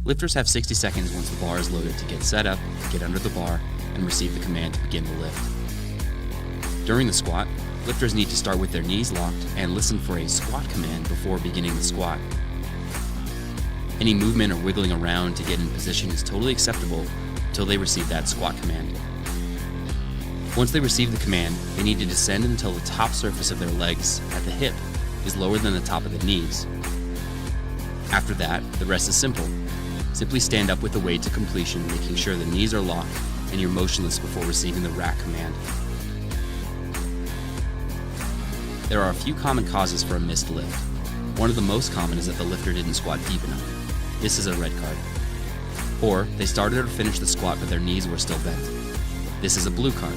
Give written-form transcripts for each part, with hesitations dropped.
Lifters have 60 seconds once the bar is loaded to get set up, get under the bar, and receive the command to begin the lift. During the squat, lifters need to start with their knees locked and listen for a squat command before beginning the squat. Any movement or wiggling around to get in position is totally acceptable until they receive that squat command. Once they receive the command, they need to descend until the top surface of their legs at the hip is lower than the top of the knees. After that, the rest is simple. Simply stand up with the weight to completion, making sure the knees are locked and you're motionless before receiving the rack command. There are a few common causes for a missed lift. One of the most common is that the lifter didn't squat deep enough. This is a red card. Or they started or finished the squat but their knees were still bent. This is a blue card.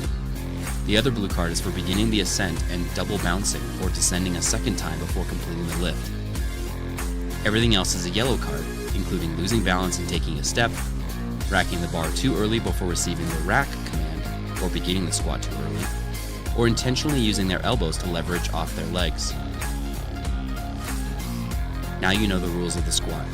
The other blue card is for beginning the ascent and double bouncing or descending a second time before completing the lift. Everything else is a yellow card, including losing balance and taking a step, racking the bar too early before receiving the rack command or beginning the squat too early, or intentionally using their elbows to leverage off their legs. Now you know the rules of the squat.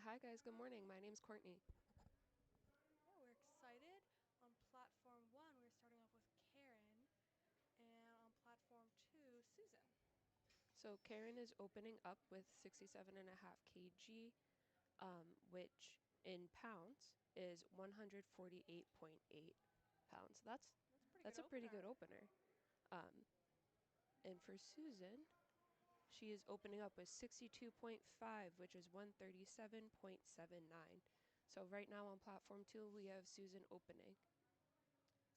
Hi guys, good morning. My name's Courtney. Yeah, we're excited. On platform one, we're starting off with Karen, and on platform two, Susan. So Karen is opening up with 67.5 kg, which in pounds is 148.8 pounds. That's a pretty That's good a pretty opener. good opener. Um, and for Susan, she is opening up with 62.5, which is 137.79. So right now on platform two, we have Susan opening.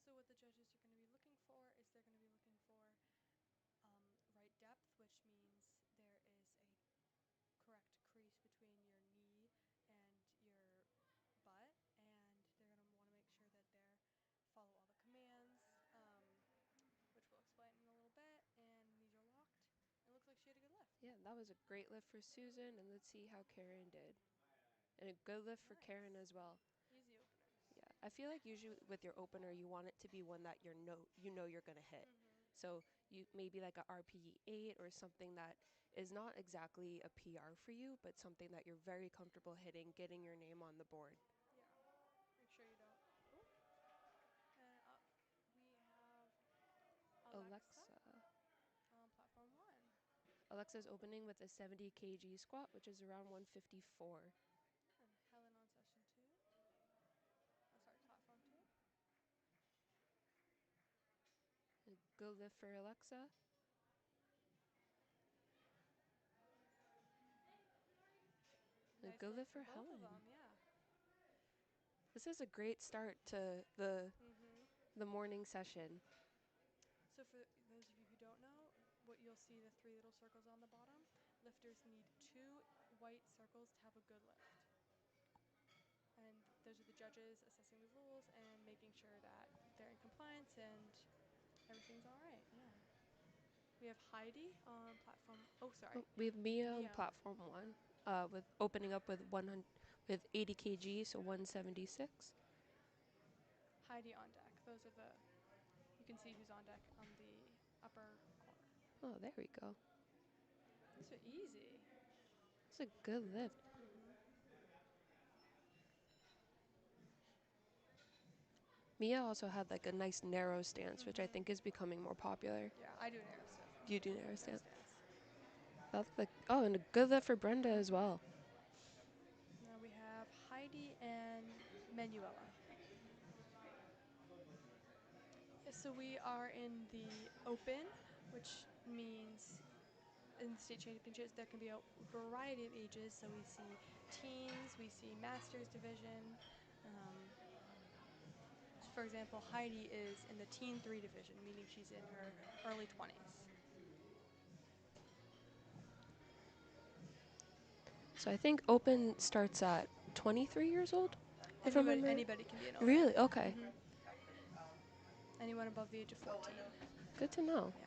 So what the judges are going to be looking for is they're going to be looking for right depth, which means there is a correct crease between your knee and your butt, and they're going to want to make sure that they're follow all the commands, which we'll explain in a little bit, and knees are locked. It looks like she had a good lift. Yeah, that was a great lift for Susan, and let's see how Karen did. And a good lift for Karen Nice. as well. Easy openers. Yeah, I feel like usually with your opener, you want it to be one that you know you're gonna hit. Mm-hmm. So you maybe like a RPE 8 or something that is not exactly a PR for you, but something that you're very comfortable hitting, getting your name on the board. Yeah. Make sure you don't. Oh. And up we have Alexa Alexa. on platform one. Alexa's opening with a 70 kg squat, which is around 154. And Helen on session two. Oh, sorry, platform two. A good lift for Alexa. A Nice good lift lift for for both of Helen. them, yeah. This is a great start to the Mm-hmm. morning session. So for those of you who don't know, what you'll see the three little circles on the bottom, lifters need two white circles to have a good lift. And those are the judges assessing the rules and making sure that they're in compliance and everything's all right. Yeah. We have Heidi on platform. Oh, Oh, sorry, we have Mia on Mia. platform one, with opening up with 100 with 80 kg, so 176. Heidi on deck. Those are the. You can see who's on deck on the upper corner. Oh, there we go. These are easy. It's a good lift. Mm-hmm. Mia also had like a nice narrow stance, which I Mm-hmm. think is becoming more popular. Yeah, I do an arrow stiff. You do narrow No stance. stance. That's like and a good lift for Brenda as well. Now we have Heidi and Manuela. Yeah, so we are in the open, which means in the state championships there can be a variety of ages. So we see teens, we see masters division. Um, for example, Heidi is in the teen 3 division, meaning she's in her early 20s. So I think open starts at 23 years old, if I Anybody remember. anybody can be an open. Really? Okay. Hmm. Anyone above the age of 14. Good to know. Yeah.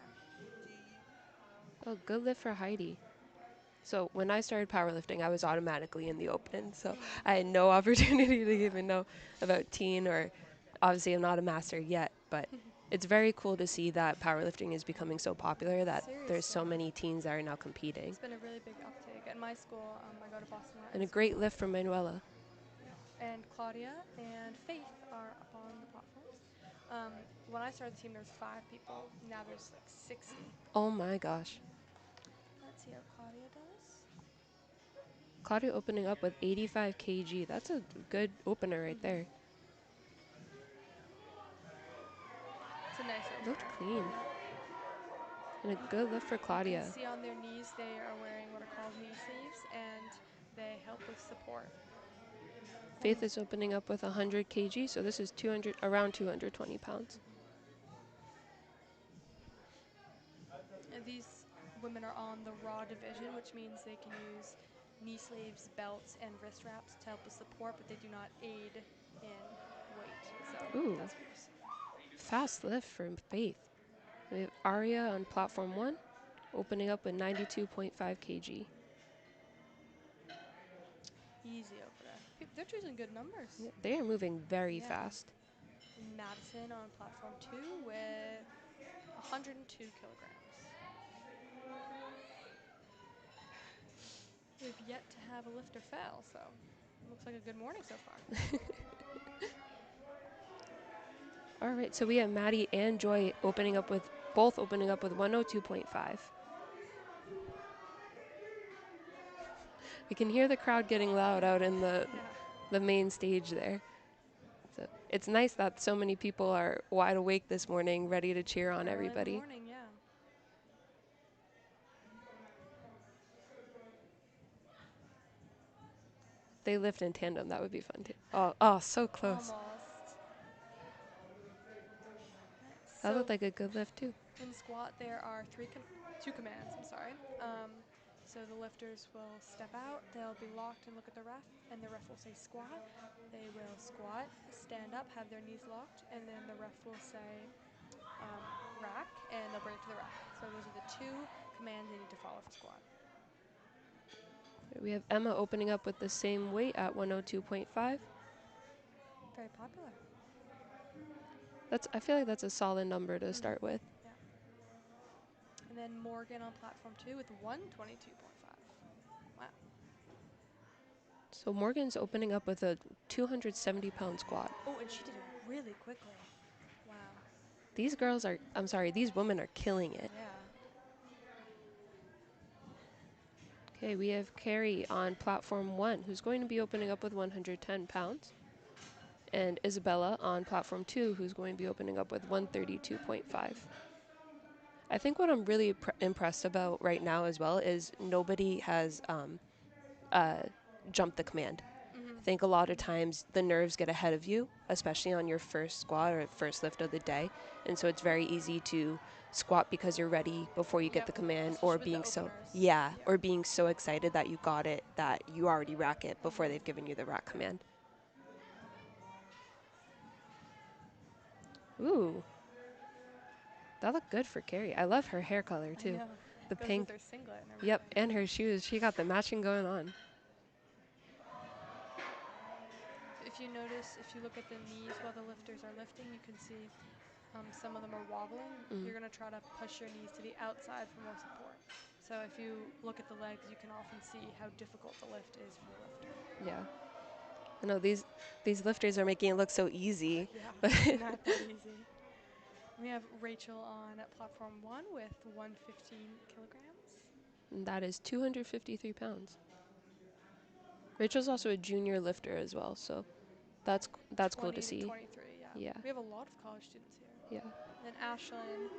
Oh, good lift for Heidi. So when I started powerlifting, I was automatically in the open. So Mm-hmm. I had no opportunity to even know about teen or obviously I'm not a master yet, but it's very cool to see that powerlifting is becoming so popular that there's so Seriously. many teens that are now competing. It's been a really big uptake. At my school, I go to Boston And Latin a great School. lift from Manuela. Yeah. And Claudia and Faith are up on the platforms. When I started the team, there was 5 people. Now there's like 60. Oh my gosh. Yeah. Let's see how Claudia does. Claudia opening up with 85 kg. That's a good opener right Mm-hmm. there. It's a nice Looked opener. clean. Yep. And a good lift for You can Claudia. see on their knees they are wearing what are called knee sleeves, and they help with support. Faith is opening up with 100 kg, so this is 200, around 220 pounds. Mm-hmm. And these women are on the raw division, which means they can use knee sleeves, belts, and wrist wraps to help with support, but they do not aid in weight. So Ooh, that's what you're seeing. fast lift for Faith. We have Aria on platform one, opening up with 92.5 kg. Easy opener. They're choosing good numbers. Yeah, they are moving very Yeah. fast. And Madison on platform two with 102 kilograms. We have yet to have a lifter fail, so looks like a good morning so far. All right, so we have Maddie and Joy both opening up with 102.5. We can hear the crowd getting loud out in Yeah. the main stage there. So it's nice that so many people are wide awake this morning, ready to cheer on Early in the everybody. morning, yeah. They lift in tandem, that would be fun too. Oh, so close. Almost. Right, That so looked like a good lift too. in squat, there are two commands. I'm sorry. So the lifters will step out. They'll be locked and look at the ref, and the ref will say squat. They will squat, stand up, have their knees locked, and then the ref will say rack, and they'll bring it to the rack. So those are the two commands they need to follow for squat. We have Emma opening up with the same weight at 102.5. Very popular. I feel like that's a solid number to start with. Yeah. And then Morgan on platform 2 with 122.5. Wow. So Morgan's opening up with a 270-pound squat. Oh, and she did it really quickly. Wow. These women are killing it. Yeah. Okay, we have Carrie on platform 1, who's going to be opening up with 110 pounds. And Isabella on platform 2, who's going to be opening up with 132.5. I think what I'm really impressed about right now as well is nobody has jumped the command. I think a lot of times the nerves get ahead of you, especially on your first squat or first lift of the day. And so it's very easy to squat because you're ready before you get the command, Especially or with the being openers. or being so excited that you got it that you already rack it before they've given you the rack command. Ooh. That looked good for Carrie. I love her hair color too. I know. The Goes pink. with her singlet and everything. Yep, and her shoes. She got the matching going on. If you notice, if you look at the knees while the lifters are lifting, you can see some of them are wobbling. You're going to try to push your knees to the outside for more support. So if you look at the legs, you can often see how difficult the lift is for the lifter. Yeah. I know these lifters are making it look so easy. Yeah, not that easy. We have Rachel on platform 1 with 115 kilograms. And that is 253 pounds. Rachel's also a junior lifter as well, so that's cool to 20 to see. 23, yeah. Yeah. We have a lot of college students here. Yeah. Then Ashlyn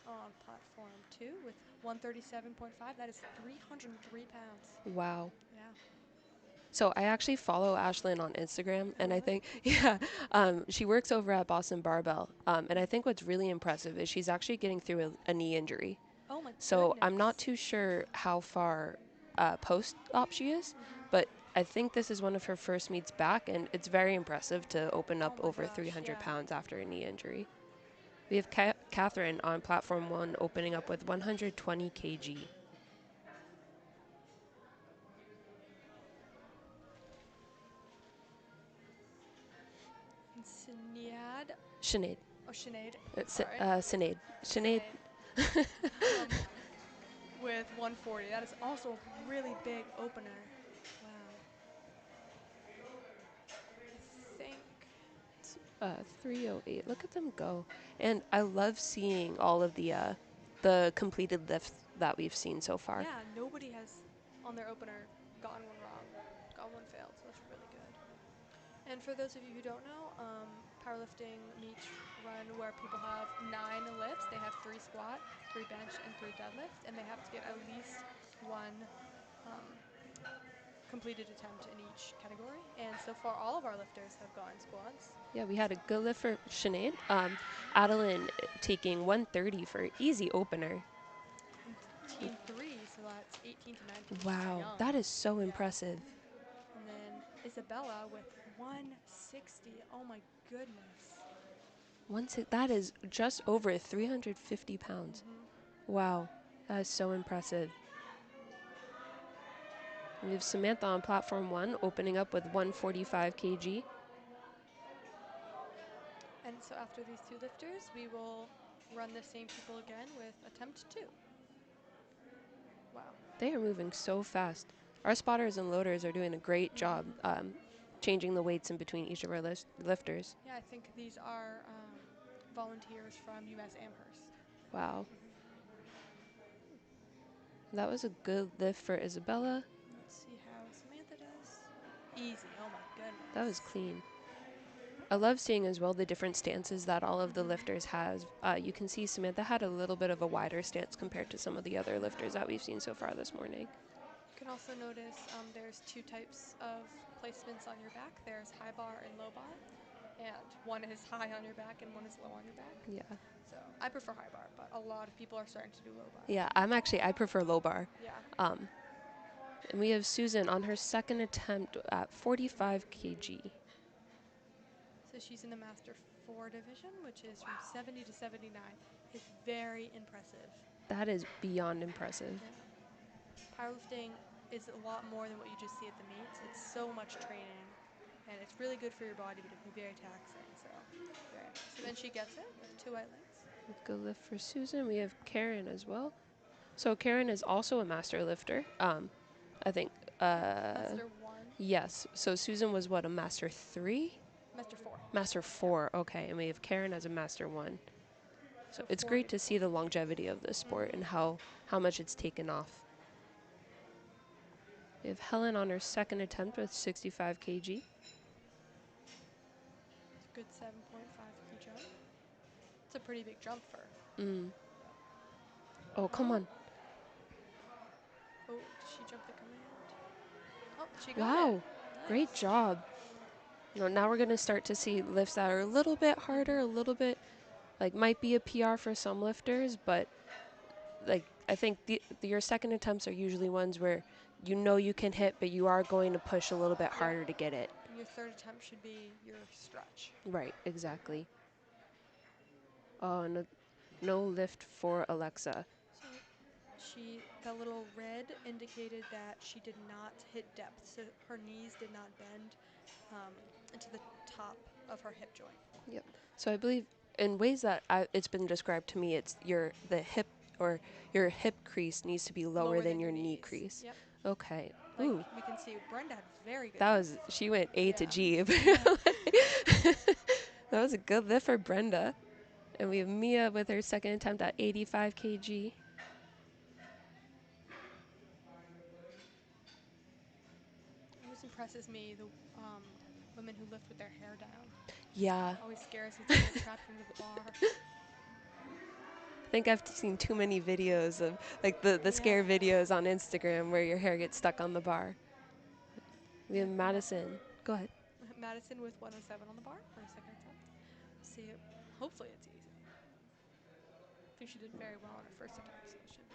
on platform 2 with 137.5. That is 303 pounds. Wow. Yeah. So I actually follow Ashlyn on Instagram, Oh, and I really? think, she works over at Boston Barbell. And I think what's really impressive is she's actually getting through a knee injury. Oh my So goodness. I'm not too sure how far post-op she is, but I think this is one of her first meets back, and it's very impressive to open up Oh my over gosh, 300 yeah. pounds after a knee injury. We have Catherine on platform 1 opening up with 120 kg. And Sinead. Sinead. Oh, Sinead. It's Sorry. Sinead. Sinead. With 140. That is also a really big opener. Wow. I think 308. Look at them go. And I love seeing all of the completed lifts that we've seen so far. yeah, nobody has on their opener gotten one wrong, got one failed, so that's really good. And for those of you who don't know, powerlifting meets run where people have 9 lifts. They have 3 squat, 3 bench, and 3 deadlift, and they have to get at least one completed attempt in each category. And so far, all of our lifters have gotten squats. Yeah, we had a good lift for Sinead. Adeline taking 130 for easy opener. And team 3, so that's 18 to 19. Wow, Young. that is so Yeah. impressive. And then Isabella with 160. Oh my goodness. That is just over 350 pounds. Wow, that is so impressive. We have Samantha on platform 1 opening up with 145 kg. And so after these 2 lifters, we will run the same people again with attempt 2. Wow. They are moving so fast. Our spotters and loaders are doing a great job changing the weights in between each of our lifters. Yeah, I think these are volunteers from US Amherst. Wow. That was a good lift for Isabella. Let's see how Samantha does. Easy. Oh my goodness. That was clean. I love seeing as well the different stances that all of the lifters has. You can see Samantha had a little bit of a wider stance compared to some of the other lifters that we've seen so far this morning. You can also notice there's two types of placements on your back. There's high bar and low bar, and one is high on your back and one is low on your back. Yeah. So I prefer high bar, but a lot of people are starting to do low bar. Yeah, I prefer low bar. Yeah. And we have Susan on her second attempt at 45 kg. So she's in the Master 4 division, which is from 70 to 79. It's very impressive. That is beyond impressive. Yeah. Powerlifting is a lot more than what you just see at the meets. It's so much training, and it's really good for your body, but it can be very taxing. So very impressive. And she gets it with 2 white legs. Good lift for Susan. We have Karen as well. So Karen is also a master lifter. I think. Master 1. Yes. So Susan was what, a master 3? Master 4. Master 4. Okay, and we have Karen as a master 1. So So it's 40 great to see the longevity of this sport and how much it's taken off. We have Helen on her second attempt with 65 kg. It's a good 7.5 key jump. It's a pretty big jump for. Oh, come on. Oh, did she jump the command? Oh, she got Wow. it. Great Nice. job. Now we're going to start to see lifts that are a little bit harder, a little bit, like, might be a PR for some lifters, but, like, I think your second attempts are usually ones where you know you can hit, but you are going to push a little bit harder to get it. And your third attempt should be your stretch. Right, exactly. Oh, no lift for Alexa. So that little red indicated that she did not hit depth, so her knees did not bend into the top of her hip joint. Yep. So I believe in ways that it's been described to me, it's your hip crease needs to be lower than your knee knees. crease. Yep. Okay. Like Ooh, we can see, Brenda had very good. that depth. was, she went A to Yeah. G. That was a good lift for Brenda. And we have Mia with her second attempt at 85 kg. Always impresses me the women who lift with their hair down. Yeah, Always scares me to get trapped under the bar. I think I've seen too many videos of, like, the scare Yeah. videos on Instagram where your hair gets stuck on the bar. We have Madison. Go ahead. Madison with 107 on the bar for her second attempt. See it. Hopefully it's easy. I think she did very well on her first attempt, so it should be.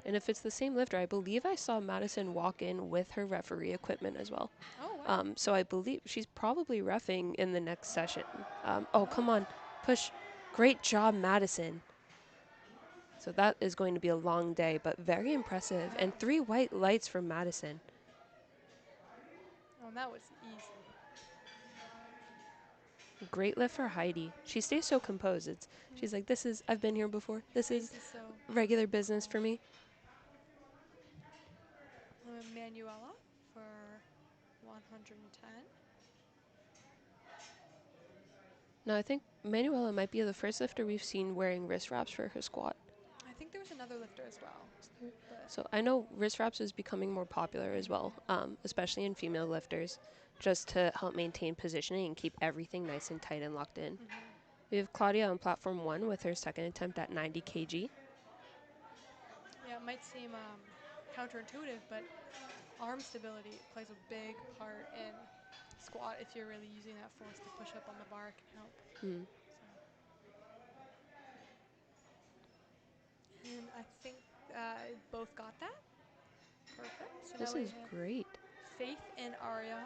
And if it's the same lifter, I believe I saw Madison walk in with her referee equipment as well. Oh, wow. So I believe she's probably reffing in the next session. Oh, come on. Push. Great job, Madison. So that is going to be a long day, but very impressive. Yeah. And 3 white lights from Madison. Oh, and that was easy. Great lift for Heidi. She stays so composed. She's like, I've been here before. This is Face so regular business for me. Manuela for 110. Now, I think Manuela might be the first lifter we've seen wearing wrist wraps for her squat. I think there was another lifter as well. But So I know wrist wraps is becoming more popular as well, especially in female lifters, just to help maintain positioning and keep everything nice and tight and locked in. We have Claudia on platform 1 with her second attempt at 90 kg. yeah, it might seem counterintuitive, but arm stability plays a big part in squat. If you're really using that force to push up on the bar, it can help. So. And I think both got that. Perfect. So This now we is have great. Faith and Aria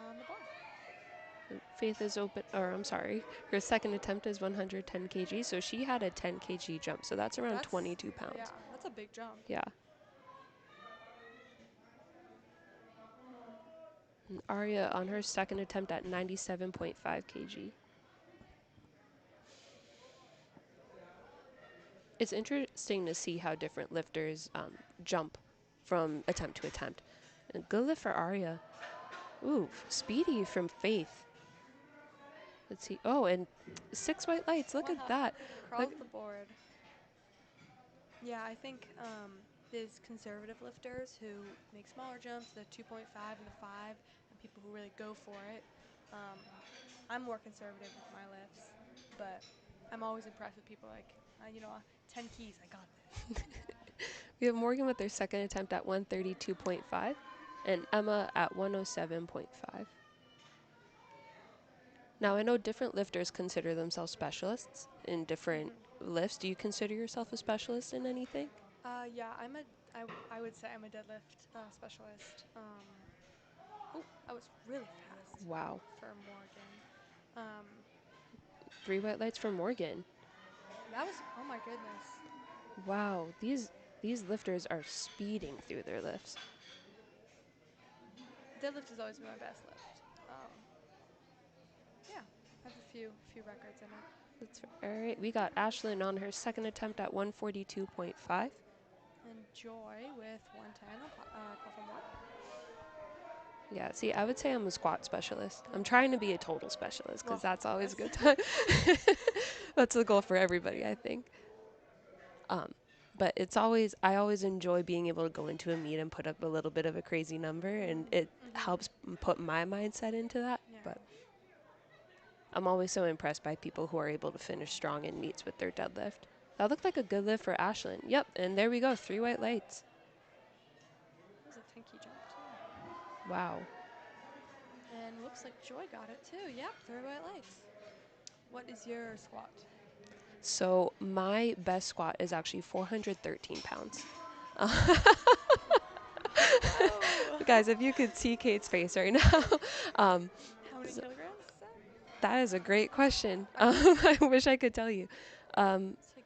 on the bar. Faith is open, or I'm sorry, her second attempt is 110 kg, so she had a 10 kg jump, so that's around 22 pounds. Yeah, that's a big jump. Yeah. And Aria on her second attempt at 97.5 kg. It's interesting to see how different lifters jump from attempt to attempt. And good lift for Arya. Ooh, speedy from Faith. Let's see. Oh, and 6 white lights. Look at Wow. that. Across Look. the board. Yeah, I think there's conservative lifters who make smaller jumps, the 2.5 and the 5, and people who really go for it. Um, I'm more conservative with my lifts, but I'm always impressed with people like, 10 keys, I got this. We have Morgan with their second attempt at 132.5 and Emma at 107.5. Now, I know different lifters consider themselves specialists in different lifts. Do you consider yourself a specialist in anything? Yeah, I would say I'm a deadlift specialist. Oh, that was really fast Wow. for Morgan. Um, 3 white lights for Morgan. that was, oh my goodness. Wow, these lifters are speeding through their lifts. Deadlift has always been my best lift. Yeah, I have a few records in it. All right, we got Ashlyn on her second attempt at 142.5. And Joy with 110 on platform 1. Yeah, see, I would say I'm a squat specialist. Yep. I'm trying to be a total specialist because Well, that's always a yes. good time. That's the goal for everybody, I think. But I always enjoy being able to go into a meet and put up a little bit of a crazy number, and it helps put my mindset into that. Yeah. But I'm always so impressed by people who are able to finish strong in meets with their deadlift. That looked like a good lift for Ashlyn. Yep, and there we go, 3 white lights. That was a 10-key jump, too. Wow. And looks like Joy got it, too. Yep, 3 white lights. What is your squat? So my best squat is actually 413 pounds. Whoa! Guys, if you could see Kate's face right now, How many kilograms is that? that is a great question. Okay. I wish I could tell you. It's like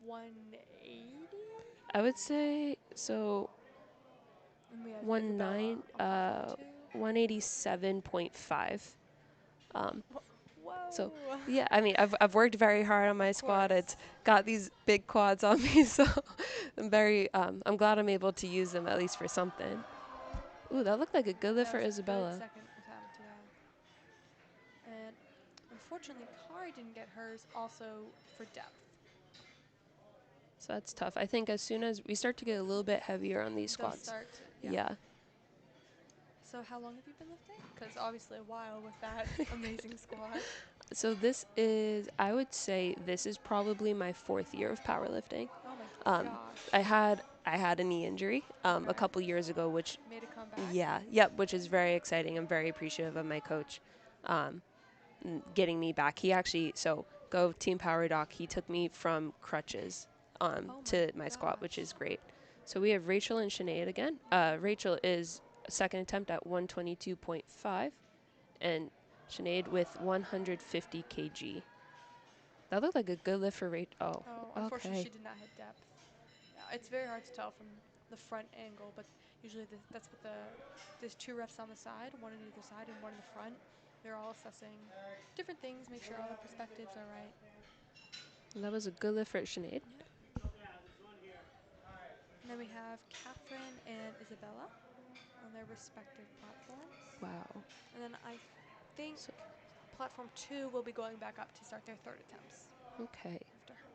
180? I would say so. And we have One Isabella nine, on platform 2. 187.5. Um, so Whoa! yeah, I mean, I've worked very hard on my Of squat. course. It's got these big quads on me, so I'm glad I'm able to use them at least for something. Ooh, that looked like a good lift That for was a good Isabella. second attempt, yeah. And unfortunately, Kari didn't get hers also for depth. So that's tough. I think as soon as we start to get a little bit heavier on these They'll squats, start to, yeah. yeah. So how long have you been lifting? Because obviously a while with that amazing squat. So this is, I would say, this is probably my 4th year of powerlifting. Oh my Um, gosh. I had a knee injury a Okay. couple years ago, which Made a comeback. which is very exciting. I'm very appreciative of my coach getting me back. He actually, so go Team Power Doc, he took me from crutches Oh to my squat, which gosh. is great. So we have Rachel and Sinead again. Rachel is second attempt at 122.5 and Sinead with 150 kg. That looked like a good lift for Rachel. Oh, Oh, unfortunately okay. she did not hit depth. Yeah, it's very hard to tell from the front angle, but usually that's what there's 2 refs on the side, one on either side and one in the front. They're all assessing different things, make sure all the perspectives are right. That was a good lift for Sinead. Yep. And then we have Catherine and Isabella on their respective platforms. Wow. And then I think So, platform 2 will be going back up to start their 3rd attempts okay. after her.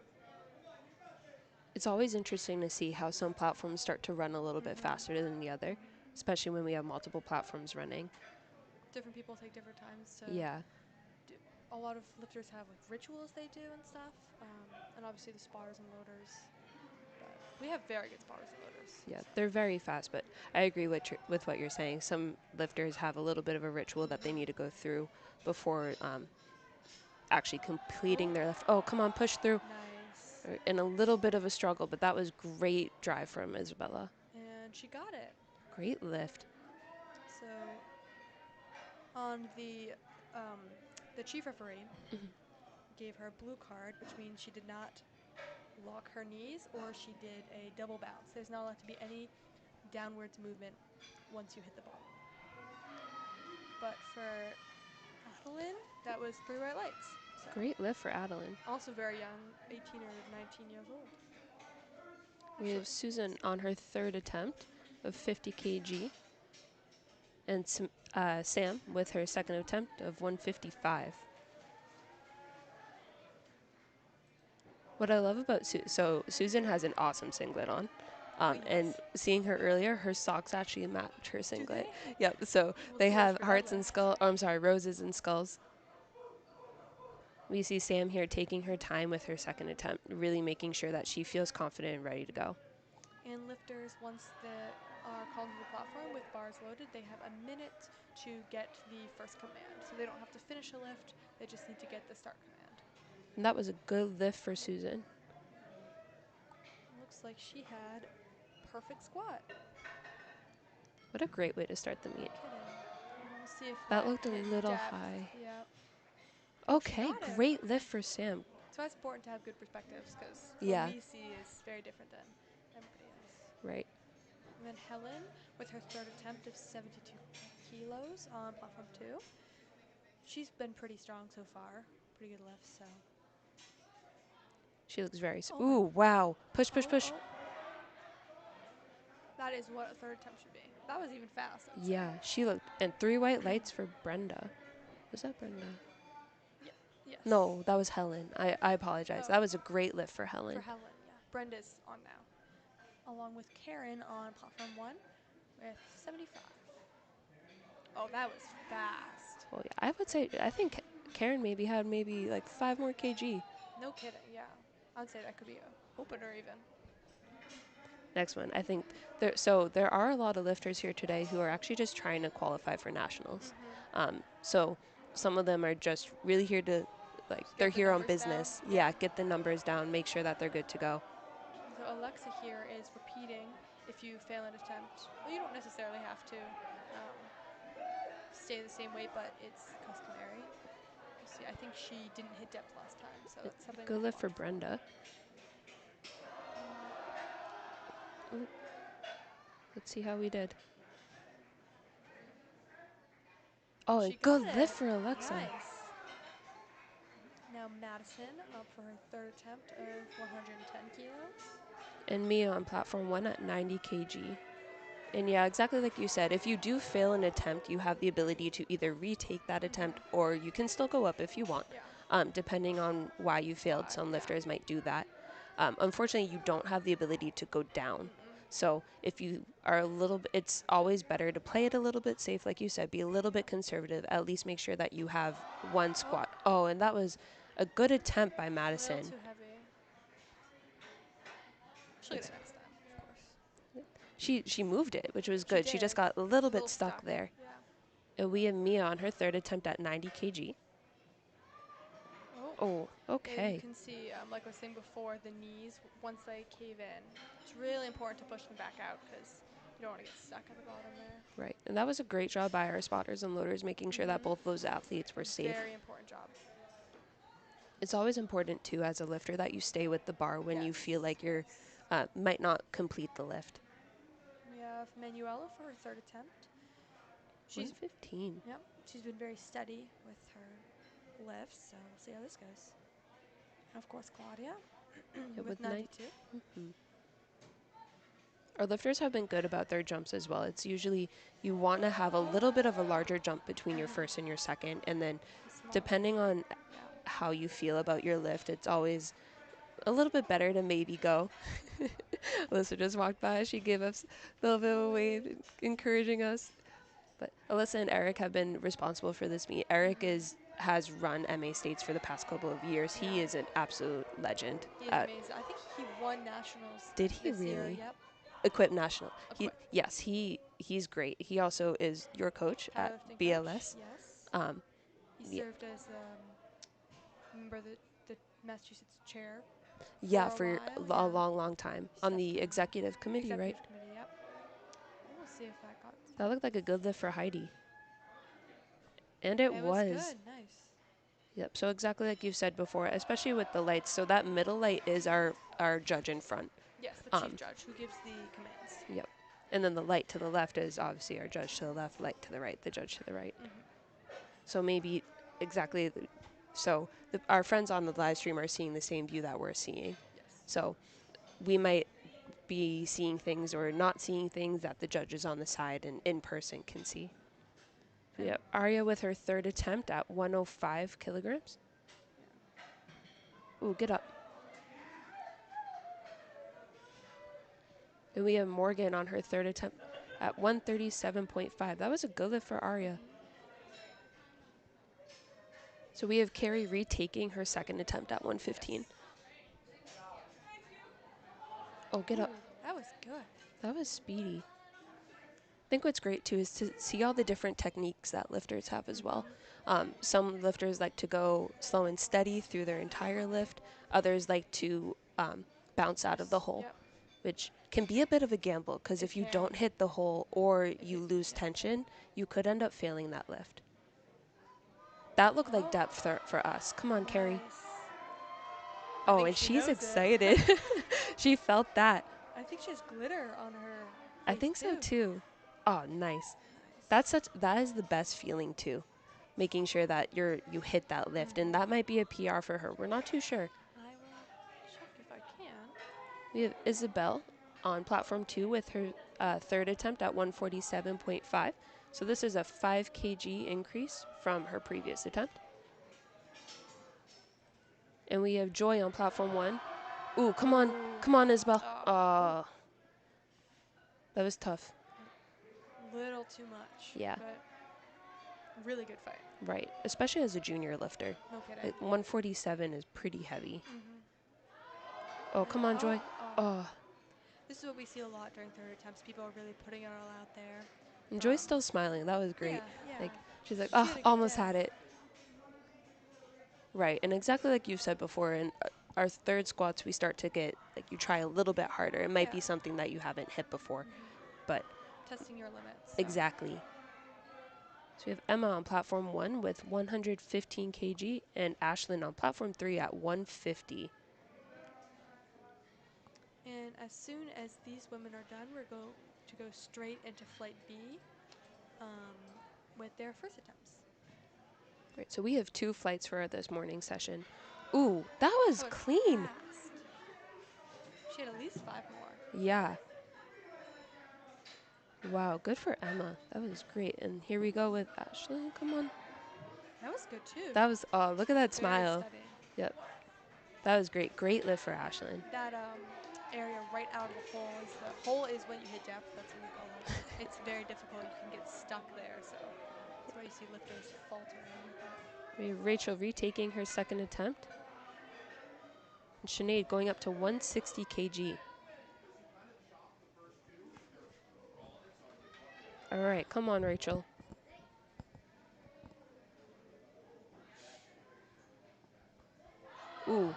It's always interesting to see how some platforms start to run a little bit faster than the other, especially when we have multiple platforms running. Different people take different times to Yeah. do. A lot of lifters have like rituals they do and stuff, and obviously the spotters and loaders. But we have very good spotters and loaders. Yeah, So. they're very fast, but I agree with what you're saying. Some lifters have a little bit of a ritual that they need to go through before actually completing their lift. Oh, come on, push through. Nice. In a little bit of a struggle, but that was great drive from Isabella. And she got it. Great lift. So on the chief referee gave her a blue card, which means she did not lock her knees or she did a double bounce. There's not allowed to be any downwards movement once you hit the bar. But for Adeline, that was 3 white lights. So Great lift for Adeline. also very young, 18 or 19 years old. We have Susan on her 3rd attempt of 50 kg, and Sam with her second attempt of 155. What I love about Susan has an awesome singlet on. Oh, yes. And seeing her earlier, her socks actually match her singlet. they? Yep. So Well, they it's have for hearts and deadlift. skull. Oh, I'm sorry, roses and skulls. We see Sam here taking her time with her second attempt, really making sure that she feels confident and ready to go. And lifters, once they are called to the platform with bars loaded, they have a minute to get the first command. So they don't have to finish a lift, they just need to get the start command. And that was a good lift for Susan. Looks like she had perfect squat. What a great way to start the meet. Kidding. We'll see if That looked a hit little depth. high. Yep. Oh, she Okay, got it. great lift for Sam. So it's important to have good perspectives because Yeah. what we see is very different than everybody else. Right. And then Helen with her third attempt of 72 kilos on platform 2. She's been pretty strong so far. Pretty good lifts, so. She looks very. Oh Ooh, wow. Push, push, push. Oh. That is what a third attempt should be. That was even fast, I would Yeah, say. she looked. And 3 white lights for Brenda. Was that Brenda? Yes. No, that was Helen. I apologize. Oh. That was a great lift for Helen. For Helen, yeah. Brenda's on now. Along with Karen on platform 1 with 75. Oh, that was fast. Oh yeah, I would say I think Karen had like 5 more kg. No kidding, yeah. I would say that could be a opener even. Next one, I think there are a lot of lifters here today who are actually just trying to qualify for nationals. So some of them are just really here to they're the here on numbers business. down. Yeah, get the numbers down, make sure that they're good to go. So Alexa here is repeating if you fail an attempt. Well, you don't necessarily have to stay the same weight, but it's customary. See, I think she didn't hit depth last time, so that's something Good we can lift for watch Brenda. Ooh. Let's see how we did. Oh, She and good got lift it. for Alexa. Nice. Now Madison up for her third attempt of 110 kilos. And Mia on platform 1 at 90 kg. And yeah, exactly like you said, if you do fail an attempt, you have the ability to either retake that attempt or you can still go up if you want, Yeah. depending on why you failed. Some lifters might do that. Unfortunately, you don't have the ability to go down. So if you are a little bit, it's always better to play it a little bit safe, like you said, be a little bit conservative, at least make sure that you have one squat. Oh, and that was a good attempt by Madison. A little too heavy. She'll get it next time, of course. She moved it, which was good. She just got a little bit stuck there. Yeah. And we have Mia on her third attempt at 90 kg. Oh, okay. Yeah, you can see, like I was saying before, the knees, once they cave in, it's really important to push them back out because you don't want to get stuck at the bottom there. Right. And that was a great job by our spotters and loaders, making sure that both those athletes were safe. Very important job. It's always important, too, as a lifter, that you stay with the bar when you feel like you're might not complete the lift. We have Manuela for her third attempt. She's 115. Yep. She's been very steady with her lifts, so we'll see how this goes. And of course, Claudia with 92. Our lifters have been good about their jumps as well. It's usually you want to have a little bit of a larger jump between your first and your second, and then depending on how you feel about your lift, it's always a little bit better to maybe go. Alyssa just walked by. She gave us a little bit of a wave, encouraging us. But Alyssa and Eric have been responsible for this meet. Eric has run MA States for the past couple of years. He is an absolute legend. He is amazing. I think he won nationals Did he this year. really? Yep. Equip National. Equip. He's great. He also is your coach at Powerlifting BLS. coach, yes. He served as remember the Massachusetts chair. Yeah, for for a while. a long time on the executive committee, right? Executive committee, yep. We'll see if that got. That looked like a good lift for Heidi. And it was. Good, nice. Yep. So exactly like you said before, especially with the lights. So that middle light is our judge in front. Yes, the chief judge who gives the commands. Yep. And then the light to the left is obviously our judge to the left, light to the right, the judge to the right. So maybe exactly. Our friends on the live stream are seeing the same view that we're seeing. Yes. So we might be seeing things or not seeing things that the judges on the side and in person can see. We have Arya with her third attempt at 105 kilograms. Ooh, get up. And we have Morgan on her third attempt at 137.5. That was a good lift for Arya. So we have Carrie retaking her second attempt at 115. Oh, get up. That was good. That was speedy. I think what's great too is to see all the different techniques that lifters have as well. Some lifters like to go slow and steady through their entire lift. Others like to bounce out of the hole, Yep. which can be a bit of a gamble because It if you can. don't hit the hole or you it- lose yeah. tension, you could end up failing that lift. That looked like Oh. depth for us. Come on, Carrie. Nice. I Oh, think and she she's knows it. excited. She felt that. I think she has glitter on her I face think so too. Oh, nice. Nice. That is the best feeling too. Making sure that you hit that lift, and that might be a PR for her. We're not too sure. I will check if I can. We have Isabel on platform 2 with her third attempt at 147.5. So this is a 5 kg increase from her previous attempt. And we have Joy on platform 1. Ooh, come on. Ooh. Come on, Isabel. Oh. That was tough. Little too much. Yeah. But really good fight. Right. Especially as a junior lifter. No kidding. Like 147 is pretty heavy. Mm-hmm. Oh, come on, Joy. Oh. This is what we see a lot during third attempts. People are really putting it all out there. And Joy's still smiling. That was great. Yeah. Like, she's like, She oh, had a good almost day. had it. Right. And exactly like you've said before, in our third squats, we start to get, like, you try a little bit harder. It might be something that you haven't hit before, but Testing your limits. So. exactly. So we have Emma on platform 1 with 115 kg and Ashlyn on platform 3 at 150. And as soon as these women are done, we're going to go straight into flight B with their first attempts. Great. So we have 2 flights for this morning session. Ooh, that was clean. Fast. She had at least 5 more. Yeah. Wow, good for Emma. That was great. And here we go with Ashlyn. Come on. That was good too. That was, oh, look at that Very smile. steady. Yep. That was great. Great lift for Ashlyn. That area right out of the hole is when you hit depth. That's what we call it. It's very difficult. You can get stuck there. So that's why you see lifters faltering. We have Rachel retaking her second attempt. And Sinead going up to 160 kg. All right, come on, Rachel. Ooh,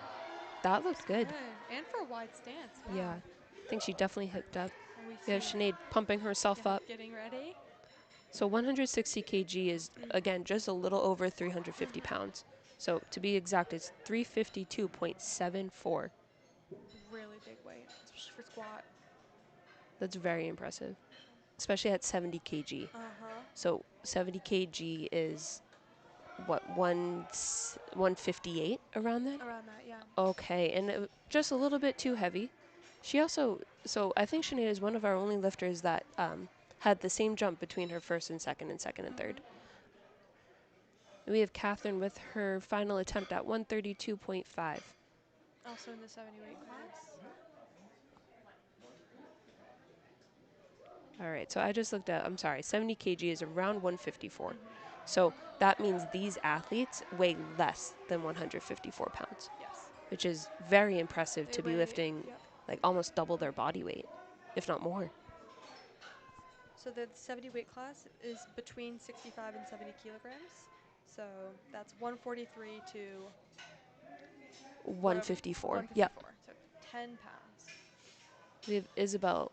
that looked good. And for a wide stance. Wow. Yeah, I think she definitely hipped up. And We have see Sinead pumping herself up. getting ready. So 160 kg is, again, just a little over 350 pounds. So to be exact, it's 352.74. Really big weight, especially for squat. That's very impressive, especially at 70 kg. So 70 kg is what, 158 around that? Around that, yeah. Okay, and just a little bit too heavy. She also, so I think Sinead is one of our only lifters that had the same jump between her first and second and third. And we have Catherine with her final attempt at 132.5. Also in the 70 weight class. All right, so I just looked at, I'm sorry, 70 kg is around 154. So that means these athletes weigh less than 154 pounds. Yes. Which is very impressive to be weigh- lifting like almost double their body weight, if not more. So the 70 weight class is between 65 and 70 kilograms. So that's 143 to 154. 154. Yep. So 10 pounds. We have Isabel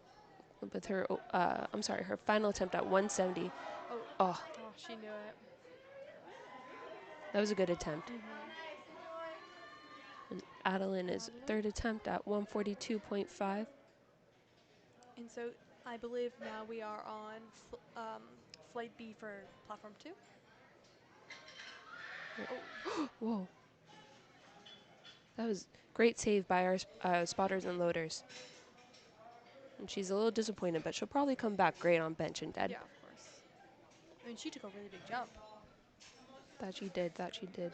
with her, I'm sorry, her final attempt at 170. Oh, She knew it. that was a good attempt. And Adeline is third attempt at 142.5. And so I believe now we are on flight B for platform 2. Whoa. That was great save by our spotters and loaders. And she's a little disappointed, but she'll probably come back great on bench and dead. Yeah, of course. I mean, she took a really big jump. That she did, that she did.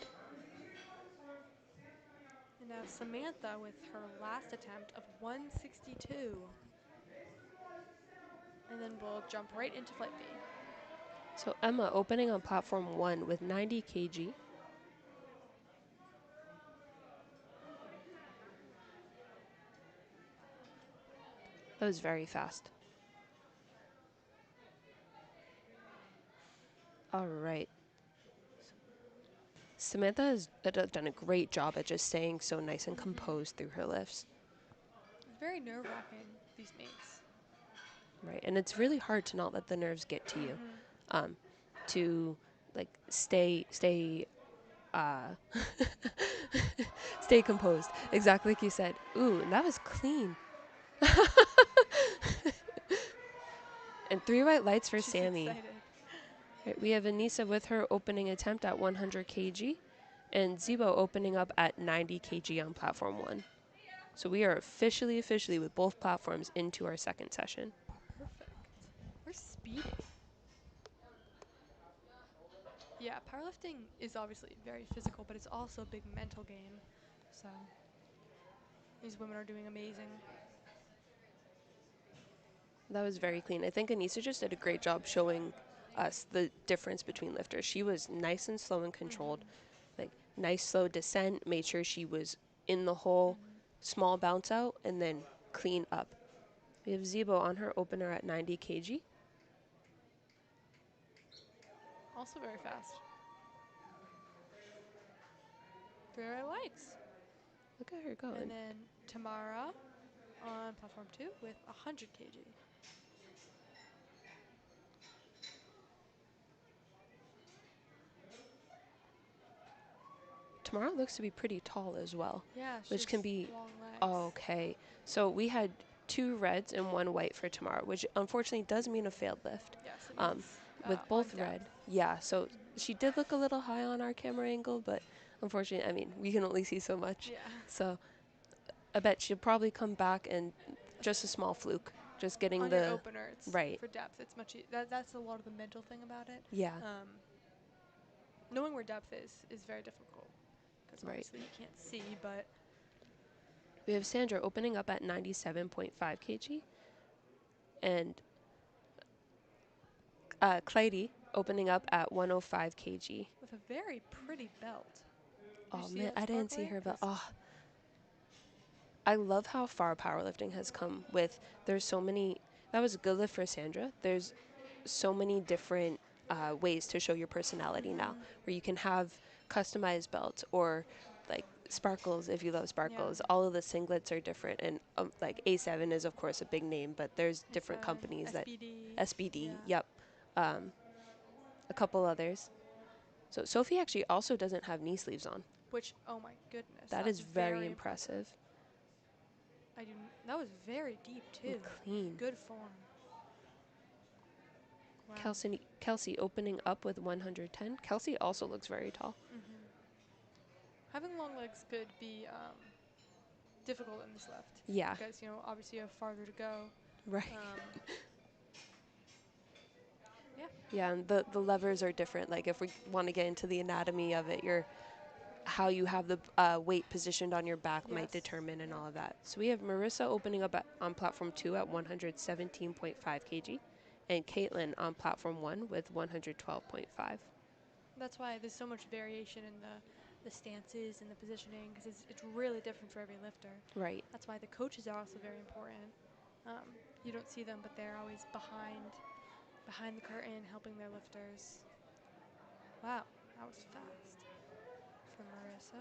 And now Samantha with her last attempt of 162. And then we'll jump right into flight B. So Emma opening on platform 1 with 90 kg. That was very fast. All right. Samantha has done a great job at just staying so nice and composed through her lifts. It's very nerve-wracking, these meets. Right, and it's really hard to not let the nerves get to you. Mm-hmm. To like stay stay composed. Exactly like you said. Ooh, and that was clean. And 3 white lights for She's Sammy. excited. Right, we have Anissa with her opening attempt at 100 kg and Zebo opening up at 90 kg on platform 1. So we are officially with both platforms into our second session. Perfect. We're speedy. Yeah, powerlifting is obviously very physical, but it's also a big mental game. So these women are doing amazing. That was very clean. I think Anissa just did a great job showing us the difference between lifters. She was nice and slow and controlled, like nice slow descent, made sure she was in the hole, small bounce out, and then clean up. We have Zebo on her opener at 90 kg. Also very fast. Very lights. Look at her going. And then Tamara on platform 2 with 100 kg. Tamara looks to be pretty tall as well, Yeah, which can be long legs. okay. So we had 2 reds and 1 white for Tamara, which unfortunately does mean a failed lift. Yes, it means With on both depth. red, yeah. So she did look a little high on our camera angle, but unfortunately, I mean, we can only see so much. Yeah. So I bet she'll probably come back and just a small fluke, just getting On the your opener, it's right. for depth. It's much. That's a lot of the mental thing about it. Yeah, Knowing where depth is very difficult because right. obviously you can't see, but We have Sandra opening up at 97.5 kg, and Clyde opening up at 105 kg. with a very pretty belt. Did you Oh see man, that I didn't see sparkling? her, but 'Cause I love how far powerlifting has come with, there's so many, that was a good lift for Sandra. There's so many different ways to show your personality now, where you can have customized belts or like sparkles if you love sparkles. All of the singlets are different, and like A7 is of course a big name, but there's different A7, companies that SBD. SBD, Yeah. yep, a couple others. So Sophie actually also doesn't have knee sleeves on. Which, oh my goodness, That that's is very impressive. That was very deep And too. clean. Good form. Wow. Kelsey opening up with 110. Kelsey also looks very tall. Having long legs could be difficult in this lift. Yeah. Because obviously you have farther to go. Right. Yeah. Yeah, and the levers are different. Like if we want to get into the anatomy of it, how you have the weight positioned on your back might Yes. determine and all of that. So we have Marissa opening up on platform 2 at 117.5 kg, and Caitlin on platform 1 with 112.5. That's why there's so much variation in the stances and the positioning because it's really different for every lifter. Right. That's why the coaches are also very important. You don't see them, but they're always behind the curtain helping their lifters. Wow, that was fast for Marissa.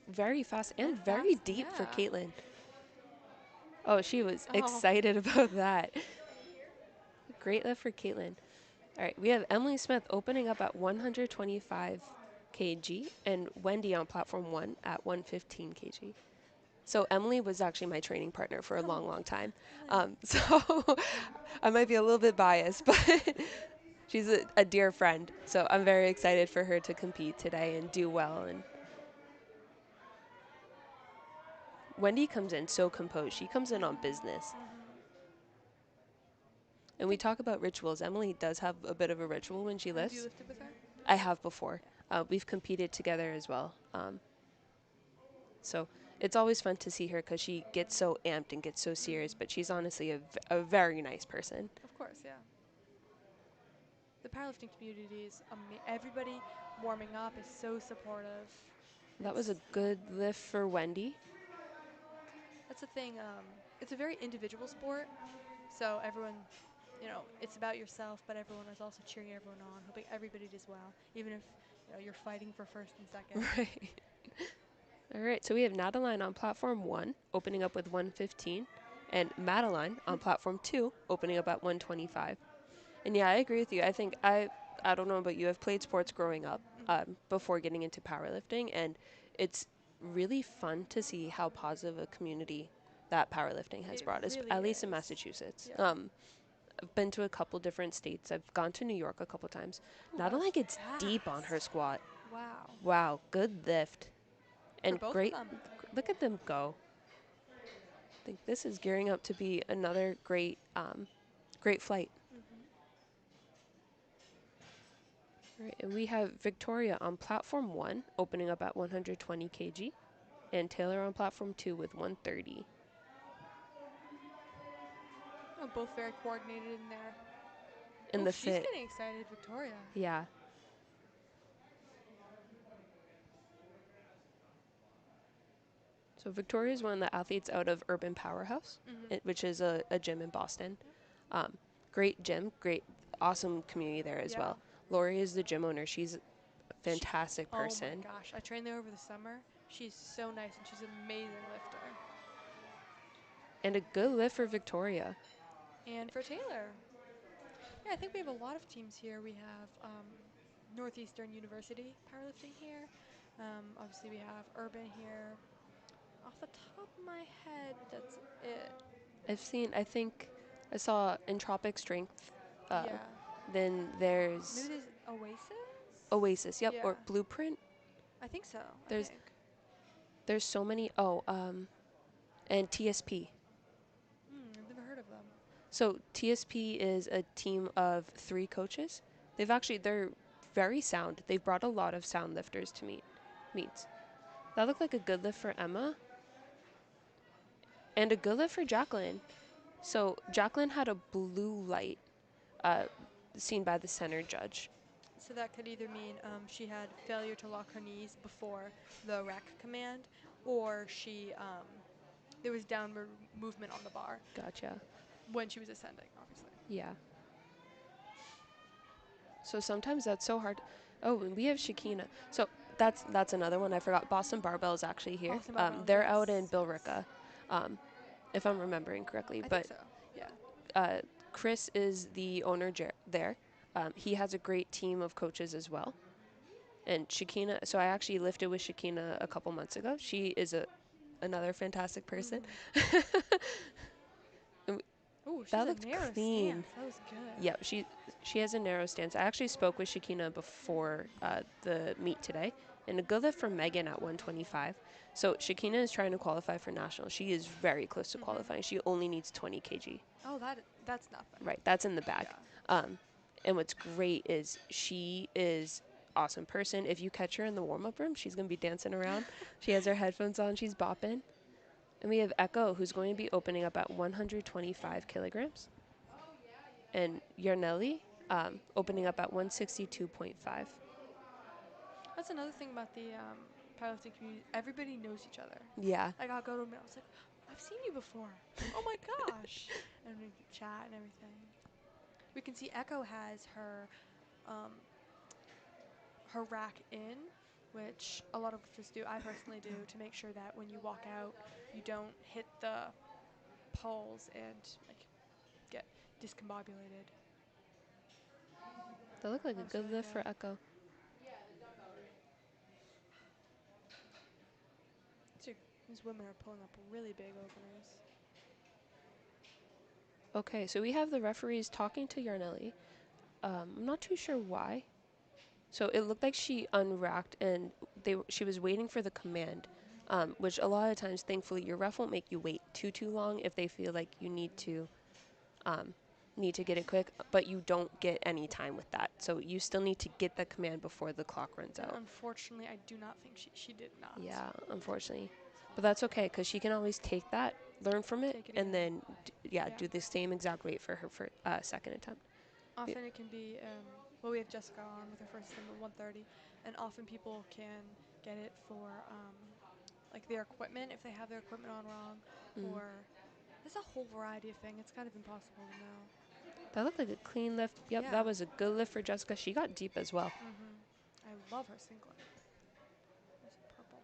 Very fast and And very fast, deep for yeah. Caitlin. Oh, she was Oh. excited about that. Great lift for Caitlin. All right, we have Emily Smith opening up at 125 kg and Wendy on platform 1 at 115 kg. So Emily was actually my training partner for a long time. So I might be a little bit biased, but she's a dear friend. So I'm very excited for her to compete today and do well. And Wendy comes in so composed. She comes in on business. And we talk about rituals. Emily does have a bit of a ritual when she Have you lifts. lifted with her? I have before. Yeah. We've competed together as well. So it's always fun to see her because she gets so amped and gets so serious, but she's honestly a very nice person. Of course, yeah. The powerlifting community is everybody warming up is so supportive. That was a good lift for Wendy. That's the thing. It's a very individual sport, so everyone, it's about yourself, but everyone is also cheering everyone on, hoping everybody does well, even if you're fighting for first and second. Right. All right, so we have Nadaline on platform 1, opening up with 115, and Madeline on platform 2, opening up at 125. And yeah, I agree with you. I think I don't know about you. I've played sports growing up before getting into powerlifting, and it's really fun to see how positive a community that powerlifting has It brought us, really at least in is. Massachusetts. Yeah. I've been to a couple different states. I've gone to New York a couple times. Ooh, that was Nadaline gets deep on fast. her squat. Wow. Wow, good lift. For And both of great, them. look at them go. I think this is gearing up to be another great flight. Right, and we have Victoria on platform 1, opening up at 120 kg, and Taylor on platform 2 with 130. Oh, both very coordinated in there. In Oh, the she's fit, getting excited, Victoria. yeah. So Victoria is one of the athletes out of Urban Powerhouse, which is a gym in Boston. Yep. Great gym, awesome community there as Yeah. well. Lori is the gym owner. She's a fantastic Oh my person. gosh, I trained there over the summer. She's so nice and she's an amazing lifter. And a good lift for Victoria. And for Taylor, yeah, I think we have a lot of teams here. We have Northeastern University powerlifting here. Obviously, we have Urban here. Off the top of my head, that's it. I think I saw Entropic Strength. Yeah. Then Maybe there's there's Oasis? Oasis, yep, Yeah. or Blueprint. I think so. I There's think. there's so many. And TSP. I've never heard of them. So TSP is a team of 3 coaches. They're very sound. They've brought a lot of sound lifters to meets. That looked like a good lift for Emma. And a good lift for Jacqueline. So Jacqueline had a blue light uh, seen by the center judge. So that could either mean she had failure to lock her knees before the rack command, or there was downward movement on the bar Gotcha. when she was ascending, obviously. Yeah. So sometimes that's so hard. Oh, and we have Shakina. So that's another one I forgot. Boston Barbell is actually here. Boston Barbell, They're yes. out in Billerica, if I'm remembering correctly. I But think so, yeah. Chris is the owner there. He has a great team of coaches as well. And Shakina, so I actually lifted with Shakina a couple months ago. She is another fantastic person. Oh, she's That a looked narrow clean. stance. That was good. Yeah, she has a narrow stance. I actually spoke with Shakina before the meet today, and a good lift for Megan at 125. So Shakina is trying to qualify for nationals. She is very close to qualifying. She only needs 20 kg. Oh, that's nothing. Right, that's in the bag. Yeah. And what's great is she is awesome person. If you catch her in the warm-up room, she's gonna be dancing around. She has her headphones on. She's bopping. And we have Echo, who's going to be opening up at 125 kilograms. And Yarnelli opening up at 162.5. That's another thing about the powerlifting community. Everybody knows each other. Yeah. Like, I'll go to him and I was like, I've seen you before. Oh my gosh. And we chat and everything. We can see Echo has her rack in, which a lot of lifters do. I personally do, to make sure that when you walk out, you don't hit the poles and like get discombobulated. That looked like a That's good really lift for good. Echo. These women are pulling up really big openers. Okay, so we have the referees talking to Yarnelli. I'm not too sure why. So it looked like she unracked and she was waiting for the command, which a lot of times, thankfully, your ref won't make you wait too long if they feel like you need to need to get it quick, but you don't get any time with that. So you still need to get the command before the clock runs And out. unfortunately, I do not think she did not. Yeah, unfortunately. But that's okay because she can always take that, learn from it, Take it and again. then Yeah. do the same exact weight for her second attempt. Often it can be, well, we have Jessica on with her first attempt at 130, and often people can get it for like their equipment if they have their equipment on wrong, Mm. or there's a whole variety of things. It's kind of impossible to know. That looked like a clean lift. Yep, Yeah. that was a good lift for Jessica. She got deep as well. I love her singlet. It's purple.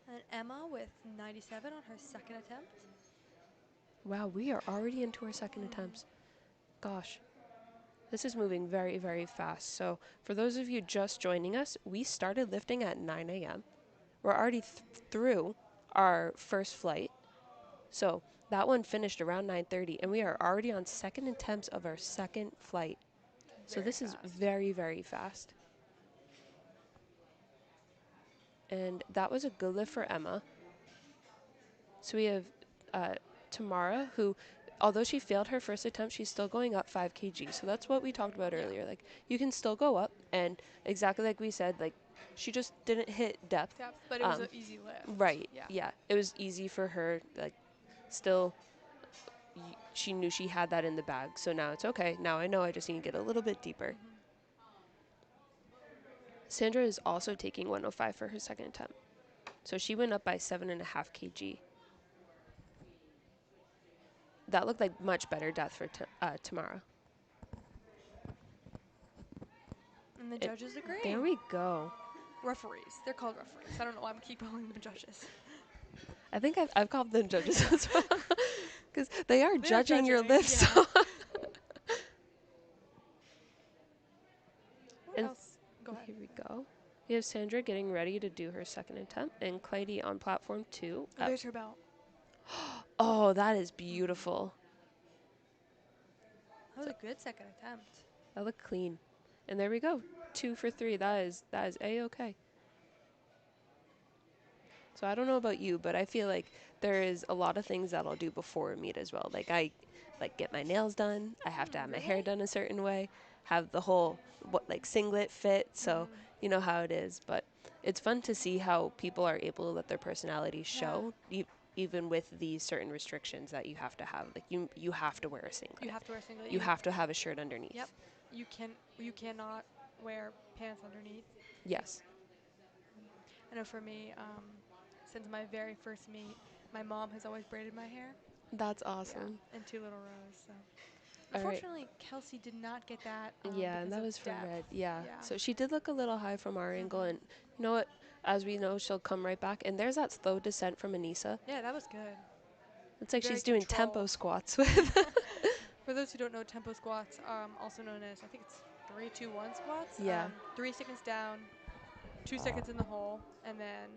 And Emma with 97 on her second attempt. Wow, we are already into our second attempts. Gosh, this is moving very, very fast. So, for those of you just joining us, we started lifting at 9 a.m. We're already through our first flight. So, that one finished around 9:30 and we are already on second attempts of our second flight. So, Very this is fast. very, very fast. And that was a good lift for Emma. So, we have Tamara, who, although she failed her first attempt, she's still going up 5 kg. So that's what we talked about Yeah. earlier. Like, you can still go up, and exactly like we said, like, she just didn't hit depth. But it was an easy lift. Right. Yeah. Yeah. It was easy for her. Like, still, she knew she had that in the bag. So now it's okay. Now I know I just need to get a little bit deeper. Sandra is also taking 105 for her second attempt. So she went up by 7.5 kg. That looked like much better depth for Tamara. And the judges agree. There we go. Referees. They're called referees. I don't know why I keep calling them judges. I think I've called them judges as well. Because they are judging your lifts. Yeah. What And else? Go ahead. here we go. We have Sandra getting ready to do her second attempt, and Clyde on platform 2. Oh, there's her belt. Oh, that is beautiful. That was a good second attempt. That looked clean. And there we go. 2 for 3. That is A-okay. So I don't know about you, but I feel like there is a lot of things that I'll do before a meet as well. Like I get my nails done. I have to have my hair done a certain way. Have the whole singlet fit. So you know how it is. But it's fun to see how people are able to let their personalities show, even with these certain restrictions that you have to have. Like you have to wear a singlet. You have to wear a singlet. You have to have a shirt underneath. Yep. You cannot wear pants underneath. Yes. I know for me, since my very first meet, my mom has always braided my hair. That's awesome. Yeah, in 2 little rows. So, All right. unfortunately, Kelsey did not get that. Yeah, and because that of was for depth. red. Yeah. Yeah. So she did look a little high from our angle, and you know what? As we know, she'll come right back. And there's that slow descent from Anissa. Yeah, that was good. It's like Very she's doing tempo controlled. squats with. For those who don't know, tempo squats, also known as, I think it's 3-2-1 squats. Yeah. 3 seconds down, 2 seconds in the hole, and then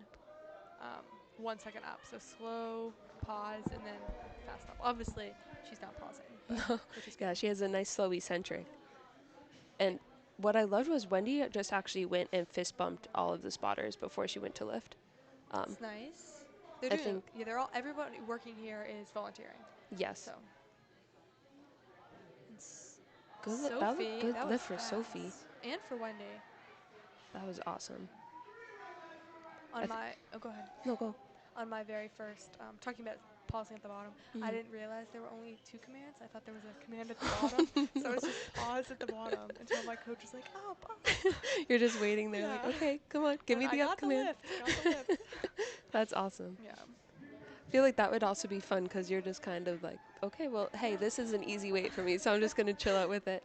1 second up. So slow, pause, and then fast up. Obviously, she's not pausing, but, which is good. Yeah, she has a nice slow eccentric. And what I loved was Wendy just actually went and fist bumped all of the spotters before she went to lift. It's nice. They're I doing. think- Yeah, they're all. Everybody working here is volunteering. Yes. So. Good Sophie, that looked good that was lift for fast. Sophie. And for Wendy. That was awesome. On my. Oh, go ahead. No, go. On my very first, talking about pausing at the bottom, I didn't realize there were only 2 commands. I thought there was a command at the bottom. So I was just paused at the bottom until my coach was like, oh, pause. You're just waiting there like, okay, come on, give me the up command. Got the lift. That's awesome. Yeah. I feel like that would also be fun because you're just kind of like, okay, well, hey, this is an easy weight for me, so I'm just going to chill out with it.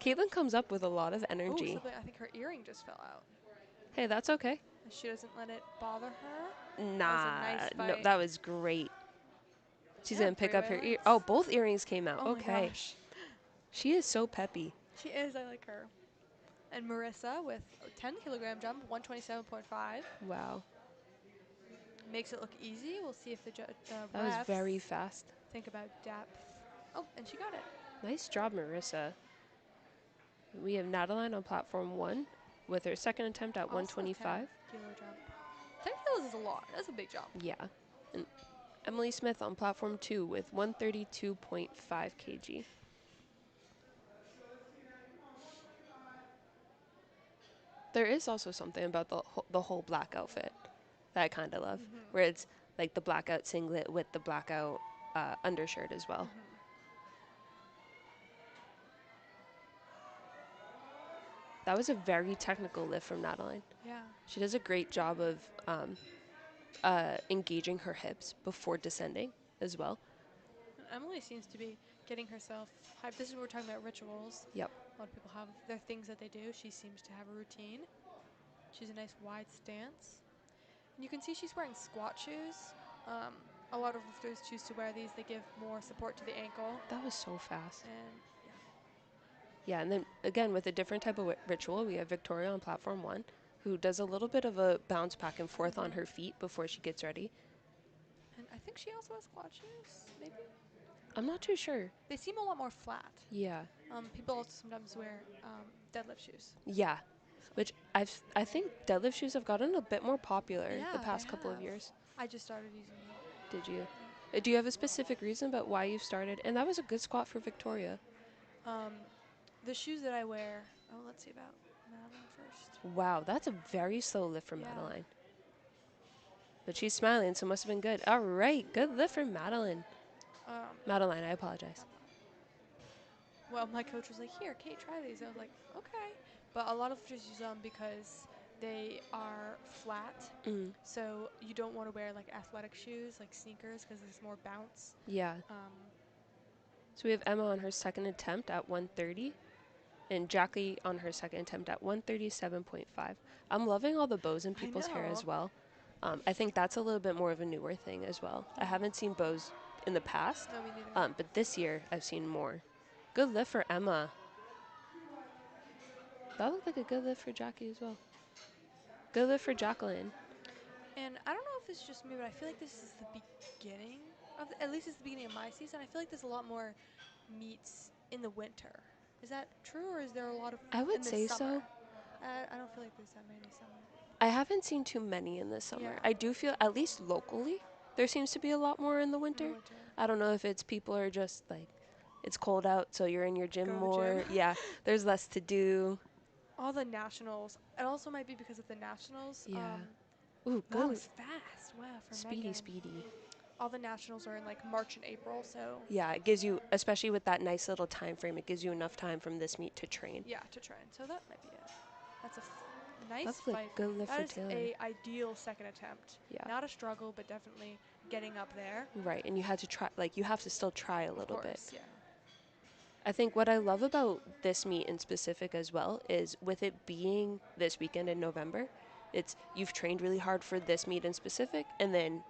Caitlin comes up with a lot of Oh, energy. I think her earring just fell out. Hey, that's okay. And she doesn't let it bother her. Nah, nice no, fight. that was great. She's Yeah, going to pick up her ear. three-way Oh, lifts. both earrings came out. Oh okay. my gosh. She is so peppy. She is. I like her. And Marissa with a 10-kilogram jump, 127.5. Wow. Makes it look easy. We'll see if the That was refs very fast. think about depth. Oh, and she got it. Nice job, Marissa. We have Nataline on platform 1 with her second attempt at Also a 125. 10-kilo jump. 10 kilos is a lot. That's a big jump. Yeah. And Emily Smith on platform 2 with 132.5 kg. There is also something about the whole black outfit that I kind of love, where it's like the blackout singlet with the blackout undershirt as well. That was a very technical lift from Madeline. Yeah. She does a great job of engaging her hips before descending as well. Emily seems to be getting herself hyped. This is what we're talking about, rituals. Yep. A lot of people have their things that they do. She seems to have a routine. She's a nice wide stance. And you can see she's wearing squat shoes. A lot of lifters choose to wear these. They give more support to the ankle. That was so fast. And Yeah, and then again, with a different type of ritual, we have Victoria on platform 1, who does a little bit of a bounce back and forth on her feet before she gets ready. and I think she also has squat shoes, maybe? I'm not too sure. They seem a lot more flat. Yeah. People also sometimes wear deadlift shoes. Yeah. Which I think deadlift shoes have gotten a bit more popular the Yeah, past they couple of have. years. I just started using them. Did you? Do you have a specific reason about why you started? And that was a good squat for Victoria. The shoes that I wear. Oh, let's see about Madeline first. Wow, that's a very slow lift for Yeah. Madeline. But she's smiling, so it must have been good. All right, good lift for Madeline. Madeline, I apologize. Well, my coach was like, "Here, Kate, try these." I was like, "Okay," but a lot of lifters use them because they are flat, so you don't want to wear like athletic shoes, like sneakers, because there's more bounce. Yeah. So we have Emma on her second attempt at 130, and Jackie on her second attempt at 137.5. I'm loving all the bows in people's hair as well. I think that's a little bit more of a newer thing as well. I haven't seen bows in the past, No, me neither. but this year I've seen more. Good lift for Emma. That looked like a good lift for Jackie as well. Good lift for Jacqueline. And I don't know if it's just me, but I feel like this is the beginning of, at least it's the beginning of my season. I feel like there's a lot more meets in the winter. Is that true, or is there a lot of I would in the say summer? so. I don't feel like there's that many summer. I haven't seen too many in the summer. Yeah. I do feel, at least locally, there seems to be a lot more in the winter. I don't know if it's people are just like, it's cold out, so you're in your gym Go to the more. gym. Yeah, there's less to do. All the nationals. It also might be because of the nationals. Yeah. Ooh, That good. was fast. Wow, for Speedy, Megan. speedy. All the nationals are in like March and April, so Yeah, it gives you, especially with that nice little time frame, it gives you enough time from this meet to train. yeah, to train. So that might be it. That's a nice That's a fight. good lift That for is Taylor. a ideal second attempt. Yeah. Not a struggle, but definitely getting up there. Right, and you had to try, like, you have to still try a little bit. Yeah. I think what I love about this meet in specific as well is with it being this weekend in November, it's you've trained really hard for this meet in specific, and then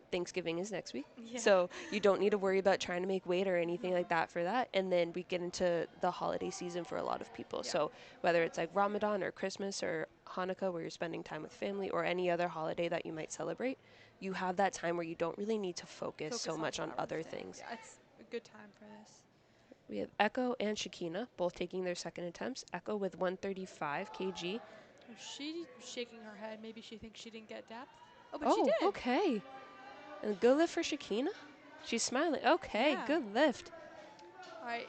Thanksgiving is next week. Yeah. So you don't need to worry about trying to make weight or anything like that for that. And then we get into the holiday season for a lot of people. Yeah. So whether it's like Ramadan or Christmas or Hanukkah where you're spending time with family or any other holiday that you might celebrate, you have that time where you don't really need to focus so much on other things. Yeah, it's a good time for this. We have Echo and Shakina both taking their second attempts. Echo with 135 kg. She's shaking her head. Maybe she thinks she didn't get depth. Oh, but she did. Okay. And good lift for Shakina. She's smiling. Okay, Yeah. good lift. All right.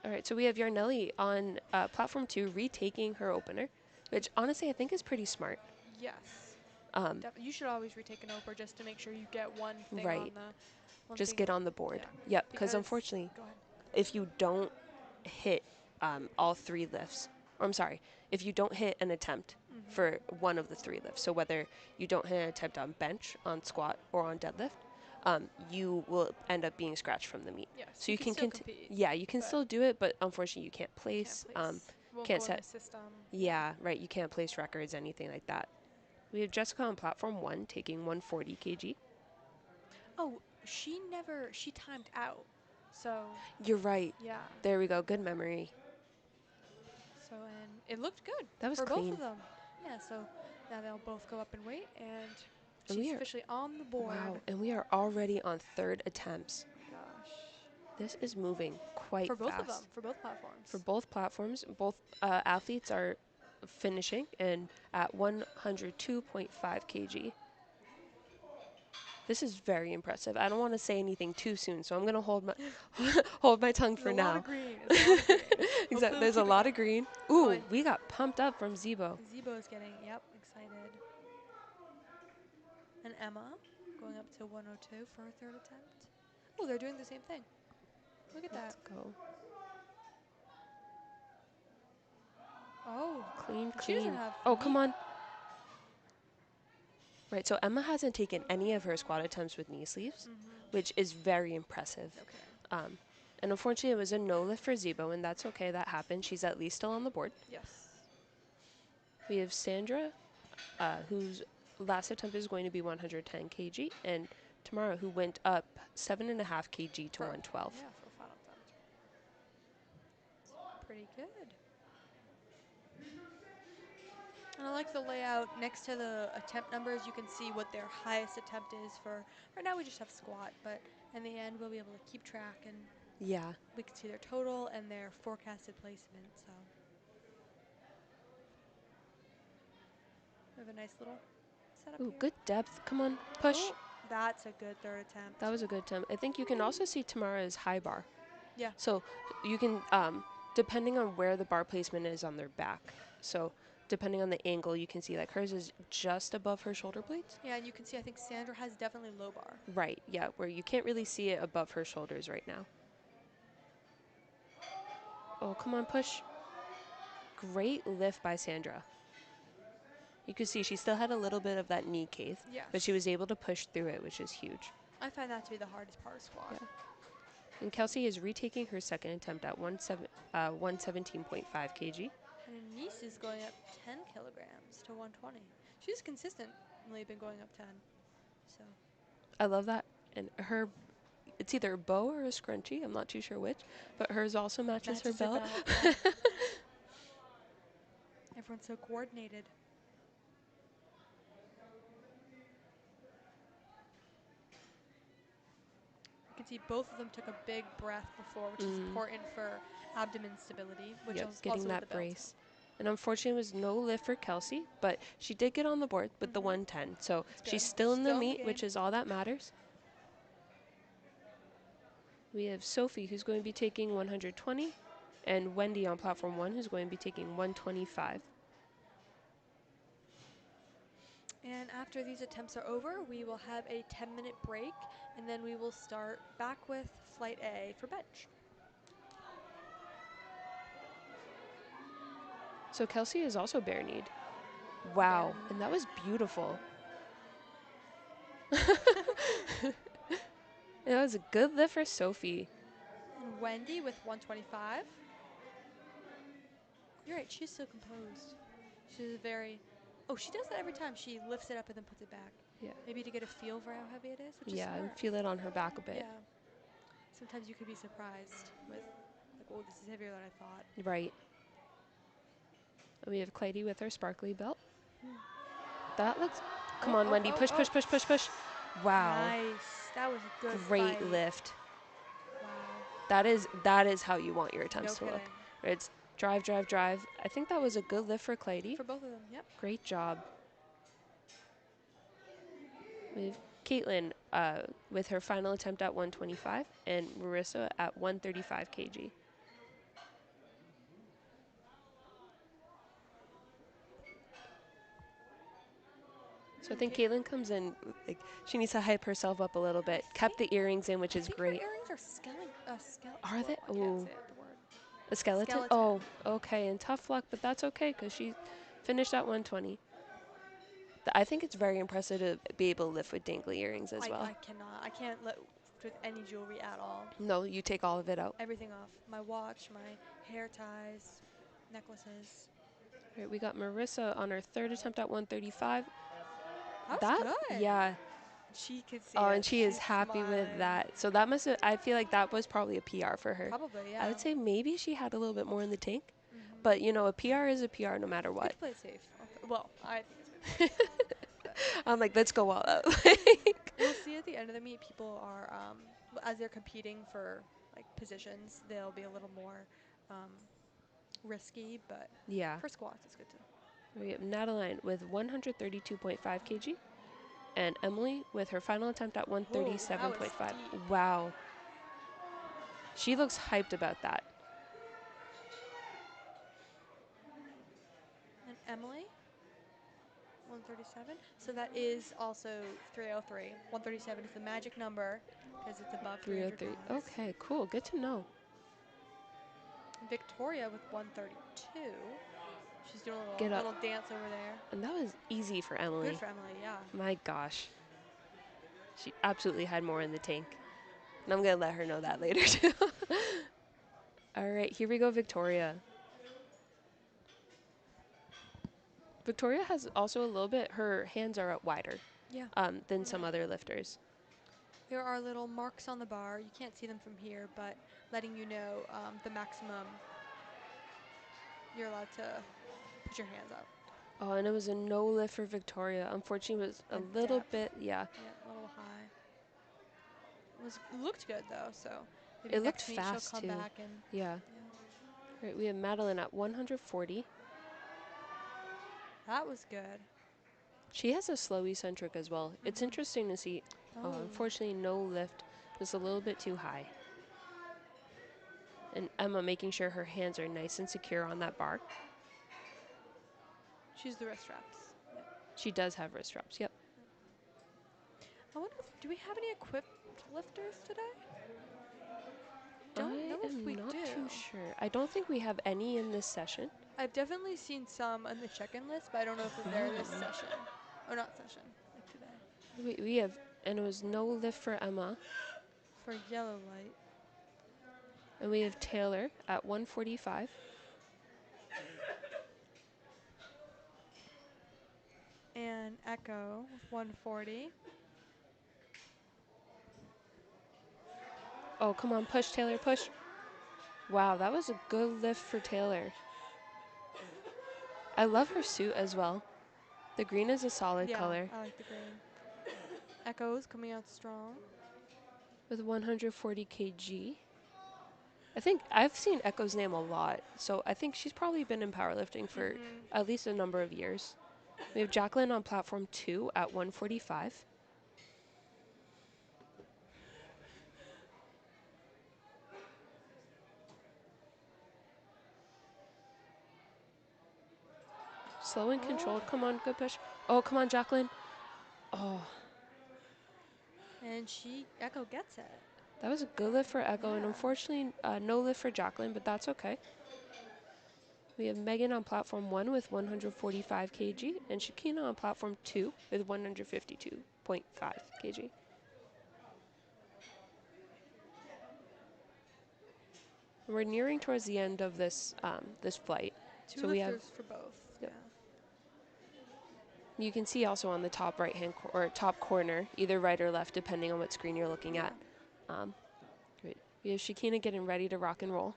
All right, so we have Yarnelli on platform 2 retaking her opener, which honestly I think is pretty smart. Yes. You should always retake an opener just to make sure you get one thing Right. on the. Just get on the board. Yeah. Yep, because unfortunately, Go ahead. if you don't hit all 3 lifts, or I'm sorry, if you don't hit an attempt for one of the 3 lifts, so whether you don't hit an attempt on bench, on squat, or on deadlift, you will end up being scratched from the meet. Yes. So you can still compete. Yeah, you can still do it, but unfortunately you can't place. Won't Can't go set. in the system. Yeah, right. You can't place records, anything like that. We have Jessica on platform 1 taking 140 kg. Oh, she timed out. So. You're right. Yeah. There we go. Good memory. So, and it looked good. That was for clean. both of them. Yeah, so now they'll both go up in weight, and And she's officially on the board. Wow, and we are already on 3rd attempts. Gosh. This is moving quite For both fast. of them, for both platforms. For both platforms, both athletes are finishing and at 102.5 kg. This is very impressive. I don't want to say anything too soon, so I'm gonna hold my hold my tongue There's for a lot now. of green. There's a lot of green. Exactly. Hopefully we'll There's a keep it lot of going. green. Oh, Ooh, and we got pumped up from Zebo. Zebo is getting, yep, excited. And Emma going up to 102 for her third attempt. Oh, they're doing the same thing. Look at that. Let's go. Oh, Clean, she doesn't clean. have Oh, knee. come on. Right, so Emma hasn't taken any of her squat attempts with knee sleeves, which is very impressive. Okay. And unfortunately, it was a no lift for Zebo, and that's okay. That happened. She's at least still on the board. Yes. We have Sandra, whose last attempt is going to be 110 kg, and Tamara, who went up 7.5 kg to For- 112. Yeah, for a final attempt. It's pretty good. And I like the layout next to the attempt numbers. You can see what their highest attempt is for. Right now we just have squat, but in the end we'll be able to keep track and Yeah. we can see their total and their forecasted placement. So we have a nice little setup Ooh, here. good depth. Come on, push. Oh, that's a good third attempt. That was a good attempt. I think you can also see Tamara's high bar. Yeah. So you can, depending on where the bar placement is on their back. So depending on the angle, you can see like hers is just above her shoulder blades. Yeah, and you can see I think Sandra has definitely low bar. Right, yeah, where you can't really see it above her shoulders right now. Oh, come on, push. Great lift by Sandra. You can see she still had a little bit of that knee cave, Yes. but she was able to push through it, which is huge. I find that to be the hardest part of squat. Yeah. And Kelsey is retaking her second attempt at 117.5 kg. And her niece is going up 10 kilograms to 120. She's consistently been going up 10. So I love that. And her, it's either a bow or a scrunchie, I'm not too sure which, but hers also matches her belt. yeah. Everyone's so coordinated. You can see both of them took a big breath before, which is important for abdomen stability, which Yep, is getting also that with the belt. brace. And unfortunately, it was no lift for Kelsey, but she did get on the board with the 110. So That's she's good. still in the Still in the meet, game. which is all that matters. We have Sophie, who's going to be taking 120, and Wendy on platform 1, who's going to be taking 125. And after these attempts are over, we will have a 10-minute break, and then we will start back with flight A for bench. So Kelsey is also bare-kneed. Wow, Bare-kneed. and that was beautiful. That was a good lift for Sophie. And Wendy with 125. You're right, she's so composed. She's very... Oh, she does that every time. She lifts it up and then puts it back. Yeah. Maybe to get a feel for how heavy it is, which is Yeah, and smart. feel it on her back a bit. Yeah. Sometimes you could be surprised with, like, oh, this is heavier than I thought. Right. And we have Clyde with her sparkly belt. That looks... Come on, Wendy. Push, push, push, push, push. Wow. Nice. That was a good Great fight. lift. Wow. That is how you want your attempts No to look. kidding. It's drive, drive, drive. I think that was a good lift for Clyde. For both of them, yep. Great job. We have Caitlin with her final attempt at 125 and Marissa at 135 kg. So I think Caitlin comes in, like, she needs to hype herself up a little bit. Kept the earrings in, which is great. Her earrings are skeleton. Are they? I can't Ooh. say it, the word. A skeleton? Skeleton. Oh, okay. And tough luck, but that's okay because she finished at 120. I think it's very impressive to be able to lift with dangly earrings as well. I cannot. I can't lift with any jewelry at all. No, you take all of it out. Everything off. My watch, my hair ties, necklaces. All right, we got Marissa on her third attempt at 135. That was good. Yeah. She could see Oh, it. and she is She's happy with smiling. that. So that must have, I feel like that was probably a PR for her. Probably, yeah. I would say maybe she had a little bit more in the tank. But, you know, a PR is a PR no matter what. Good to play it safe. Okay. Well, I think it's good. To play it safe, I'm like, let's go all out. you'll see at the end of the meet, people are, as they're competing for like positions, they'll be a little more risky, but Yeah. for squats, it's good to. We have Nataline with 132.5 kg. And Emily with her final attempt at Oh, that was 137.5. deep. Wow. She looks hyped about that. And Emily, 137. So that is also 303. 137 is the magic number because it's above 300 303. pounds. Okay, cool. Good to know. Victoria with 132. She's doing a Get up. little dance over there. And that was easy for Emily. Good for Emily, yeah. My gosh. She absolutely had more in the tank. And I'm going to let her know that later, too. All right, here we go, Victoria. Victoria has also a little bit, her hands are up wider Yeah. than some other lifters. There are little marks on the bar. You can't see them from here, but letting you know the maximum you're allowed to put your hands up. Oh, and it was a no lift for Victoria. Unfortunately, it was a little depth. bit, yeah. Yeah, a little high. Looked good though, so maybe It looked next meet fast she'll come too. back and Yeah. All right, we have Madeline at 140. that was good. She has a slow eccentric as well. It's interesting to see. Oh, Unfortunately, no lift. Just a little bit too high. And Emma making sure her hands are nice and secure on that bar. she's the wrist straps. Yep. She does have wrist straps. Yep. I wonder do we have any equipped lifters today? Don't I know if we am not do. too sure. I don't think we have any in this session. I've definitely seen some on the check-in list, but I don't know if they're this session. Oh, not session, like today. We have, and it was no lift for Emma. For yellow light. And we have Taylor at 145. And Echo with 140. Oh, come on, push, Taylor, push. Wow, that was a good lift for Taylor. I love her suit as well. The green is a solid Yeah, color. I like the green. Echo's coming out strong. With 140 kg. I think I've seen Echo's name a lot, so I think she's probably been in powerlifting for at least a number of years. We have Jacqueline on platform 2 at 145. Slow and controlled. Come on, good push. Oh, come on, Jacqueline. Oh, And Echo gets it. that was a good lift for Echo, and Yeah. unfortunately, no lift for Jacqueline, but that's okay. We have Megan on platform 1 with 145 kg, and Shakina on platform 2 with 152.5 kg. We're nearing towards the end of this this flight. Two So we have, lifters for both. yep. Yeah. You can see also on the top right hand or top corner, either right or left, depending on what screen you're looking at. Great. We have Shakina getting ready to rock and roll.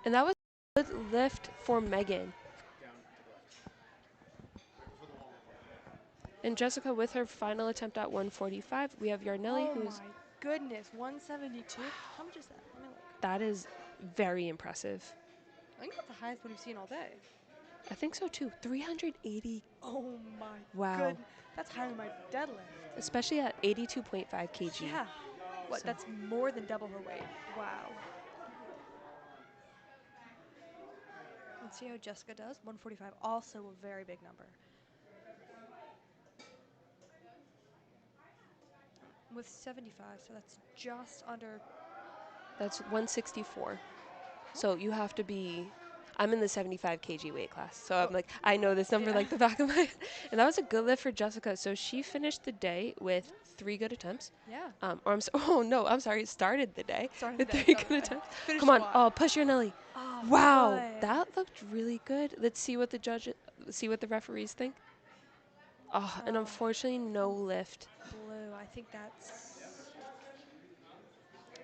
And that was a good lift for Megan. And Jessica with her final attempt at 145. We have Yarnelli, Oh who's, my goodness, 172. How much is that? Let me look. that is very impressive. I think that's the highest one we've seen all day. I think so too. 380. Oh my Wow. goodness. That's higher than my deadlift. Especially at 82.5 kg. Yeah. What, So- that's more than double her weight. Wow. Let's see how Jessica does. 145, also a very big number. With 75, so that's just under. That's 164. So you have to be, I'm in the 75 kg weight class. So I'm like, I know this number like the back of my head. And that was a good lift for Jessica. So she finished the day with 3 good attempts. Yeah. I'm sorry, started the day Started with the day, 3 started good the day. attempts. Finish Come on, squat. oh, push your Nelly. Oh, Wow, good. that looked really good. Let's see what the referees think. Oh, and unfortunately, no lift. Blue. I think that's.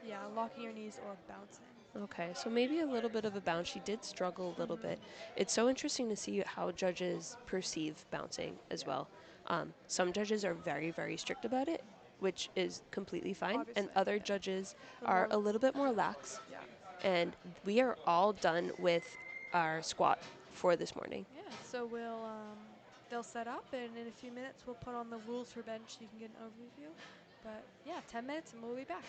Yeah, locking your knees or bouncing. Okay, so maybe a little bit of a bounce. She did struggle a little Mhm. bit. It's so interesting to see how judges perceive bouncing as Yeah. well. Some judges are very, very strict about it, which is completely fine, and Obviously, other yeah. judges A little are more. a little bit more lax. Yeah. And we are all done with our squat for this morning. Yeah. So they'll set up, and in a few minutes we'll put on the rules for bench so you can get an overview. But yeah, 10 minutes and we'll be back.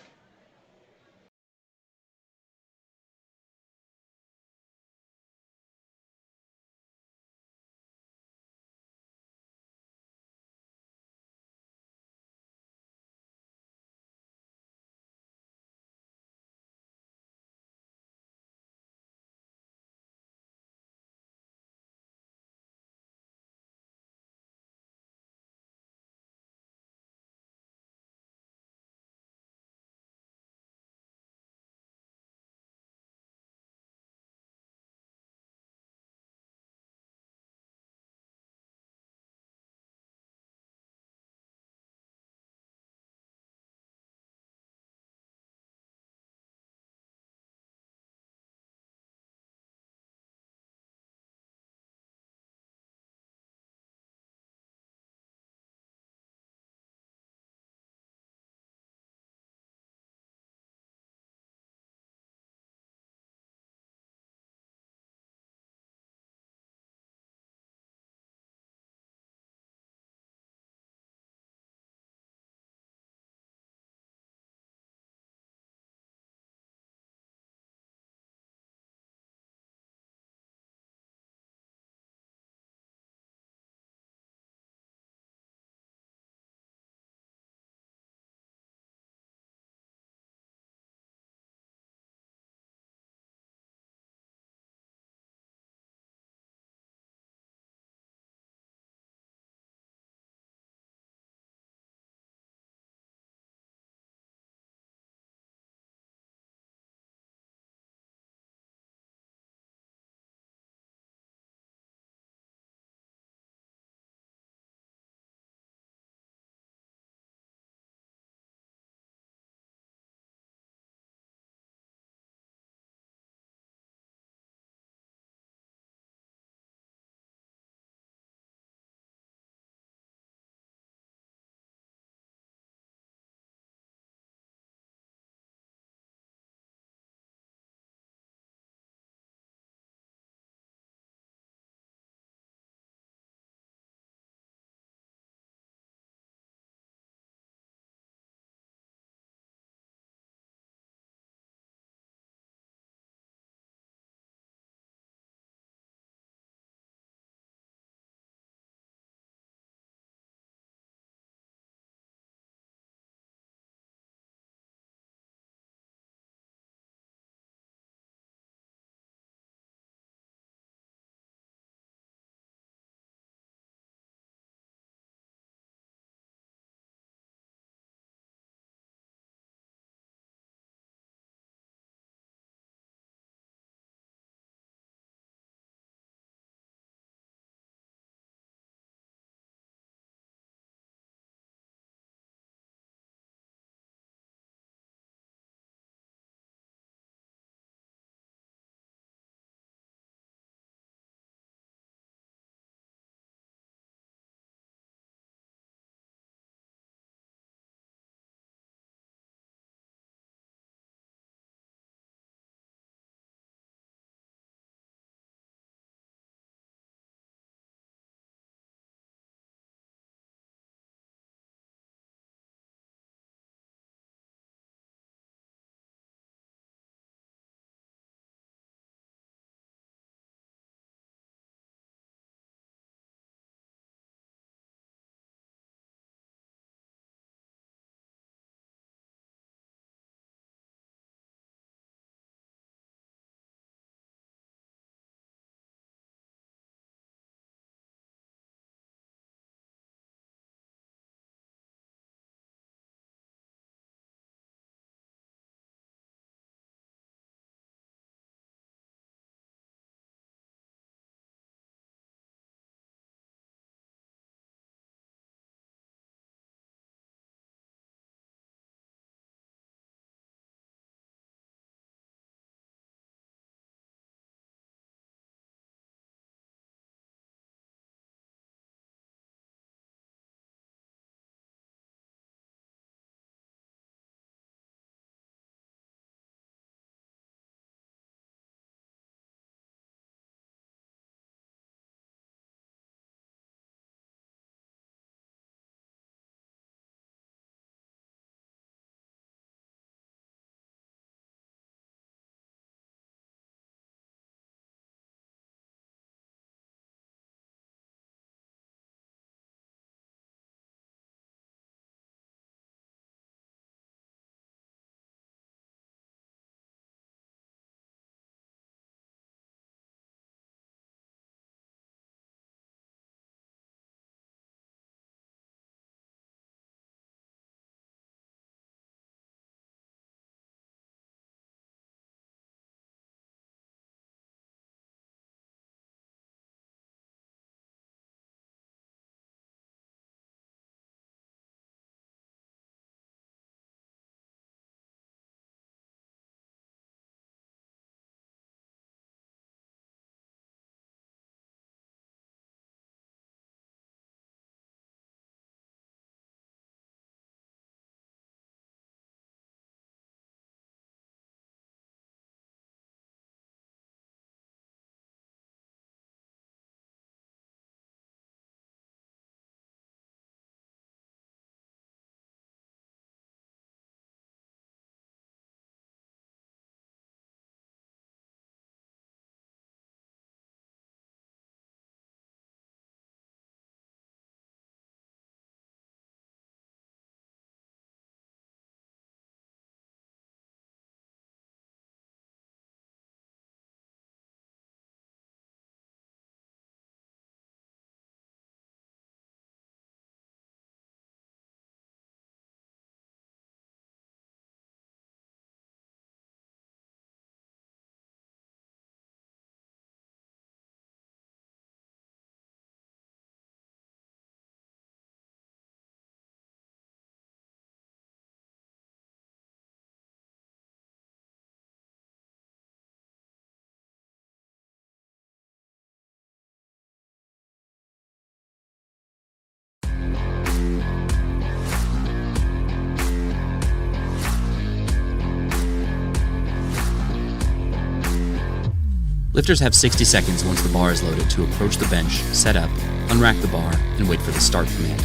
Lifters have 60 seconds once the bar is loaded to approach the bench, set up, unrack the bar, and wait for the start command.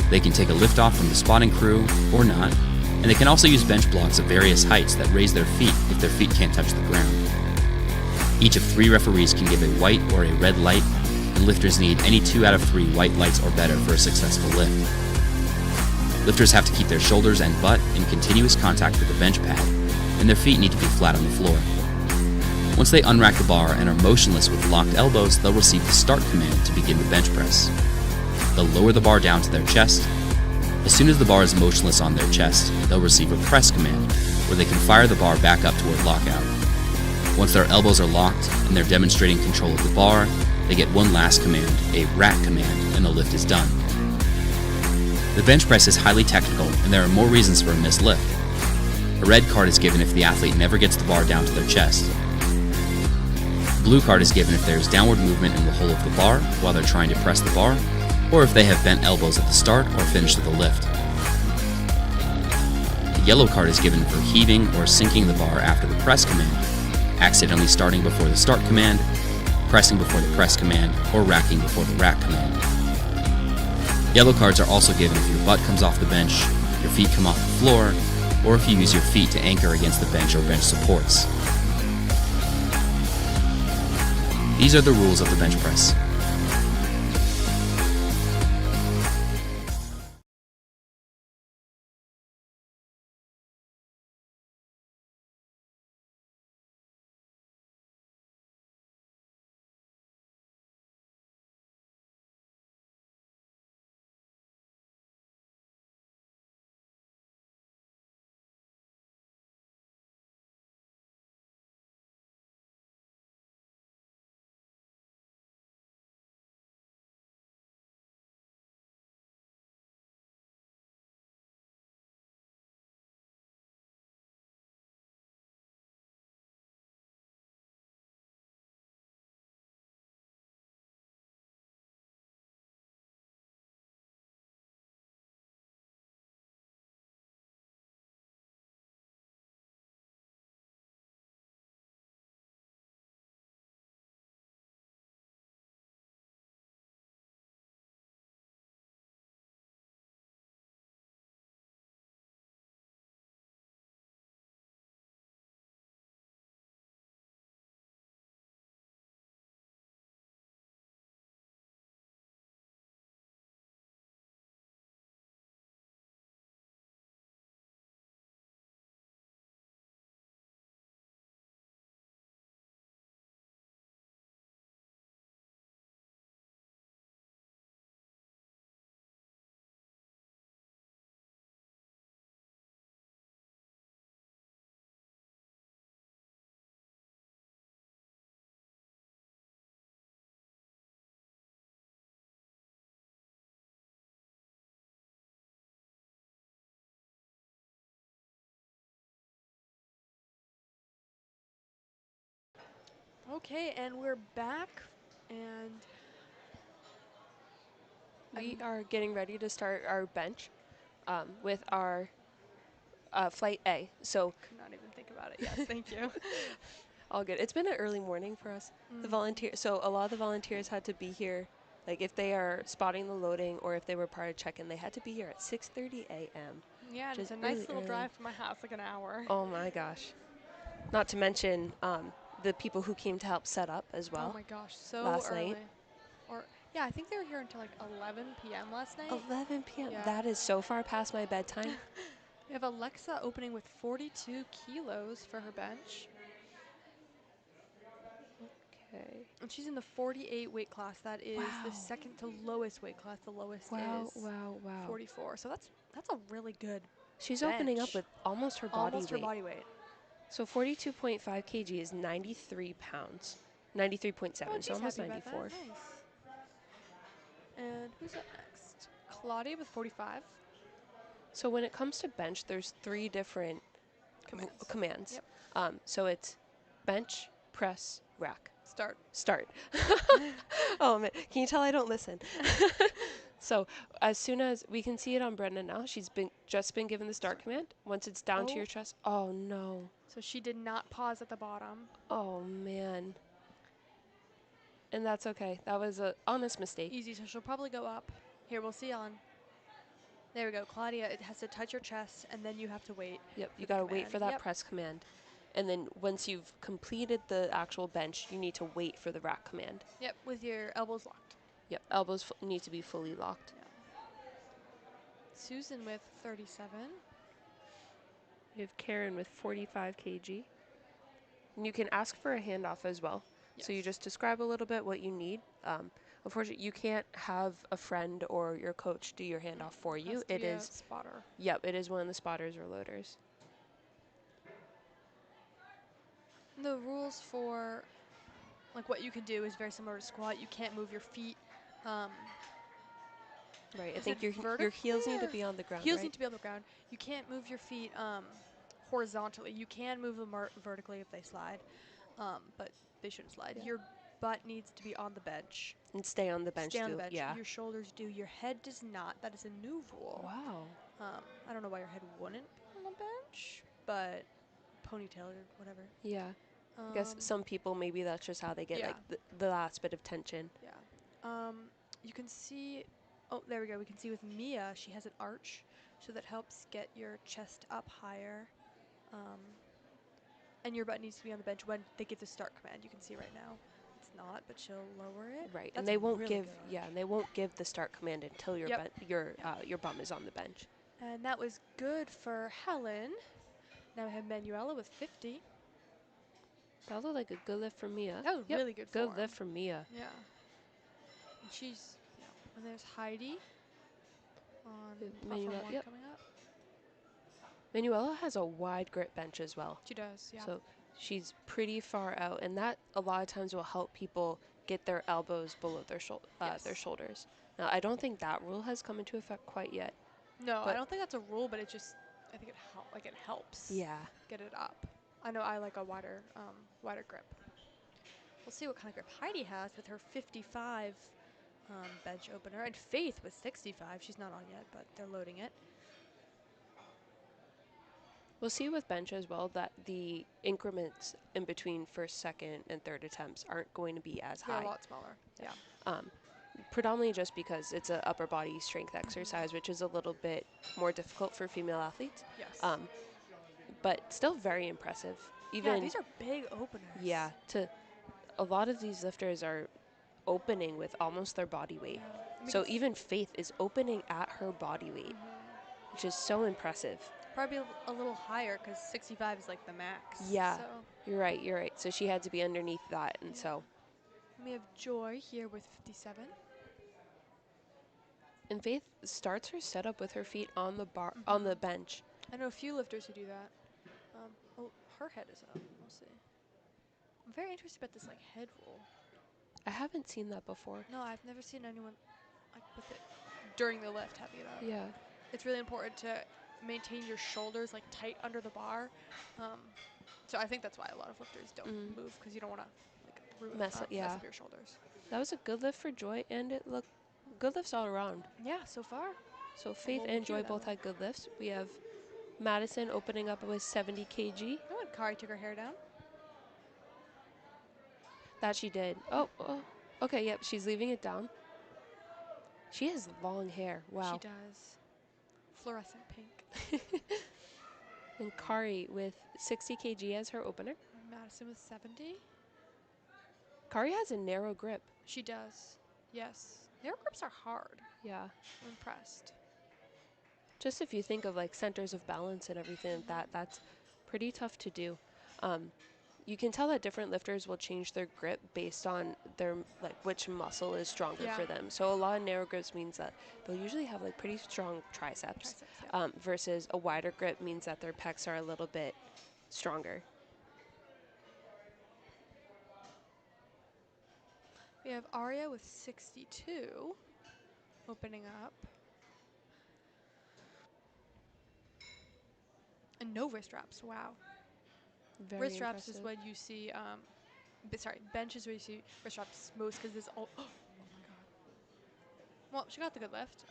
They can take a lift off from the spotting crew, or not, and they can also use bench blocks of various heights that raise their feet if their feet can't touch the ground. Each of 3 referees can give a white or a red light, and lifters need any 2 out of 3 white lights or better for a successful lift. Lifters have to keep their shoulders and butt in continuous contact with the bench pad, and their feet need to be flat on the floor. Once they unrack the bar and are motionless with locked elbows, they'll receive the start command to begin the bench press. They'll lower the bar down to their chest. As soon as the bar is motionless on their chest, they'll receive a press command, where they can fire the bar back up toward lockout. Once their elbows are locked and they're demonstrating control of the bar, they get one last command, a rack command, and the lift is done. The bench press is highly technical, and there are more reasons for a missed lift. A red card is given if the athlete never gets the bar down to their chest. A blue card is given if there is downward movement in the hole of the bar while they're trying to press the bar, or if they have bent elbows at the start or finish of the lift. The yellow card is given for heaving or sinking the bar after the press command, accidentally starting before the start command, pressing before the press command, or racking before the rack command. Yellow cards are also given if your butt comes off the bench, your feet come off the floor, or if you use your feet to anchor against the bench or bench supports. These are the rules of the bench press. Okay, and we're back, and We are getting ready to start our bench with our flight A. So could not even think about it. Yes, thank you. all good. It's been an early morning for us. The volunteer. So a lot of the volunteers had to be here. Like if they are spotting the loading or if they were part of check-in, they had to be here at 6:30 a.m. Yeah, and it's Just a nice really little early. drive from my house, like an hour. Oh my gosh. Not to mention the people who came to help set up as well. Oh my gosh, so last early. night. Or yeah, I think they were here until like 11 p.m. last night. 11 p.m. Yeah. That is so far past my bedtime. We have Alexa opening with 42 kilos for her bench. Okay. And she's in the 48 weight class. That is Wow. the second to lowest weight class. The lowest Wow, is wow, wow. 44. So that's a really good She's bench. opening up with almost her body Almost her weight. body weight. So 42.5 kg is 93 pounds. 93.7, Oh, so she's almost happy about 94. that. Nice. And who's up next? Claudia with 45 So when it comes to bench, there's 3 different commands. Yep. So it's bench, press, rack. Start. Start. Oh man, can you tell I don't listen? So as soon as we can see it on Brenda now, she's been given the start command. Once it's down to Oh. your chest, oh no, So she did not pause at the bottom. oh man, and that's okay. That was a honest mistake. Easy, so she'll probably go up. Here, we'll see on. There we go. Claudia, it has to touch your chest, and then you have to wait. Yep, for you the gotta wait command. for that Yep. press command, and then once you've completed the actual bench, you need to wait for the rack command. Yep, with your elbows locked. Yep, elbows need to be fully locked. Yeah. Susan with 37. We have Karen with 45 kg. And you can ask for a handoff as well. Yes. So you just describe a little bit what you need. Unfortunately, you can't have a friend or your coach do your handoff for you. Has to It be a is, spotter. yep, it is one of the spotters or loaders. The rules for like what you can do is very similar to squat. You can't move your feet. Right, I Is think it your heels need to vertically be on the ground, heels right? need to be on the ground. You can't move your feet horizontally. You can move them vertically if they slide, but they shouldn't slide. Yeah. Your butt needs to be on the bench. And stay on the bench Stay on the too. bench. Yeah. Your shoulders do. Your head does not. That is a new rule. Wow. I don't know why your head wouldn't be on the bench, but ponytail or whatever. Yeah. I guess some people, maybe that's just how they get yeah. like the last bit of tension. Yeah. You can see. Oh, there we go. We can see with Mia, she has an arch, so that helps get your chest up higher. And your butt needs to be on the bench when they give the start command. You can see right now, it's not, but she'll lower it. Right, That's and they won't really give good arch. and they won't give the start command until your Yep. your bum is on the bench. And that was good for Helen. Now we have Manuela with 50. That looked like a good lift from Mia. That was Yep, really good good form. lift from Mia. Yeah. And she's, yeah. And there's Heidi on platform 1 Yep. coming up. Manuela has a wide grip bench as well. She does, yeah. So she's pretty far out, and that a lot of times will help people get their elbows below their Yes. shoulders. Now, I don't think that rule has come into effect quite yet. No, I but don't think that's a rule, but it just, I think it helps. Yeah. Get it up. I know I like a wider grip. We'll see what kind of grip Heidi has with her 55 bench opener, and Faith with 65. She's not on yet, but they're loading it. We'll see with bench as well that the increments in between first, second, and third attempts aren't going to be as They're high. a lot smaller. Yeah. Predominantly just because it's an upper body strength exercise, which is a little bit more difficult for female athletes. Yes. But still very impressive. Yeah, these are big openers. Yeah, a lot of these lifters are opening with almost their body weight. Yeah. So even Faith is opening at her body weight, which is so impressive. Probably a little higher because 65 is like the max. Yeah, So you're right. So she had to be underneath that, and so. we have Joy here with 57. And Faith starts her setup with her feet on the bar on the bench. I know a few lifters who do that. Oh, her head is up. We'll see. I'm very interested about this like head roll. I haven't seen that before. No, I've never seen anyone like with it during the lift having it up. Yeah. It's really important to maintain your shoulders like tight under the bar. So I think that's why a lot of lifters don't move, because you don't want to like mess up your shoulders. That was a good lift for Joy, and it looked good lifts all around. Yeah, so far. So Faith we'll and hear Joy that both one. had good lifts. We have Madison opening up with 70 kg. Oh, and Kari took her hair down. That she did. Oh, okay, yep, she's leaving it down. She has long hair. Wow. She does. Fluorescent pink. And Kari with 60 kg as her opener. Madison with 70. Kari has a narrow grip. She does. Yes. Narrow grips are hard. Yeah. I'm impressed. Just if you think of like centers of balance and everything like that, that's pretty tough to do. You can tell that different lifters will change their grip based on their like which muscle is stronger for them. So a lot of narrow grips means that they'll usually have like pretty strong triceps, versus a wider grip means that their pecs are a little bit stronger. We have Aria with 62 opening up. And no wrist wraps. Wow. Very Wrist wraps impressive. is when you see, bench is where you see wrist wraps most, because there's all, oh my god. Well, she got the good lift.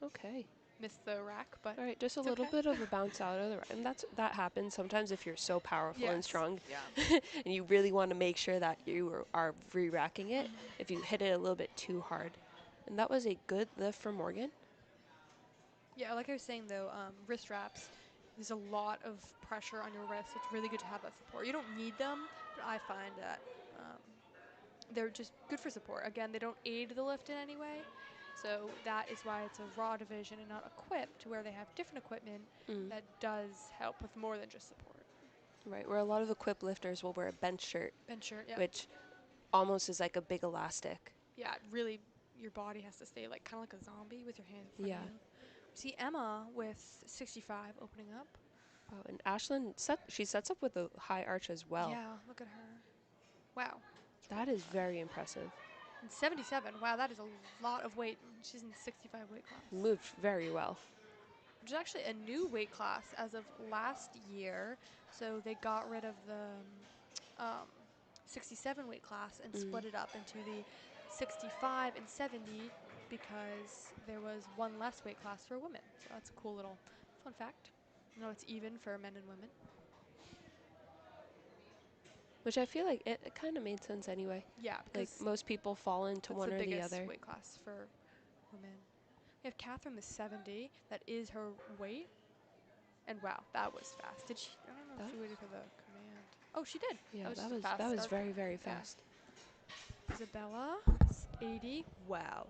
Okay. Missed the rack, but All right, just a it's little okay. bit of a bounce out of the rack. And that happens sometimes if you're so powerful and Yes. strong Yeah. and you really want to make sure that you are re-racking it Mhm. if you hit it a little bit too hard. And that was a good lift for Morgan. Yeah, like I was saying though, wrist wraps. There's a lot of pressure on your wrists. It's really good to have that support. You don't need them, but I find that they're just good for support. Again, they don't aid the lift in any way, so that is why it's a raw division and not equipped, where they have different equipment that does help with more than just support. Right, where a lot of equipped lifters will wear a bench shirt, Bench shirt, yeah. which almost is like a big elastic. Yeah, really, your body has to stay like kind of like a zombie with your hand in front Yeah. of you. See Emma with 65 opening up. Oh, and Ashlyn, she sets up with a high arch as well. Yeah, look at her. Wow. That is very impressive. And 77. Wow, that is a lot of weight. She's in the 65 weight class. Moved very well. Which is actually a new weight class as of last year. So they got rid of the 67 weight class and split it up into the 65 and 70 because there was one less weight class for women. So that's a cool little fun fact. You know, it's even for men and women. Which I feel like it kind of made sense anyway. Yeah, Like because most people fall into that's one the or the biggest other. weight class for women. We have Catherine the 70. That is her weight. And wow, that was fast. Did she? I don't know if she waited for the command. Oh, she did. Yeah, That was just a fast that was start. very, very Yeah. fast. Isabella, 80. Wow,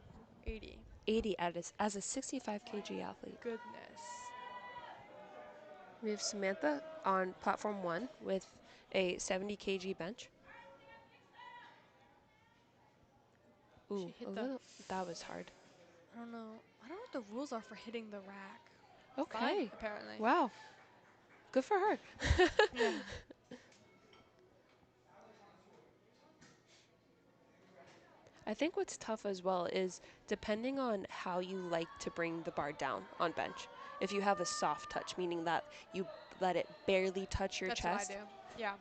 80. 80 as a 65 kg athlete. Goodness. We have Samantha on platform 1 with a 70 kg bench. Ooh, She hit a the. little. That was hard. I don't know. I don't know what the rules are for hitting the rack. Okay. Fine, apparently. Wow. Good for her. Yeah. I think what's tough as well is depending on how you like to bring the bar down on bench. If you have a soft touch, meaning that you let it barely touch your That's chest. what I do.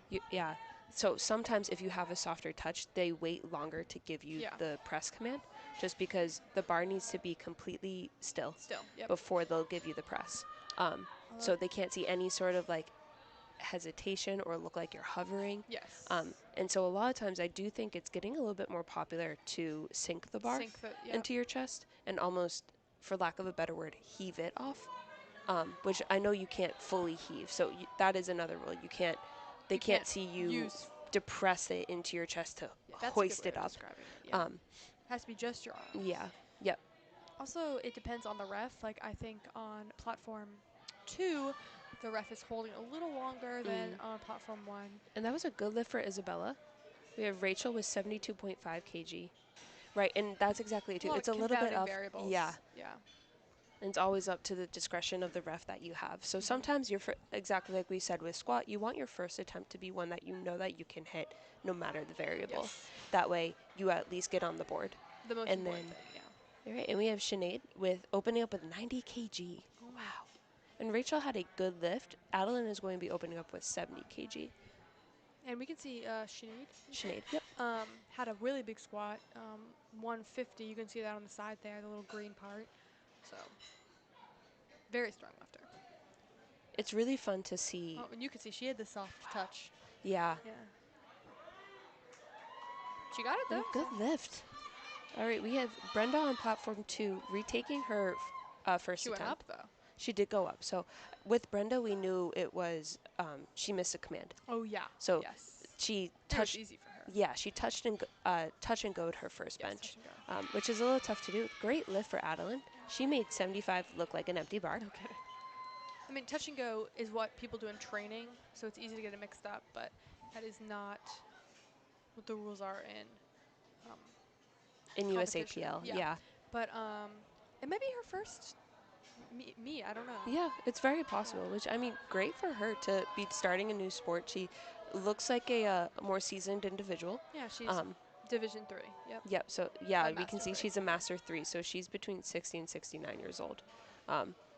Yeah. Yeah. So sometimes if you have a softer touch, they wait longer to give you Yeah. the press command just because the bar needs to be completely still Yep. before they'll give you the press. So they can't see any sort of like hesitation or look like you're hovering. Yes. And so a lot of times I do think it's getting a little bit more popular to sink the bar into your chest and almost, for lack of a better word, heave it off, which I know you can't fully heave. So that is another rule. They can't see you depress it into your chest to hoist it up. Yeah. It has to be just your arms. Yeah. Yep. Also, it depends on the ref. Like, I think on platform 2, the ref is holding a little longer than on platform 1. And that was a good lift for Isabella. We have Rachel with 72.5 kg. Right, and that's exactly it too. It's a little bit of variables. Yeah. Yeah. And it's always up to the discretion of the ref that you have. So sometimes exactly like we said with squat, you want your first attempt to be one that you know that you can hit no matter the variable. Yes. That way you at least get on the board. The most important thing, yeah. All right, and we have Sinead with opening up with 90 kg. Wow. And Rachel had a good lift. Adeline is going to be opening up with 70 kg. And we can see Sinead, yep. had a really big squat, 150. You can see that on the side there, the little green part. So, very strong lifter. It's really fun to see. Oh, and you can see she had the soft touch. Yeah. Yeah. She got it though. Good lift. All right, we have Brenda on platform 2 retaking her first She attempt. went up though. She did go up. So with Brenda, we knew it was she missed a command. Oh yeah. So yes. she touched. touched. Easy for her. Yeah, she touched and touch and go'd her first Yes, bench, touch and which is a little tough to do. Great lift for Adeline. She made 75 look like an empty bar. No kidding. I mean, touch and go is what people do in training, so it's easy to get it mixed up, but that is not what the rules are in USAPL. Yeah. But it might be her first meet. I don't know. Yeah, it's very possible. Which I mean, great for her to be starting a new sport. She looks like a more seasoned individual. Yeah, she's Division 3. Yep. Yep. So yeah, we can Master see 3. she's a Master 3. So she's between 60 and 69 years old.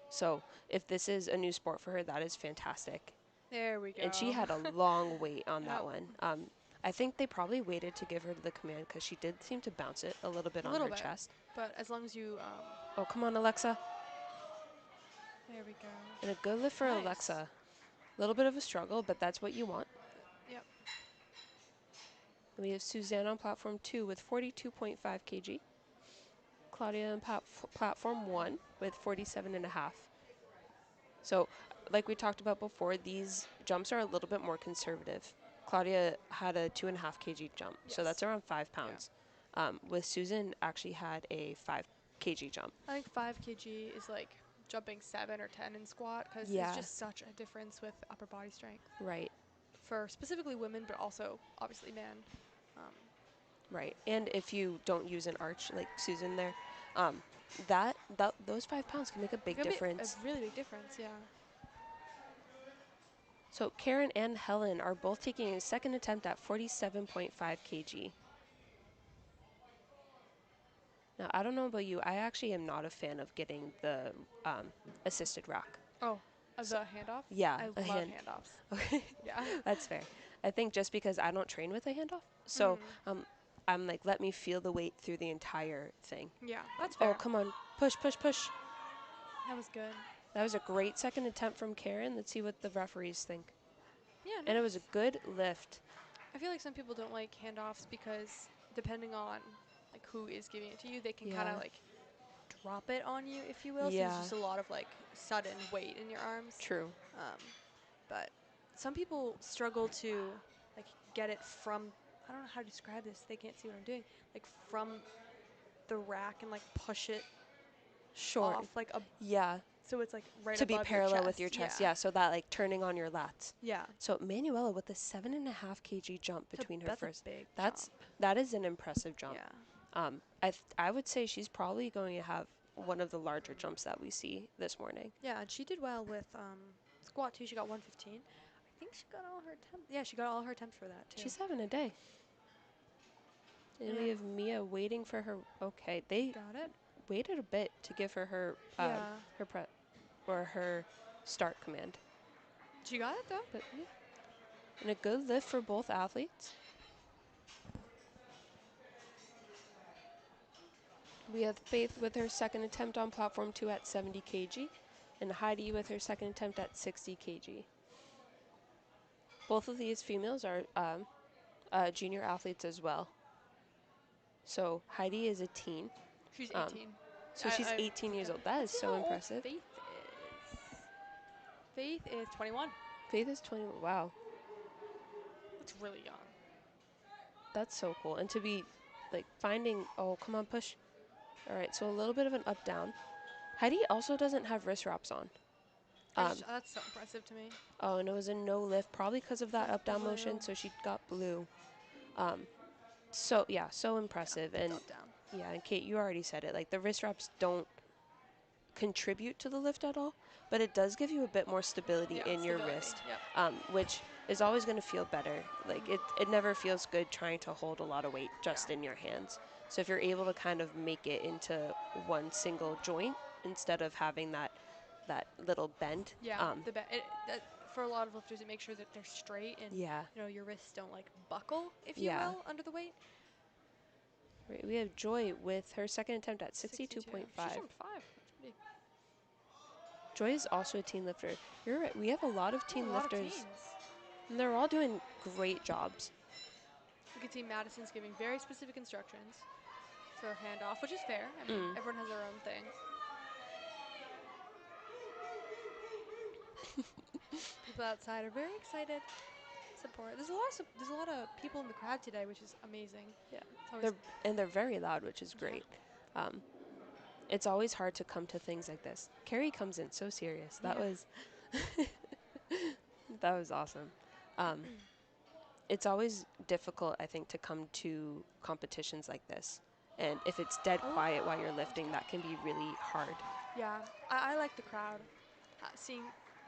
So if this is a new sport for her, that is fantastic. There we go. And she had a long wait on that one. I think they probably waited to give her the command because she did seem to bounce it a little bit A on little her bit. chest. But as long as you, Oh, come on, Alexa. there we go. And a good lift for Nice. Alexa. A little bit of a struggle, but that's what you want. Yep. We have Suzanne on platform 2 with 42.5 kg. Claudia on platform 1 with 47.5. So, like we talked about before, these jumps are a little bit more conservative. Claudia had a 2.5 kg jump, so Yes. that's around 5 pounds. With Susan, actually had a 5 kg jump. I think 5 kg is like jumping 7 or 10 in squat because Yeah. it's just such a difference with upper body strength Right, for specifically women, but also obviously men. right. And if you don't use an arch like Susan there, those 5 pounds can make a big Could be difference. a really big difference, yeah. So Karen and Helen are both taking a second attempt at 47.5 kg. Now, I don't know about you, I actually am not a fan of getting the assisted rack. Oh, the handoff? Yeah, I a love hand. handoffs. Okay, Yeah. that's fair. I think just because I don't train with a handoff, so I'm like, let me feel the weight through the entire thing. Yeah, that's fair. Oh, come on, push, push, push. That was good. That was a great second attempt from Karen. Let's see what the referees think. Yeah, And it was a good lift. I feel like some people don't like handoffs because depending on like who is giving it to you, they can kind Yeah. of like drop it on you, if you will. So Yeah. there's just a lot of like sudden weight in your arms. True. But some people struggle to like get it from, I don't know how to describe this. They can't see what I'm doing. Like from the rack and like push it Short. off like a, Yeah. so it's like right To be above parallel with your chest. Yeah. So that like turning on your lats. Yeah. So Manuela with a 7.5 kg jump between her That's first. a big That's jump. that is an impressive jump. Yeah. I would say she's probably going to have one of the larger jumps that we see this morning. Yeah, and she did well with squat too. She got 115. I think she got all her attempts. Yeah, she got all her attempts for that too. She's having a day. And we Yeah. have Mia waiting for her. Okay, they got it. waited a bit to give her Yeah. her prep or her start command. She got it though. But yeah. And a good lift for both athletes. We have Faith with her second attempt on platform 2 at 70 kg, and Heidi with her second attempt at 60 kg. Both of these females are junior athletes as well. So Heidi is a teen. She's 18. So she's 18 years old. That is Let's see so how old impressive. Faith is. Faith is 21. Faith is 20. Wow, That's really young. that's so cool. And to be like finding, oh, come on, push. All right, so a little bit of an up down. Heidi also doesn't have wrist wraps on. That's so impressive to me. Oh, and it was a no lift, probably because of that up down Blue. motion. So she got blue. So yeah, so impressive. Yeah, And up down. yeah, and Kate, you already said it. Like the wrist wraps don't contribute to the lift at all, but it does give you a bit more stability Yeah, in your stability. wrist, Yep. which is always going to feel better. Like it never feels good trying to hold a lot of weight just in your hands. So if you're able to kind of make it into one single joint instead of having that little bend. Yeah. For a lot of lifters, it makes sure that they're straight and Yeah. your wrists don't like buckle, if you Yeah. will, under the weight. Right, we have Joy with her second attempt at 62.5. She jumped 5. That's pretty. Joy is also a teen lifter. You're right. We have a lot of teen A lot of lifters, teens. and they're all doing great jobs. You can see Madison's giving very specific instructions for handoff, which is fair. I mean, everyone has their own thing. People outside are very excited. Support. There's a lot of people in the crowd today, which is amazing. Yeah, It's always they're very loud, which is great. It's always hard to come to things like this. Carrie comes in so serious. That was that was awesome. It's always difficult, I think, to come to competitions like this. And if it's dead quiet while you're lifting, that can be really hard. yeah. I like the crowd. Seeing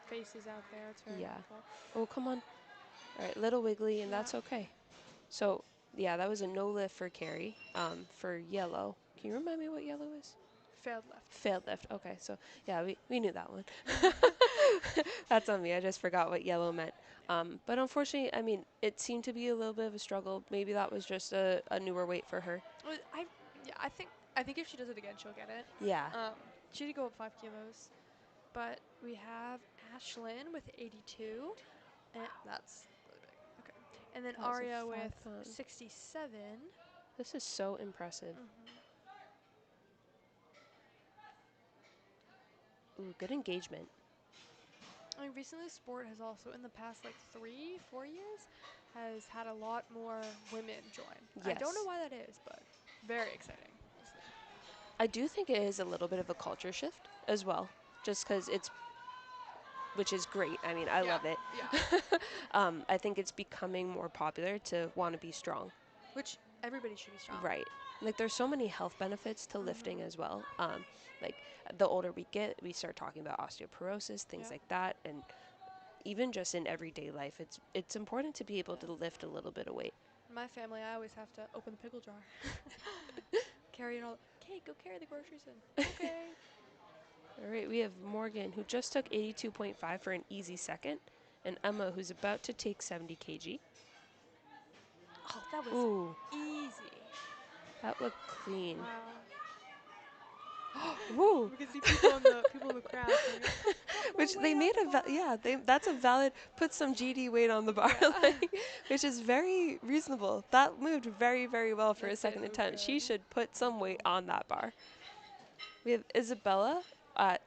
faces out there, it's very helpful. Oh, come on. All right, little wiggly, and Yeah. that's okay. So, yeah, that was a no lift for Carrie for yellow. Can you remind me what yellow is? Failed lift. Failed lift. Okay, so yeah, we knew that one. That's on me. I just forgot what yellow meant. But unfortunately, I mean, it seemed to be a little bit of a struggle. Maybe that was just a newer weight for her. Well, I think if she does it again, she'll get it. Yeah. She did go up 5 kilos, but we have Ashlyn with 82, and that's really big. Okay, and then That was a Aria 5 with pound. 67. This is so impressive. Ooh, good engagement. I mean, recently sport has also, in the past like 3-4 years, has had a lot more women join. I don't know Yes. why that is, but very exciting. I do think it is a little bit of a culture shift as well, just because which is great. I mean, I Yeah, love it. yeah. I think it's becoming more popular to want to be strong. Which everybody should be strong. Right. Like there's so many health benefits to lifting as well. Like the older we get, we start talking about osteoporosis, things Yeah. like that, and even just in everyday life, it's important to be able to lift a little bit of weight. In my family, I always have to open the pickle jar. Carry it all. Okay, go carry the groceries in. Okay. All right, we have Morgan, who just took 82.5 for an easy second, and Emma, who's about to take 70 kg. Oh, that was Ooh, easy. that looked clean. Wow. Woo! We can see people in the crowd saying, Which they made that's a valid, put some GD weight on the bar, Yeah. like, which is very reasonable. That moved very, very well for a That did second move attempt. She good. should put some weight on that bar. We have Isabella,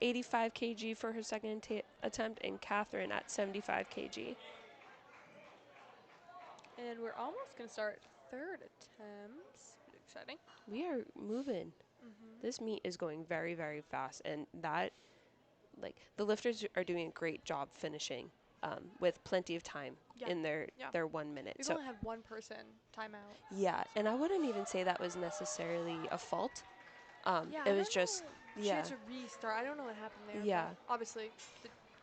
85 kg for her second attempt, and Catherine at 75 kg. And we're almost going to start third attempts. Pretty exciting. We are moving. This meet is going very, very fast, and that, like, the lifters are doing a great job finishing with plenty of time Yeah. in their Yeah. 1 minute. We've So only had one person timeout. yeah, and I wouldn't even say that was necessarily a fault. Yeah, It I was don't just know. She had to restart. I don't know what happened there. Yeah. But obviously,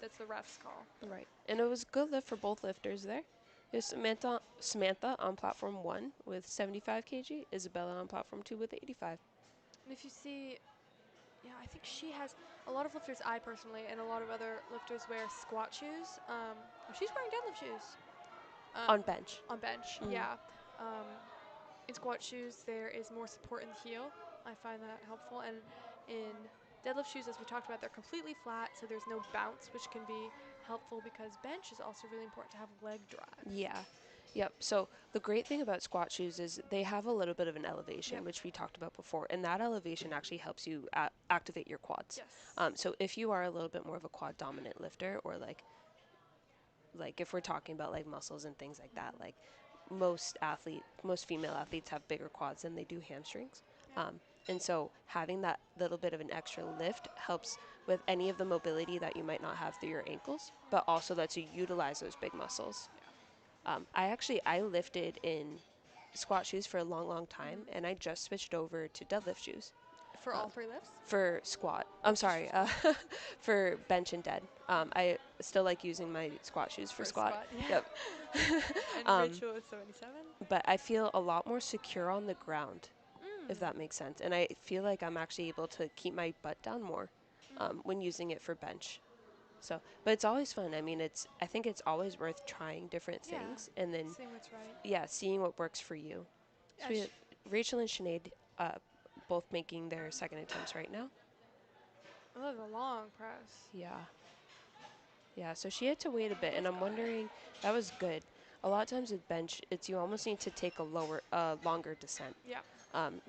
that's the ref's call. Right, and it was a good lift for both lifters there. There's Samantha on platform 1 with 75 kg, Isabella on platform 2 with 85. And if you see, yeah, I think she has a lot of lifters. I personally and a lot of other lifters wear squat shoes. She's wearing deadlift shoes. On bench. On bench, yeah. In squat shoes, there is more support in the heel. I find that helpful. And in deadlift shoes, as we talked about, they're completely flat, so there's no bounce, which can be helpful because bench is also really important to have leg drive. Yeah. Yep. So the great thing about squat shoes is they have a little bit of an elevation, Yep. which we talked about before, and that elevation actually helps you activate your quads. Yes. So if you are a little bit more of a quad dominant lifter, or like if we're talking about like muscles and things like that, like most female athletes have bigger quads than they do hamstrings. Yeah. And so having that little bit of an extra lift helps with any of the mobility that you might not have through your ankles, but also lets you utilize those big muscles. I lifted in squat shoes for a long, long time, and I just switched over to deadlift shoes. For all three lifts? For squat. I'm sorry, for bench and dead. I still like using my squat shoes for squat. Yeah. Yep. And Rachel is 77? But I feel a lot more secure on the ground, if that makes sense. And I feel like I'm actually able to keep my butt down more when using it for bench. So, but it's always fun. I mean, I think it's always worth trying different things and then, seeing what's right. yeah, seeing what works for you. So we have Rachel and Sinead both making their second attempts right now. Oh, that was a long press. Yeah. Yeah, so she had to wait a bit, and I'm got it. wondering, that was good. A lot of times with bench, you almost need to take a longer descent. Yeah.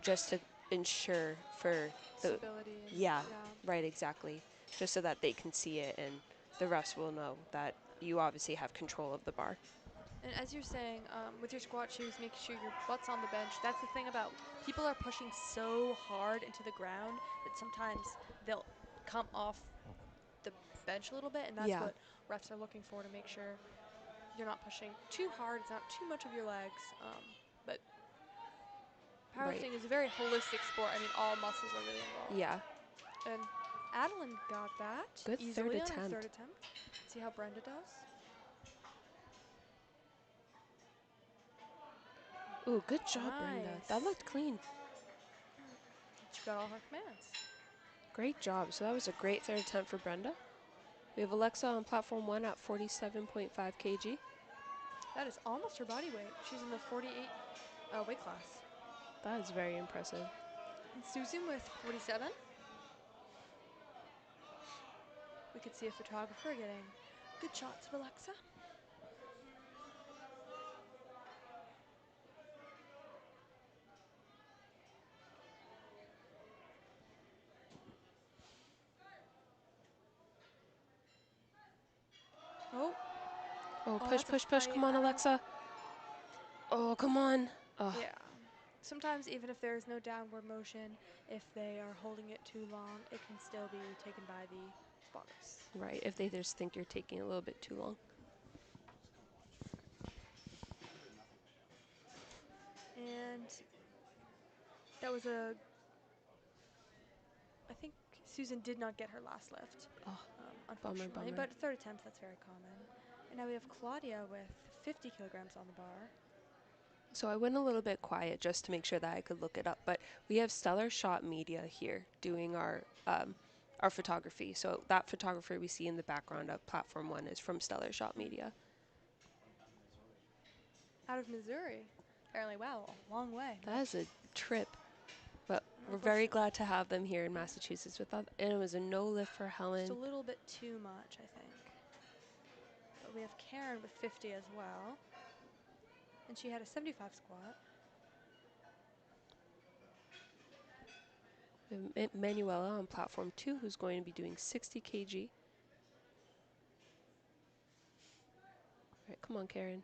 Just to ensure for the Stability. yeah, right, exactly. Just so that they can see it and the refs will know that you obviously have control of the bar. And as you're saying, with your squat shoes, make sure your butt's on the bench. That's the thing about people are pushing so hard into the ground that sometimes they'll come off the bench a little bit, and that's Yeah. what refs are looking for to make sure you're not pushing too hard. It's not too much of your legs. But powerlifting is a very holistic sport. I mean, all muscles are really involved. Yeah. And Adeline got that Good easily third on her attempt. third attempt. See how Brenda does. Ooh, good job, Brenda. That Nice. looked clean. She got all her commands. Great job. So that was a great third attempt for Brenda. We have Alexa on platform 1 at 47.5 kg. That is almost her body weight. She's in the 48 weight class. That is very impressive. And Susan with 47. We could see a photographer getting good shots of Alexa. Oh, Oh, push, that's a push, push. fight. Come on, Alexa. Oh, come on. Oh, Yeah. Sometimes even if there is no downward motion, if they are holding it too long, it can still be taken by the spotters. right. If they just think you're taking a little bit too long. And that was a, I think Susan did not get her last lift, Oh, unfortunately. bummer. But third attempts, that's very common. And now we have Claudia with 50 kilograms on the bar. So I went a little bit quiet just to make sure that I could look it up. But we have Stellar Shot Media here doing our photography. So that photographer we see in the background of platform 1 is from Stellar Shot Media. Out of Missouri. Apparently, wow, a long way. That is a trip. But we're very glad to have them here in Massachusetts with us. And it was a no lift for Helen. Just a little bit too much, I think. But we have Karen with 50 as well. And she had a 75 squat. We have Manuela on platform 2 who's going to be doing 60 kg. All right, come on, Karen.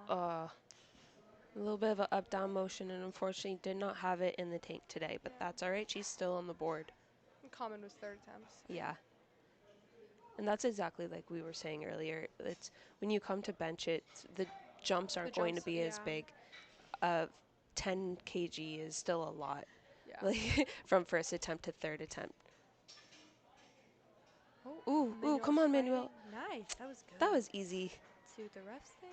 A little bit of an up-down motion, and unfortunately did not have it in the tank today, but that's all right. She's still on the board. Common was third attempts. Yeah. And that's exactly like we were saying earlier. It's when you come to bench it, the jumps aren't going to be as big. 10 kg is still a lot. Yeah. Like from first attempt to third attempt. Oh, Ooh, come on, Manuel. Nice, that was good. That was easy. See what the refs think.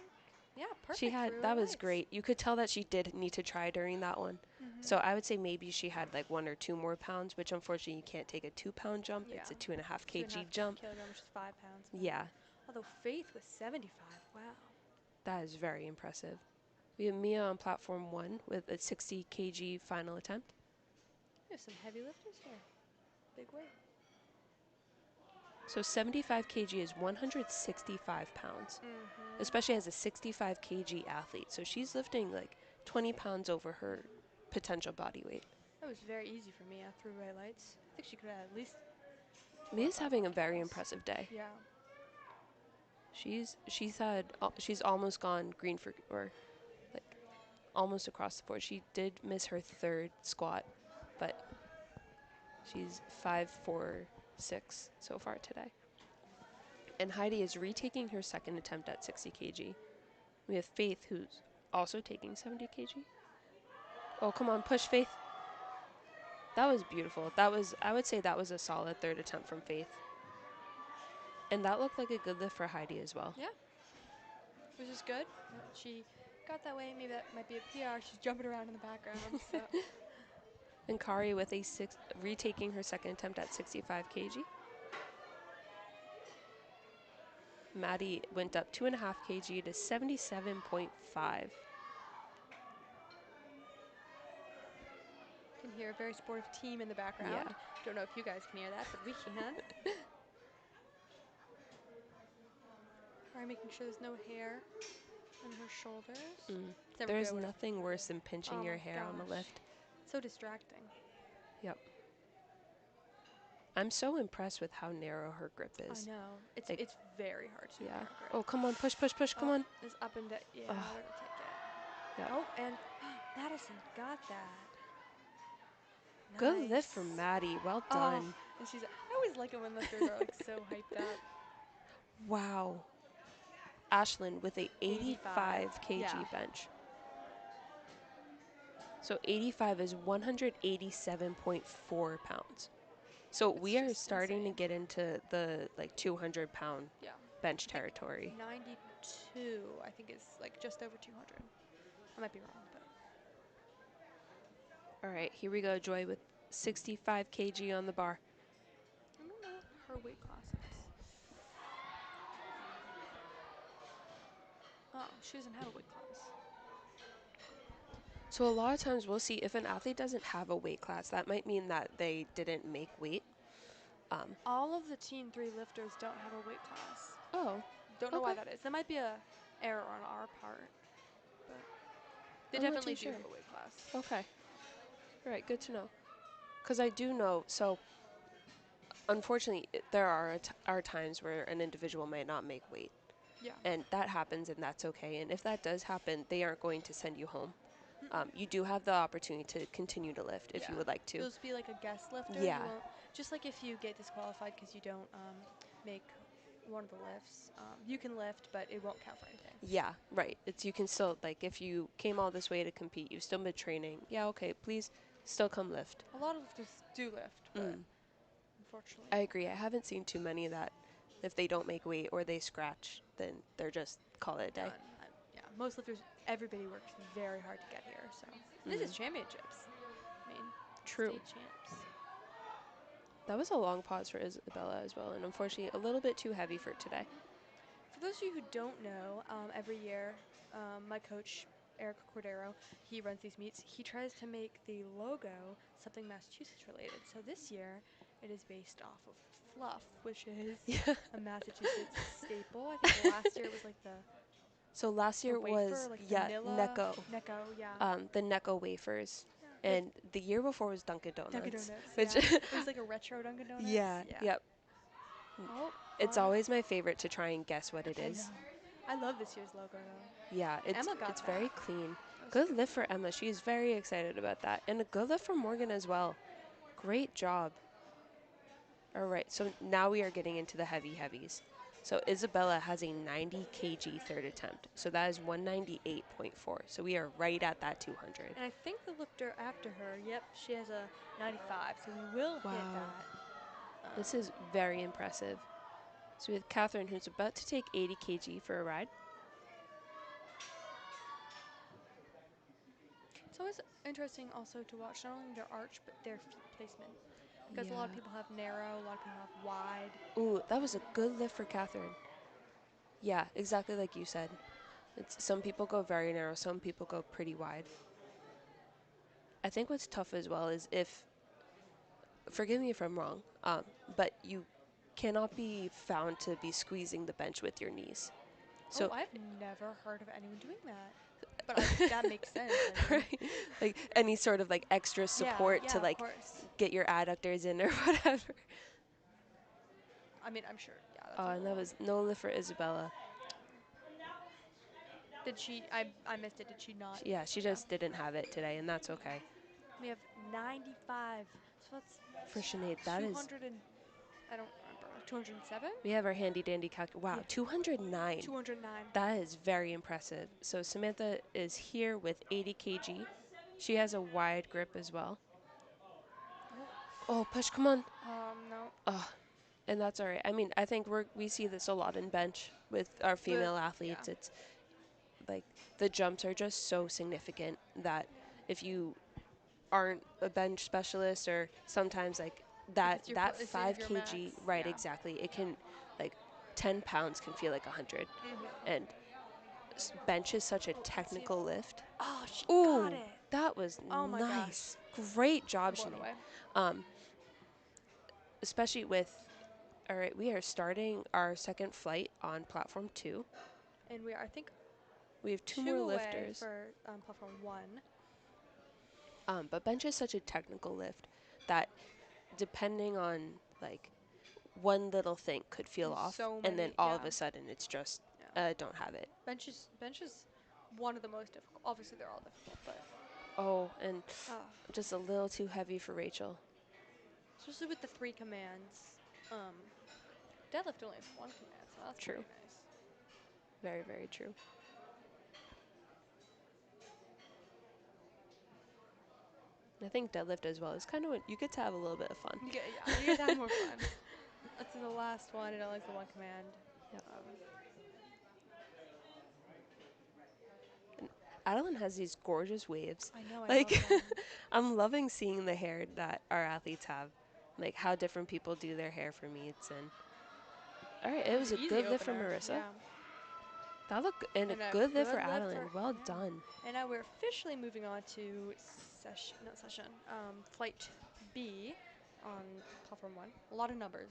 Yeah, perfect. She had, that was great. You could tell that she did need to try during that one. So I would say maybe she had like 1 or 2 more pounds, which unfortunately you can't take a 2-pound jump. Yeah. It's a 2.5 kg 2.5 jump. kilogram, which is 5 pounds. Yeah, Although Faith was 75. Wow. that is very impressive. We have Mia on platform 1 with a 60 kg final attempt. There's some heavy lifters here. Big weight. So 75 kg is 165 pounds, especially as a 65 kg athlete. So she's lifting like 20 pounds over her potential body weight. That was very easy for Mia through highlights. I think she could have at least. Mia's having a very impressive day. Yeah. She's almost gone green for, or like almost across the board. She did miss her third squat, but she's 5'4", 6" so far today. And Heidi is retaking her second attempt at 60 kg. We have Faith, who's also taking 70 kg. Oh, come on, push, Faith. That was beautiful. I would say that was a solid third attempt from Faith. And that looked like a good lift for Heidi as well. Yeah. Which is good. She got that way. Maybe that might be a PR. She's jumping around in the background. So. And Kari with retaking her second attempt at 65 kg. Maddie went up 2.5 kg to 77.5. Can hear a very sportive team in the background. Yeah. Don't know if you guys can hear that, but we can. Kari making sure there's no hair on her shoulders. There's nothing worse than pinching your hair on the lift. So distracting. Yep. I'm so impressed with how narrow her grip is. I know. It's very hard to narrow grip. Oh, come on, push, come on. It's up and down. Yeah, we're going to take it. Yep. Oh, and Madison got that. Good Nice. lift from Maddie. Well done. And I always like it when lifters are like so hyped up. Wow. Ashlyn with a 85 kg bench. So 85 is 187.4 pounds. So we are starting to get into the like 200-pound bench territory. 92, I think is like just over 200. I might be wrong, but. All right, here we go, Joy with 65 kg on the bar. I don't know what her weight class is. Oh, she doesn't have a weight class. So a lot of times we'll see if an athlete doesn't have a weight class, that might mean that they didn't make weight. All of the Teen 3 lifters don't have a weight class. Oh, Don't know why okay. that is. That might be a error on our part, but they I'm not definitely too do sure. have a weight class. Okay. All right, good to know. Because I do know, so unfortunately, there are times where an individual might not make weight. Yeah. And that happens, and that's okay. And if that does happen, they aren't going to send you home. Mm-mm. You do have the opportunity to continue to lift if you would like to. You'll just be like a guest lifter. Yeah. You won't, just like if you get disqualified because you don't make one of the lifts, you can lift, but it won't count for anything. Yeah, right. It's you can still like if you came all this way to compete, you've still been training. Yeah, okay, please still come lift. A lot of lifters do lift, but unfortunately, I agree. I haven't seen too many that if they don't make weight or they scratch, then they're just call it a day. done. Yeah, most lifters, everybody works very hard to get here. So this is championships. I mean, True. state champs. That was a long pause for Isabella as well, and unfortunately a little bit too heavy for today. For those of you who don't know, every year, my coach, Eric Cordero, he runs these meets. He tries to make the logo something Massachusetts related. So this year, it is based off of fluff, which is Yeah. a Massachusetts staple. I think last year it was like the So last year wafer, was like Necco, Necco, yeah. the Necco wafers, Yeah. and the year before was Dunkin' Donuts. Dunkin' Donuts, Which yeah. It was like a retro Dunkin' Donuts. yeah, yep. Oh, It's fun. always my favorite to try and guess what it I is. know. I love this year's logo though. Yeah, Emma got it's very that. clean. That was Good good. lift for Emma. She's very excited about that, and a good lift for Morgan as well. Great job. All right, so now we are getting into the heavies. So Isabella has a 90 kg third attempt. So that is 198.4. So we are right at that 200. And I think the lifter after her, yep, she has a 95, so we will hit Wow. that. This is very impressive. So we have Catherine, who's about to take 80 kg for a ride. It's always interesting also to watch not only their arch, but their feet placement. Because a lot of people have narrow, a lot of people have wide. Ooh, that was a good lift for Catherine. Yeah, exactly like you said. Some people go very narrow, some people go pretty wide. I think what's tough as well is if, forgive me if I'm wrong, but you cannot be found to be squeezing the bench with your knees. So I've never heard of anyone doing that. But that makes sense. I mean. right? Like any sort of like extra support to of like course. get your adductors in or whatever. I mean, I'm sure. Yeah, that's Oh, a and that little. was no lift for Isabella. Did she? I missed it. Did she not? Yeah, she just didn't have it today, and that's okay. We have 95. So that's For Sinead, that is. 200 and I don't remember. 207? We have our handy dandy calculator. Wow, Yeah. 209. 209. That is very impressive. So Samantha is here with 80 kg. She has a wide grip as well. Oh, push, come on. No. Oh, and that's all right. I mean, I think we see this a lot in bench with our female athletes. Yeah. It's like the jumps are just so significant that if you aren't a bench specialist or sometimes like that If it's that if 5 your kg, max, right, yeah. exactly. It can like 10 pounds can feel like 100. And bench is such a technical lift. Oh, she Ooh, got it. that was Oh my nice. Great job, I'm blown away. Sinead. Especially with, all right, we are starting our second flight on platform 2. And we are, I think, We have two 2 more away lifters. for platform 1. But bench is such a technical lift that depending on like one little thing could feel There's off, so and then many, all of yeah. a sudden it's just don't have it. Bench is one of the most difficult. Obviously, they're all difficult, but Oh, and just a little too heavy for Rachel. especially with the 3 commands. Deadlift only has 1 command, so that's True. pretty nice. Very, very true. I think deadlift as well is kind of what you get to have a little bit of fun. You get to have more fun. Let's do the last one. It only has the 1 command. Yep. Adeline has these gorgeous waves. I know, I love Like, them. I'm loving seeing the hair that our athletes have. Like, how different people do their hair for meets. And all right, it was a Easy good lift for opener, Marissa. yeah. That looked and a And a good lift for good lift Adeline. for Well yeah. done. And now we're officially moving on to flight B on platform 1. A lot of numbers.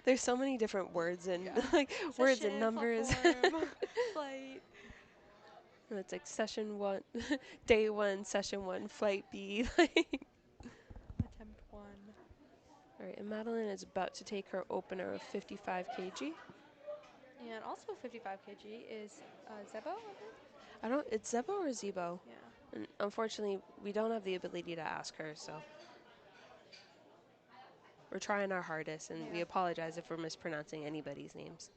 There's so many different words and Yeah. like words and Session, numbers. platform, flight. It's like session 1, day 1, session 1, flight B. Like, Attempt 1. all right, and Madeline is about to take her opener of 55 kg. And also 55 kg is Zebo, I think? I don't. It's Zebo or Zebo? Yeah. And unfortunately, we don't have the ability to ask her, so we're trying our hardest, and we Yeah. apologize if we're mispronouncing anybody's names.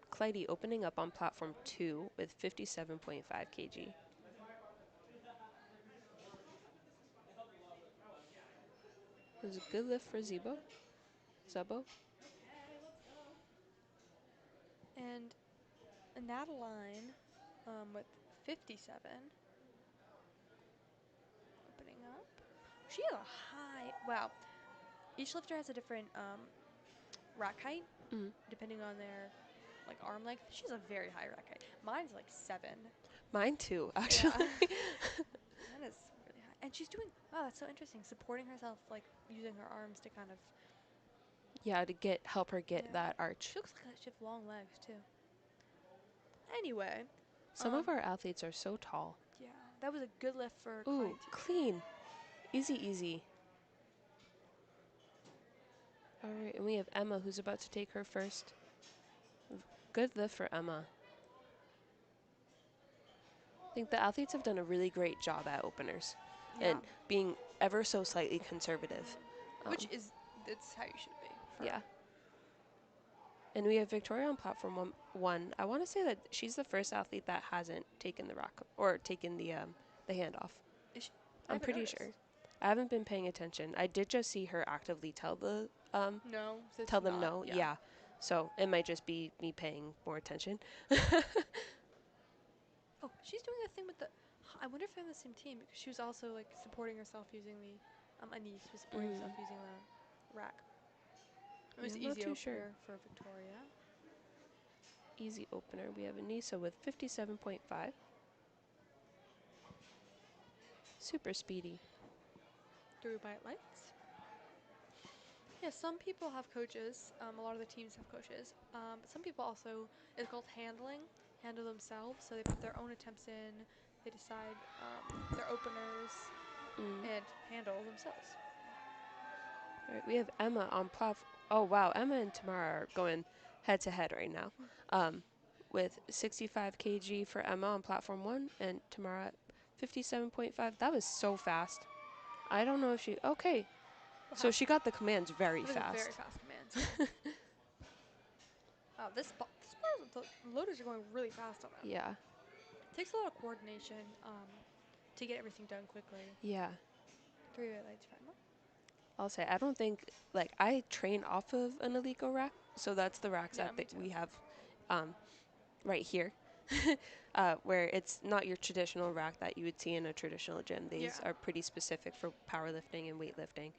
Clyde opening up on platform 2 with 57.5 kg. It was a good lift for Zebo. Zebo. And Nataline with 57. Opening up. She has a high. Wow. Each lifter has a different rack height Mm. depending on their like arm length. She has a very high rack height. Mine's like 7. Mine too, actually. Yeah. That is really high. And she's doing, wow, that's so interesting. Supporting herself, like using her arms to kind of. Yeah, to help her get Yeah. that arch. She looks like she has long legs too. Anyway. Some of our athletes are so tall. Yeah, that was a good lift for Ooh, Clyde too. clean. Easy, easy. All right, and we have Emma who's about to take her first. Good lift for Emma. I think the athletes have done a really great job at openers Yeah. and being ever so slightly conservative. Which is, that's how you should be. Yeah. And we have Victoria on platform one. I want to say that she's the first athlete that hasn't taken the rock or taken the handoff. Is she, I'm pretty sure. I haven't been paying attention. I did just see her actively tell the No, so tell it's them not, no. Yeah. So it might just be me paying more attention. Oh, she's doing a thing with the. I wonder if they're on the same team because she was also like supporting herself using the. Anise was supporting herself using the rack. It was Yeah, I'm not easy too opener sure. for Victoria. Easy opener. We have Anissa with 57.5. Super speedy. Through by lights. Yeah, some people have coaches. A lot of the teams have coaches. But some people also, it's called handle themselves. So they put their own attempts in. They decide their openers and handle themselves. All right, we have Emma on platform. Oh wow, Emma and Tamara are going head to head right now. With 65 kg for Emma on platform 1 and Tamara at 57.5. That was so fast. I don't know if she. Okay, so she got the commands very fast. Very fast commands. Yeah. Wow, the loaders are going really fast on that. Yeah. It takes a lot of coordination to get everything done quickly. Yeah. 3 red lights for Emma. I'll say I don't think like I train off of an Alico rack, so that's the racks Yeah, that me too. we have right here. Where it's not your traditional rack that you would see in a traditional gym. These are pretty specific for powerlifting and weightlifting.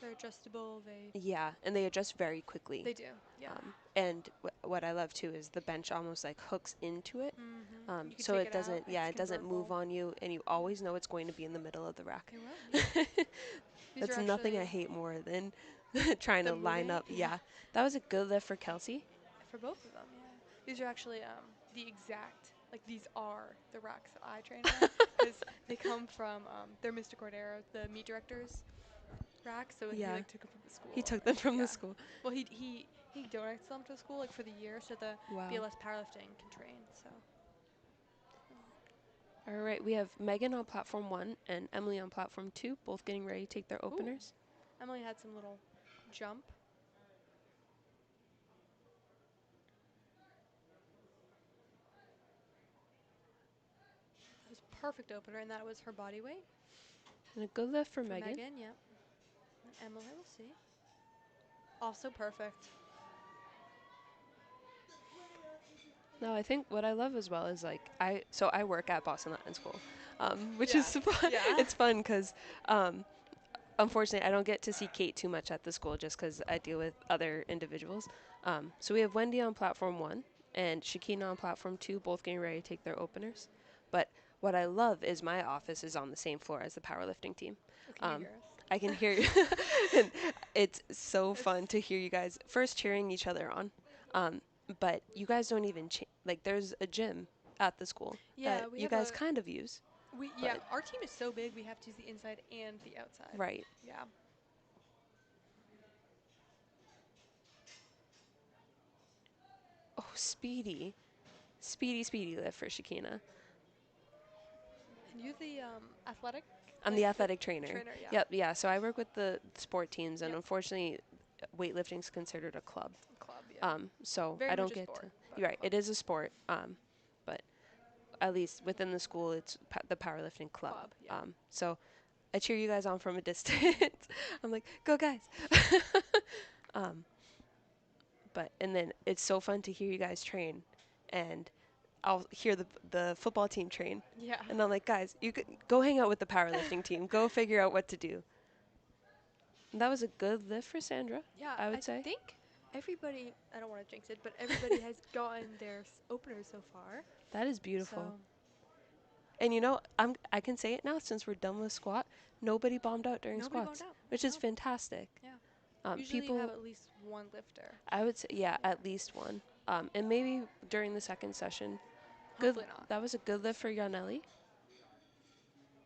They're adjustable. Yeah, and they adjust very quickly. They do. Yeah. And what I love too is the bench almost like hooks into it, You can so take it it out, doesn't. it's Yeah, it doesn't move convertible. on you, and you always know it's going to be in the middle of the rack. It will. Yeah. These That's are nothing I actually hate more than trying to them line moving. up. Yeah, that was a good lift for Kelsey. For both of them. Yeah. These are actually the exact like these are the racks that I train on because they come from they're Mr. Cordero, the meet director's rack. So he Yeah, like took them from the school. he took them from Yeah. the school. Well, he donates them to the school like for the year so the Wow. BLS powerlifting can train. So. All right, we have Megan on platform 1 and Emily on platform 2, both getting ready to take their openers. Ooh. Emily had some little jump. It was a perfect opener, and that was her body weight. And a good lift for For Megan. Yep. And Emily, we'll see. Also perfect. No, I think what I love as well is like I work at Boston Latin School, which Yeah. is fun. Yeah. It's fun because unfortunately I don't get to see Kate too much at the school just because I deal with other individuals. So we have Wendy on platform 1 and Shakina on platform 2, both getting ready to take their openers. But what I love is my office is on the same floor as the powerlifting team. Oh, can you hear us? I can hear you. And it's so It's fun to hear you guys first cheering each other on. But you guys don't even like there's a gym at the school Yeah, that we you have guys kind of use. yeah, But our team is so big we have to use the inside and the outside. right. Yeah. Oh, speedy lift for Shakina. And you the athletic I'm like the the athletic trainer. trainer, yeah. Yep, yeah. So I work with the sport teams, and Yep. unfortunately, weightlifting is considered a club. Club, yeah. So Very I much don't a get to. sport, but You're right. club. It is a sport. But at least within the school, it's the powerlifting club. Club, yeah. So I cheer you guys on from a distance. I'm like, go guys. um, but and then it's so fun to hear you guys train, and I'll hear the football team train, Yeah. and I'm like, guys, you could go hang out with the powerlifting team. Go figure out what to do. And that was a good lift for Sandra, Yeah, I I would say. think everybody, I don't want to jinx it, but everybody has gotten their openers so far. That is So beautiful. And I can say it now since we're done with squat. Nobody bombed out during nobody bombed squats, out. which is No. fantastic. Yeah. Usually you have People, at least one lifter. I would say, yeah, Yeah. at least one. And maybe during the second session. Good. Hopefully not. That was a good lift for Yaneli.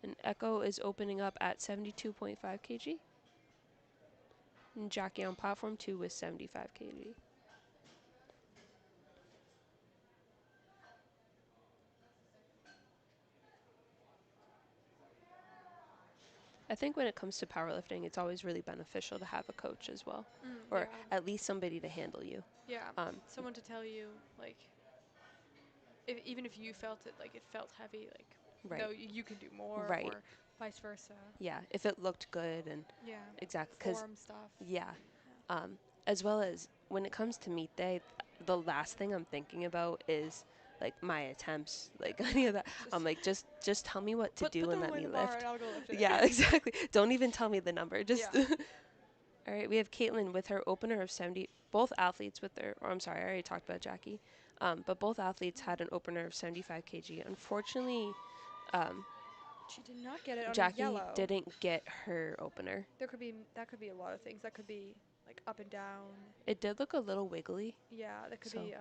And Echo is opening up at 72.5 kg. And Jackie on platform 2 with 75 kg. I think when it comes to powerlifting, it's always really beneficial to have a coach as well, or Yeah. at least somebody to handle you. Yeah. Um, Someone to tell you, like, even if you felt it, like, it felt heavy, like, right, no, you can do more, right, or vice versa. yeah. If it looked good and Yeah. exactly, because Form stuff. yeah, Yeah. as well as when it comes to meet day, the last thing I'm thinking about is like my attempts, like any of that. I'm like, just tell me what to Put do them and let away me the bar lift. and I'll go lift it. Yeah, exactly. Don't even tell me the number. Just Yeah. all right. We have Caitlin with her opener of 70. Both athletes with their, or I'm sorry, I already talked about Jackie. But both athletes had an opener of 75 kg. Unfortunately, um, She did not get it on a Jackie yellow. didn't get her opener. That could be a lot of things. That could be like up and down. It did look a little wiggly. Yeah, that could So be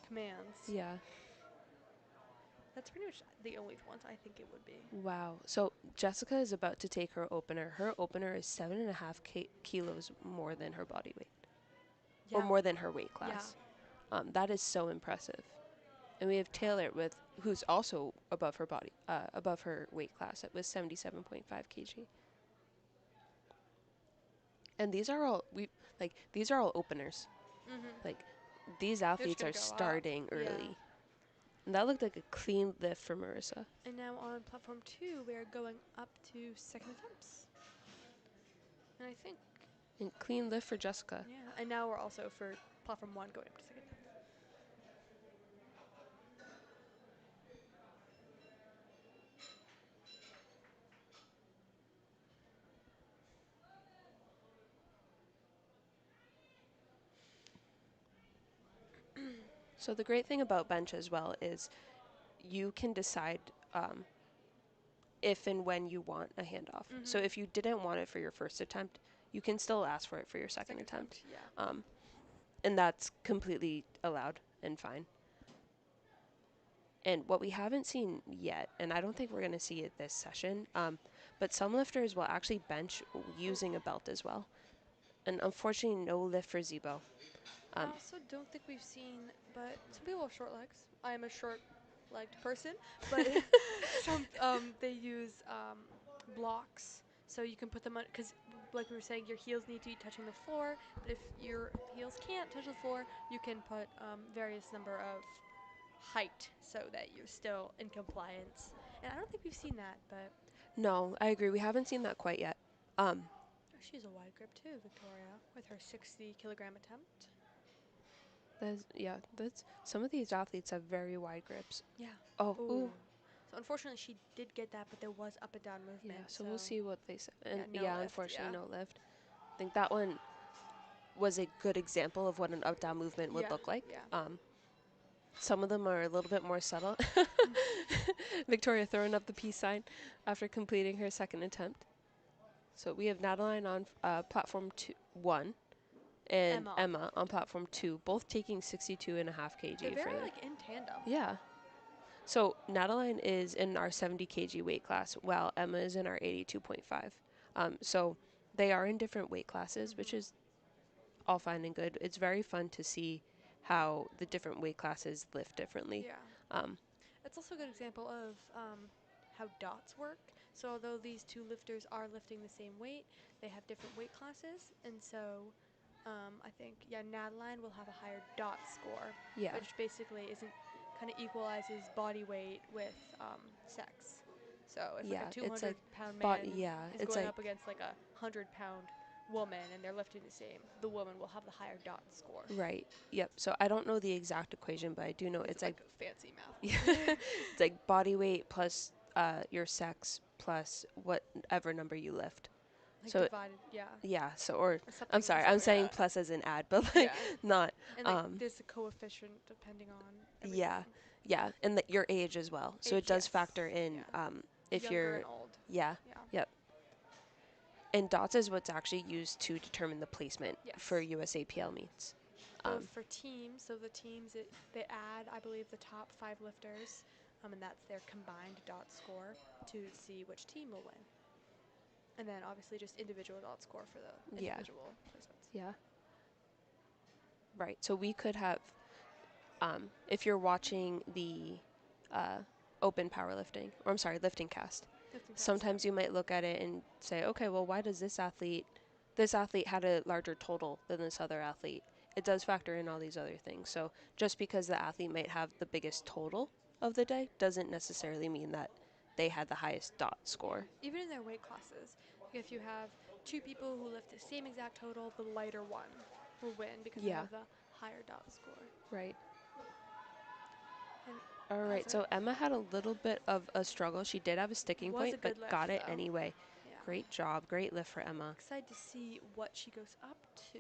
commands. yeah. That's pretty much the only ones I think it would be. Wow. So Jessica is about to take her opener. Her opener is 7.5 kilos more than her body weight, or Yeah. more than her weight Yeah. class. That is so impressive. And we have Taylor with who's also above her above her weight class. It was 77.5 kg. And these are all openers. Mhm. Like these They're just athletes gonna are go up. starting Yeah. early. And that looked like a clean lift for Marissa. And now on platform 2, we are going up to second attempts. And I think, And clean lift for Jessica. yeah. And now we're also for platform 1 going up to second attempts. So the great thing about bench as well is you can decide if and when you want a handoff. So if you didn't want it for your first attempt, you can still ask for it for your second attempt. Yeah. And that's completely allowed and fine. And what we haven't seen yet, and I don't think we're going to see it this session, but some lifters will actually bench using a belt as well. And unfortunately, no lift for Zebo. I also don't think we've seen, but some people have short legs. I am a short-legged person, but some they use blocks, so you can put them on. Because, like we were saying, your heels need to be touching the floor. But if your heels can't touch the floor, you can put various number of height so that you're still in compliance. And I don't think we've seen that, but No, I agree. We haven't seen that quite yet. she's a wide grip too, Victoria, with her 60 kilogram attempt. That's some of these athletes have very wide grips. Yeah. Oh, ooh, Ooh. So unfortunately, she did get that, but there was up and down yeah. movement. So we'll see what they say. And yeah, no yeah, lift. unfortunately, Yeah. no lift. I think that one was a good example of what an up down movement would Yeah. look like. Yeah. Some of them are a little bit more subtle. Victoria throwing up the peace sign after completing her second attempt. So we have Natalie on platform 1 and Emma on platform 2, both taking 62.5 kg. They're very for like in tandem. Yeah. So Natalie is in our 70 kg weight class, while Emma is in our 82.5. So they are in different weight classes, which is all fine and good. It's very fun to see how the different weight classes lift differently. Yeah. Um, It's also a good example of how dots work. So although these two lifters are lifting the same weight, they have different weight classes, and so I think Natalie will have a higher dot score, yeah, which basically isn't kind of equalizes body weight with sex. So if like yeah, a it's 200 like, pound but man yeah, is it's going like up against like a 100 pound woman and they're lifting the same, the woman will have the higher dot score. right. Yep. So I don't know the exact equation, but I do know it's like fancy math. it's like body weight plus your sex plus whatever number you lift. Like So divided, yeah. yeah. So or Something, I'm sorry, I'm something saying like that. plus as an add, but like Yeah. not. And like there's a coefficient depending on everything. Yeah, yeah, and your age as well. So Age, it does yes. factor in Yeah. if Younger you're, and old. yeah, Yeah. yep. And dots is what's actually used to determine the placement Yes. for USAPL meets. Both for teams, so the teams they add, I believe, the top 5 lifters, and that's their combined dot score to see which team will win. And then obviously just individual dot score for the Yeah. individual placements. Yeah. Right. So we could have, if you're watching the open powerlifting, or I'm sorry, lifting cast, sometimes you might look at it and say, okay, well, why does this athlete had a larger total than this other athlete? It does factor in all these other things. So just because the athlete might have the biggest total of the day doesn't necessarily mean that they had the highest dot score. Yeah. Even in their weight classes, if you have 2 people who lift the same exact total, the lighter one will win because they Yeah. have the higher dot score. Right. And All right. So Emma had a little bit of a struggle. She did have a sticking was a point, but good lift, got it though. anyway. Yeah. Great job. Great lift for Emma. Excited to see what she goes up to.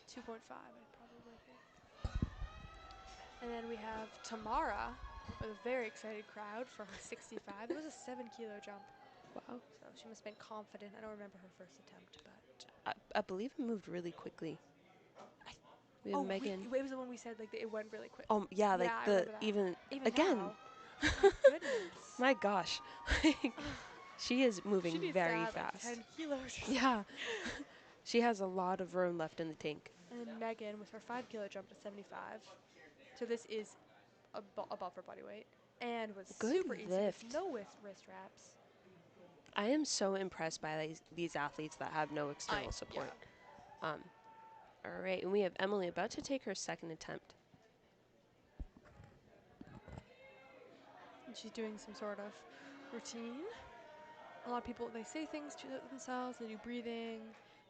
2.5, I'd probably think. And then we have Tamara with a very excited crowd for her 65. It was a 7-kilo jump. Wow. So she must have been confident. I don't remember her first attempt, but I believe it moved really quickly. We have Megan. it was the one we said like it went really quick. Yeah, like I remember that. even again. Now. My goodness. My gosh. She is moving She needs very to add fast. like 10 kilos. Yeah. She has a lot of room left in the tank. And then Megan with her 5-kilo jump to 75. So this is above her body weight and was Good super easy lift. with no wrist wraps. I am so impressed by these athletes that have no external support. Yeah. All right, and we have Emily about to take her second attempt. And she's doing some sort of routine. A lot of people, they say things to themselves, they do breathing,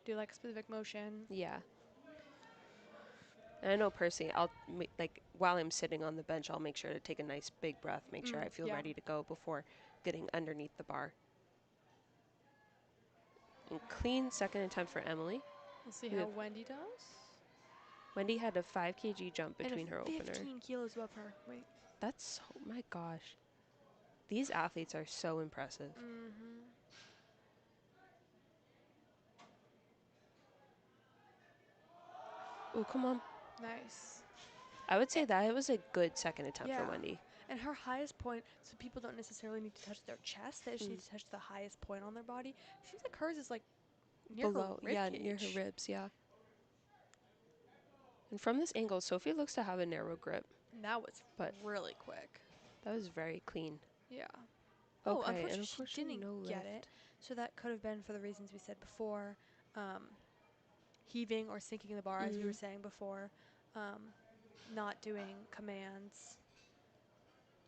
do like a specific motion. Yeah. And I know personally, like while I'm sitting on the bench, I'll make sure to take a nice big breath, make sure I feel ready to go before getting underneath the bar. And clean second attempt for Emily. We'll see how Wendy does. Wendy had a 5 kg jump between her opener. 15 kilos above her. Wait. That's so, my gosh. These athletes are so impressive. Mm-hmm. Oh, come on. Nice. I would say that it was a good second attempt for Wendy. And her highest point, so people don't necessarily need to touch their chest, they just need to touch the highest point on their body. It seems like hers is like near Below, her rib cage. near her ribs, yeah. And from this angle, Sophie looks to have a narrow grip. And that was really quick. That was very clean. Yeah. Okay, unfortunately she didn't no get lift. it. So that could have been for the reasons we said before. Heaving or sinking the bar, as we were saying before. Not doing commands.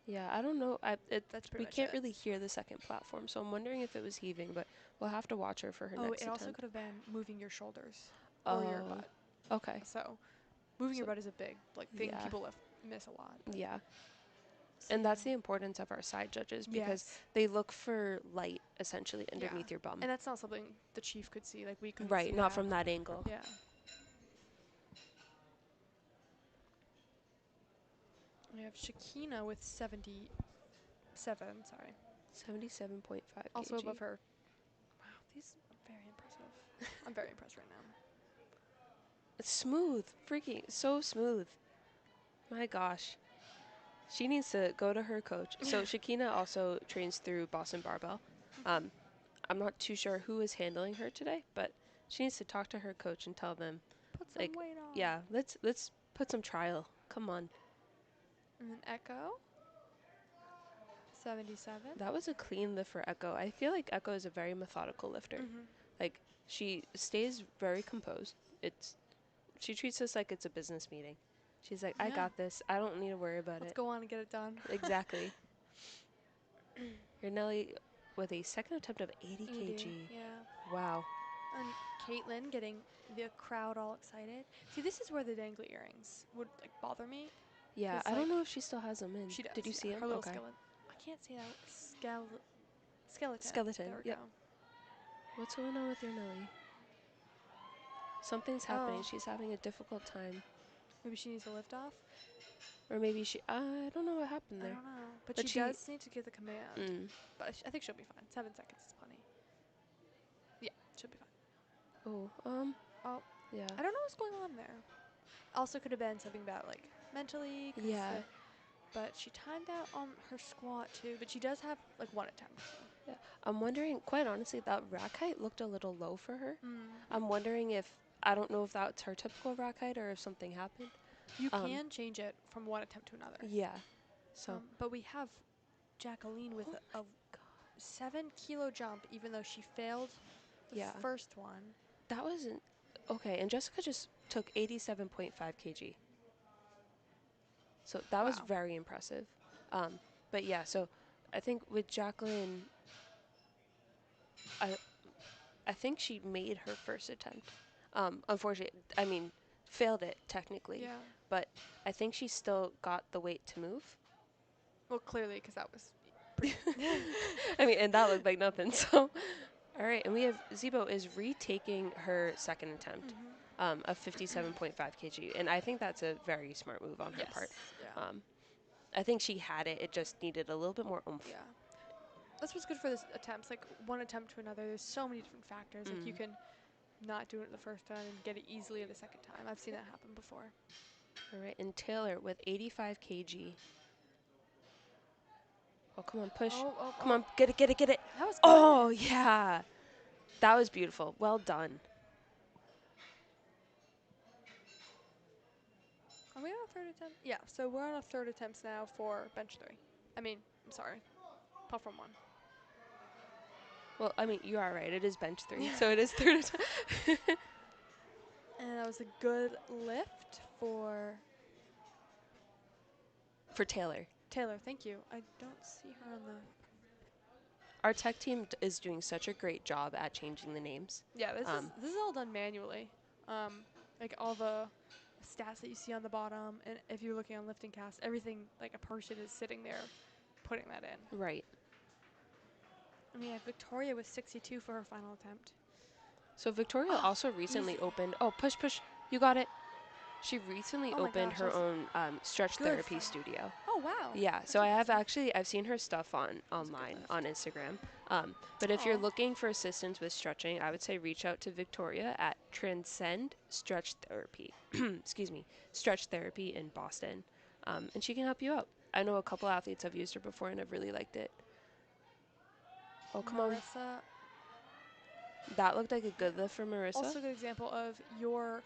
Yeah, I don't know. That's pretty we much can't it. really hear the second platform, so I'm wondering if it was heaving, but we'll have to watch her for her next It attempt. also could have been moving your shoulders or your butt. Okay. So Moving your So- butt is a big thing Yeah. people miss a lot. Yeah. So And that's the yeah. importance of our side judges because Yes. they look for light essentially Yeah. underneath your bum. And that's not something the chief could see. Like we couldn't Right, see not that. from that angle. Yeah. We have Shakina with 77. Sorry. 77.5 Also kg. above her. Wow, these are very impressive. I'm very impressed right now. It's smooth, freaking so smooth. My gosh. She needs to go to her coach. So Shakina also trains through Boston Barbell. I'm not too sure who is handling her today, but she needs to talk to her coach and tell them, Put some like, weight on. yeah, let's put some trial. Come on. And then Echo. 77. That was a clean lift for Echo. I feel like Echo is a very methodical lifter. Mm-hmm. Like she stays very composed. She treats this like it's a business meeting. She's like, I Yeah. got this. I don't need to worry about Let's it. go on and get it done. Exactly. You're Nelly with a second attempt of 80 kg. Yeah. Wow. And Caitlin getting the crowd all excited. See, this is where the dangly earrings would bother me. Yeah, It's I don't like- know if she still has them in. She does. Did you yeah. see her them? little Okay. skeleton? I can't say that. Skeleton. Skeleton, There we yep. go. What's going on with your Nelly? Something's happening. Oh. She's having a difficult time. Maybe she needs to lift off. Or maybe she, I don't know what happened I there. don't know. But But she does need to give the command. Mm. But I think she'll be fine. 7 seconds is plenty. Yeah, she'll be fine. Oh, Oh, yeah. I don't know what's going on there. Also could have been something about mentally. 'Cause Yeah. but she timed out on her squat too. But she does have 1 attempt. So. Yeah. I'm wondering, quite honestly, that rack height looked a little low for her. I'm wondering if, I don't know if that's her typical rack height or if something happened. You can change it from 1 attempt to another. Yeah. So. But we have Jacqueline with a 7-kilo jump, even though she failed the Yeah. first one. That wasn't, okay, and Jessica just took 87.5 kg. So that was Wow. very impressive. But yeah, so I think with Jacqueline, I think she made her first attempt. Unfortunately, I mean, failed it technically. Yeah. But I think she still got the weight to move. Well, clearly, because that was. I mean, and that looked like nothing. So, all right, and we have Zebo is retaking her second attempt of 57.5 kg, and I think that's a very smart move on her part. Yeah. I think she had it; it just needed a little bit more oomph. Yeah. That's what's good for this attempts. 1 attempt to another. There's so many different factors. You can not do it the first time and get it easily the second time. I've seen that happen before. All right, and Taylor with 85 kg. Oh, come on, push. Come on, get it, get it, get it. That was good. Oh, yeah. That was beautiful. Well done. Are we on a 3rd attempt? Yeah, so we're on a 3rd attempt now for bench 3. I'm sorry. Platform 1. Well, I mean, you are right. It is bench 3, so it is third attempt. And that was a good lift for Taylor. Taylor. Thank you. I don't see her on the... Our tech team is doing such a great job at changing the names. Yeah, this is all done manually. All the stats that you see on the bottom, and if you're looking on lifting cast, everything a person is sitting there putting that in. Right. And we have Victoria with 62 for her final attempt. So Victoria also recently opened. Oh, push, push. You got it. She recently opened her own stretch therapy studio. Oh, wow. Yeah, so I've seen her stuff online on Instagram. But if you're looking for assistance with stretching, I would say reach out to Victoria at Transcend Stretch Therapy. Excuse me, Stretch Therapy in Boston, and she can help you out. I know a couple athletes have used her before and have really liked it. Oh, come on. That looked like a good lift for Marissa. Also a good example of your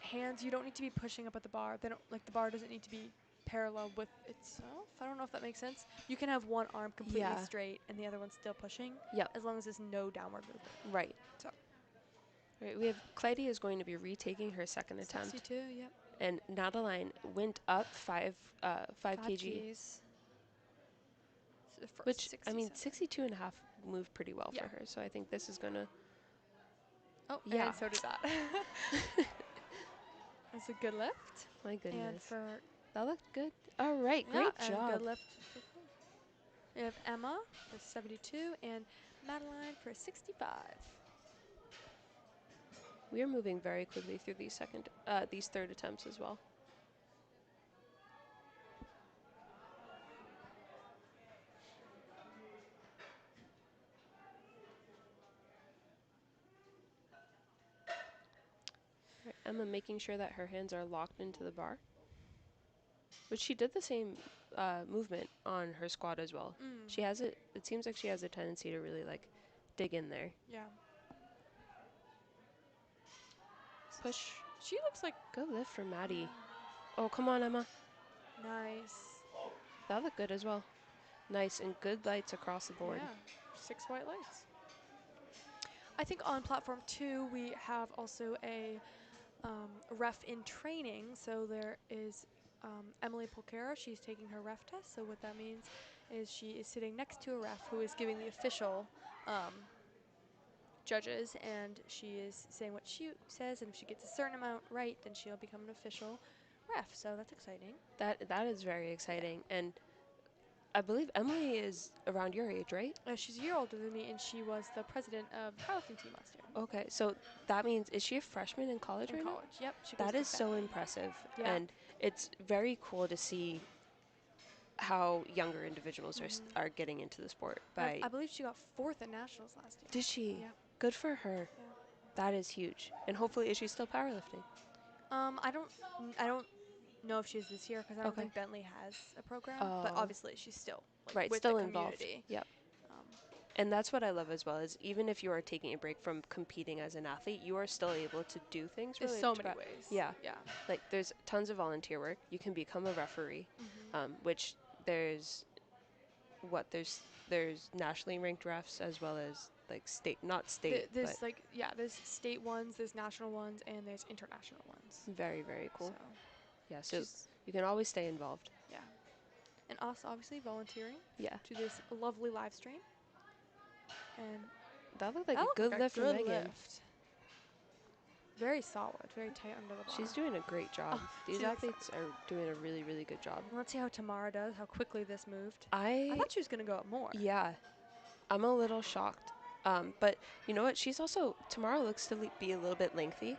hands. You don't need to be pushing up at the bar. They don't the bar doesn't need to be parallel with itself. I don't know if that makes sense. You can have one arm completely straight and the other one still pushing. Yep. As long as there's no downward movement. Right. So. Right. We have Clyde is going to be retaking her second attempt. 62. Yep. And Nadaline went up 5 kg. Which, 67. I mean, 62 and a half moved pretty well for her. So I think this is going to... Oh, yeah. and so did that. That's a good lift. My And goodness. for That looked good. All right, yeah, great and job. good lift for Quinn. We have Emma for 72 and Madeline for 65. We are moving very quickly through these third attempts as well. Right, Emma making sure that her hands are locked into the bar, which she did the same movement on her squat as well. Mm. She has it. It seems like she has a tendency to really like dig in there. Yeah. Push. She looks like Good lift from Maddie. Oh, come on, Emma. nice. That looked good as well. Nice and good lights across the board. Yeah. 6 white lights. I think on platform 2 we have also a ref in training. So there is Emily Polcara. She's taking her ref test. So what that means is she is sitting next to a ref who is giving the official judges, and she is saying what she says, and if she gets a certain amount right, then she'll become an official ref. So that's exciting. That is very exciting, and I believe Emily is around your age, right? She's a year older than me, and she was the president of the powerlifting team last year. Okay, so that means, is she a freshman in college In right college, yep. She now? goes That to is so Bentley. impressive, Yeah. and it's very cool to see how younger individuals are getting into the sport. I believe she got 4th at nationals last year. Did she? Yeah. Good for her. Yeah. That is huge, and hopefully, is she still powerlifting? I don't know if she's this year because I don't Okay. think Bentley has a program. But Oh. obviously, she's still Right, with still the involved. community. Yep. Um, And that's what I love as well, is even if you are taking a break from competing as an athlete, you are still able to do things there's related so to many ways. Yeah. Yeah. Like there's tons of volunteer work. You can become a referee, which there's there's nationally ranked refs as well as like not state, There's but there's state ones, there's national ones, and there's international ones. very, very cool. So Yeah, so she's you can always stay involved. yeah, and us obviously volunteering Yeah, to this lovely live stream. And that looked like that a looked good like lift a from good Megan. lift. Very solid, very tight under the bar. She's doing a great job. Oh, These she's athletes are doing a really, really good job. Let's see how Tamara does. How quickly this moved. I thought she was gonna go up more. Yeah, I'm a little shocked. But you know what? She's also, tomorrow looks to be a little bit lengthy,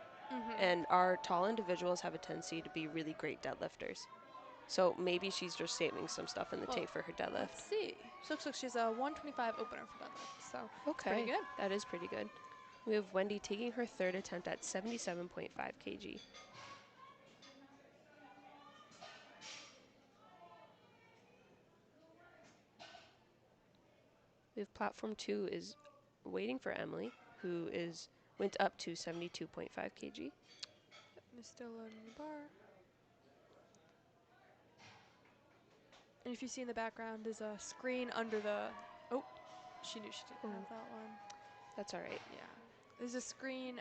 and our tall individuals have a tendency to be really great deadlifters. So maybe she's just saving some stuff in the tank for her Let's deadlift. see. She looks like she's a 125 opener for deadlift. So it's pretty good. That is pretty good. We have Wendy taking her third attempt at 77.5 kg. We have platform 2 is waiting for Emily, who went up to 72.5 kg. Yep, and it's still loading the bar. And if you see in the background, there's a screen under the. Oh, she knew she didn't have that one. That's all right. Yeah. There's a screen,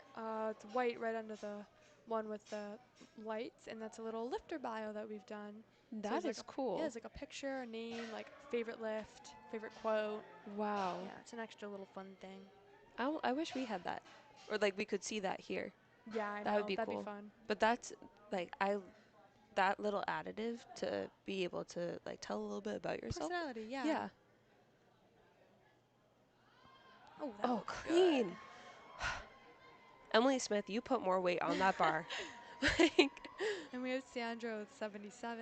it's white right under the one with the lights, and that's a little lifter bio that we've done. That is cool. Yeah, it's like a picture, a name, like favorite lift, favorite quote. Wow. Yeah, it's an extra little fun thing. I wish we had that. Or like we could see that here. Yeah, I know. That would be That'd cool. be fun. But that's like that little additive to be able to like tell a little bit about yourself. Personality, yeah. Yeah. Oh, that looks clean. good. Emily Smith, you put more weight on that bar. And we have Sandra with 77.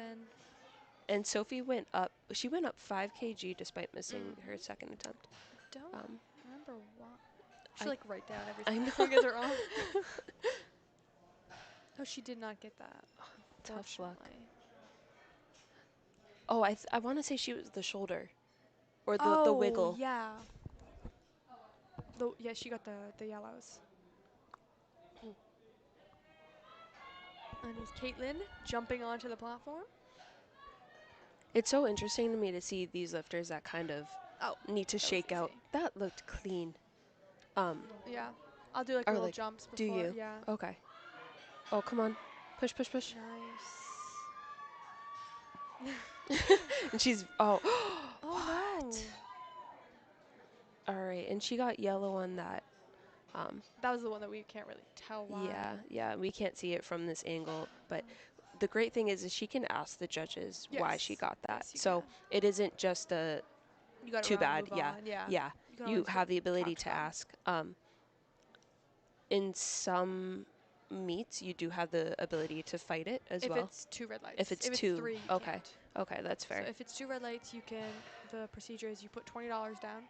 And Sophie went up. She went up 5 kg despite missing her second attempt. Don't remember why. I- She write down I everything. know. I get it wrong. Oh, she did not get that. Tough luck. Fortunately. Oh, I want to say she was the shoulder, or the wiggle. Yeah. Yeah, she got the yellows. And is Caitlin jumping onto the platform? It's so interesting to me to see these lifters that kind of need to shake out. easy. That looked clean. Yeah. I'll do Or little like, jumps before. do you? Yeah. Okay. Oh, come on. Push, push, push. Nice. And she's, oh. Oh, no. All right, and she got yellow on that That was the one that we can't really tell why. Yeah, we can't see it from this angle, but the great thing is she can ask the judges why she Yes. got that. Yes, you So can. it isn't just a You got too around and bad. move Yeah, on. Yeah. yeah. can You always have the ability talk to them. ask. In some meets, you do have the ability to fight it as If well. it's 2 red lights. If it's If it's two, 3, you okay, can't. okay, that's So fair. if it's 2 red lights, you can. The procedure is you put $20 down,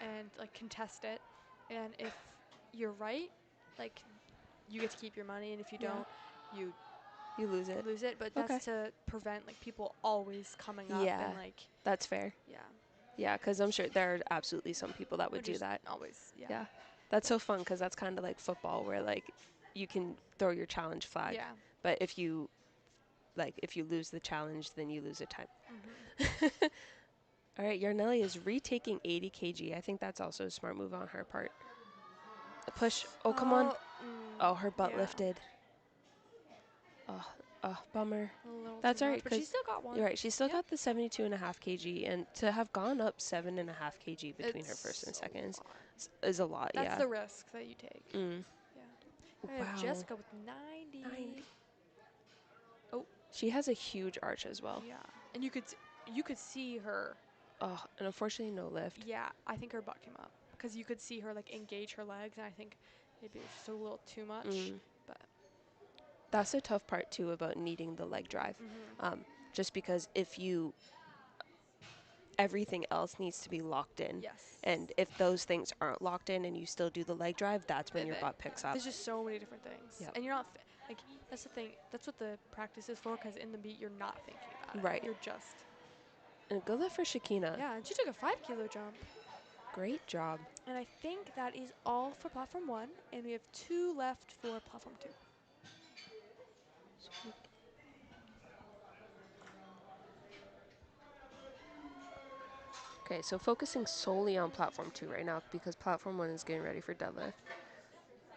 and like contest it, and if you're right, like you get to keep your money, and if you Yeah. don't, you You lose it. lose it. But Okay. that's to prevent like people always coming up Yeah, and like that's fair. yeah. Yeah, because I'm sure there are absolutely some people that would do just that. always Yeah, that's so fun because that's kind of like football where like you can throw your challenge flag, yeah. but if you lose the challenge, then you lose a time. Mm-hmm. All right, Yarnelli is retaking 80 kg. I think that's also a smart move on her part. Push. Oh, come on. Oh, her butt yeah. lifted. Oh, bummer. A little That's too all much, right, but she 'cause still got one. You're right. She still Yep. got the 72.5 kg, and to have gone up 7.5 kg between her It's first and second a lot. is a lot. That's Yeah. the risk that you take. Mm. Yeah. I have Wow. Jessica with 90. 90. Oh. She has a huge arch as well. Yeah. And you could see her. Oh, and unfortunately, no lift. Yeah, I think her butt came up because you could see her like engage her legs, and I think maybe it was just a little too much. But That's the tough part too about needing the leg drive. Just because everything else needs to be locked in. yes. And if those things aren't locked in and you still do the leg drive, that's when your butt picks up. There's just so many different things. Yep. And you're not like that's the thing. That's what the practice is for, because in the meet you're not thinking about Right. it. You're just. And good luck for Shakina. Yeah, and she took a 5-kilo jump. Great job. And I think that is all for platform 1, and we have 2 left for platform 2. Okay, so focusing solely on platform 2 right now because platform 1 is getting ready for deadlift.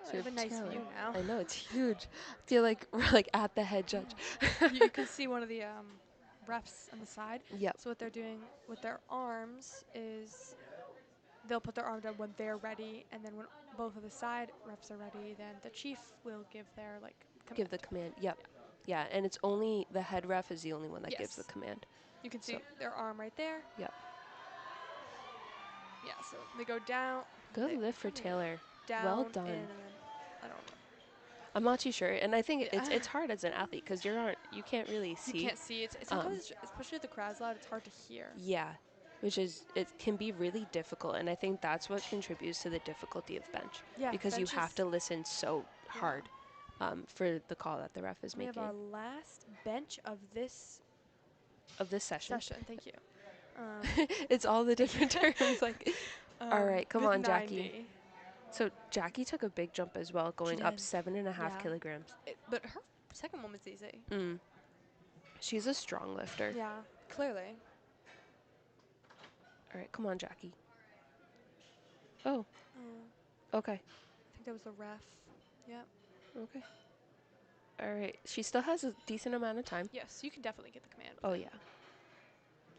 So we have a nice Taylor. view now. I know, it's huge. I feel like we're like at the head judge. You can see one of the refs on the side. Yep. So what they're doing with their arms is they'll put their arm down when they're ready, and then when both of the side refs are ready, then the chief will give their command. Give the command. Yep. Yeah, and it's only the head ref is the only one that gives the Yes. command. You can see their arm right there. Yep. Yeah, so they go down. Good lift for Taylor. Down, Well done. in, and then I don't know. I'm not too sure, and I think Yeah. it's hard as an athlete because you can't really see. You can't see it. Sometimes, especially if the crowd's loud, it's hard to hear. Yeah, it can be really difficult, and I think that's what contributes to the difficulty of bench. Yeah, because you bench have is- to listen so hard for the call that the ref is We making. have our last bench of this session. Thank you. It's all the different terms. Like, all right, come with on, 90. Jackie. So Jackie took a big jump as well, going up did. 7.5 Yeah. kilograms. But her second one was easy. She's a strong lifter. Yeah, clearly. All right, come on, Jackie. Oh. Okay. I think that was the ref. Yep. Okay. All right. She still has a decent amount of time. Yes, you can definitely get the command. Oh, within yeah.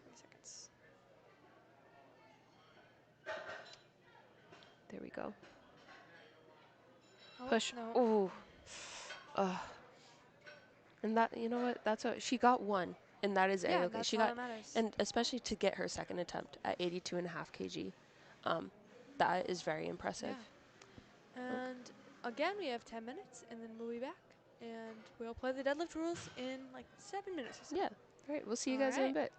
20 seconds. There we go. Oh, Push. No. Ooh. And that, you know what? That's she got one, and that is Yeah, A-okay. that's She all got, that matters. and especially to get her second attempt at 82.5 kg. That is very impressive. Yeah. And again, we have 10 minutes, and then we'll be back. And we'll play the deadlift rules in like 7 minutes or so. Yeah. All right. We'll see you All guys in a right. bit.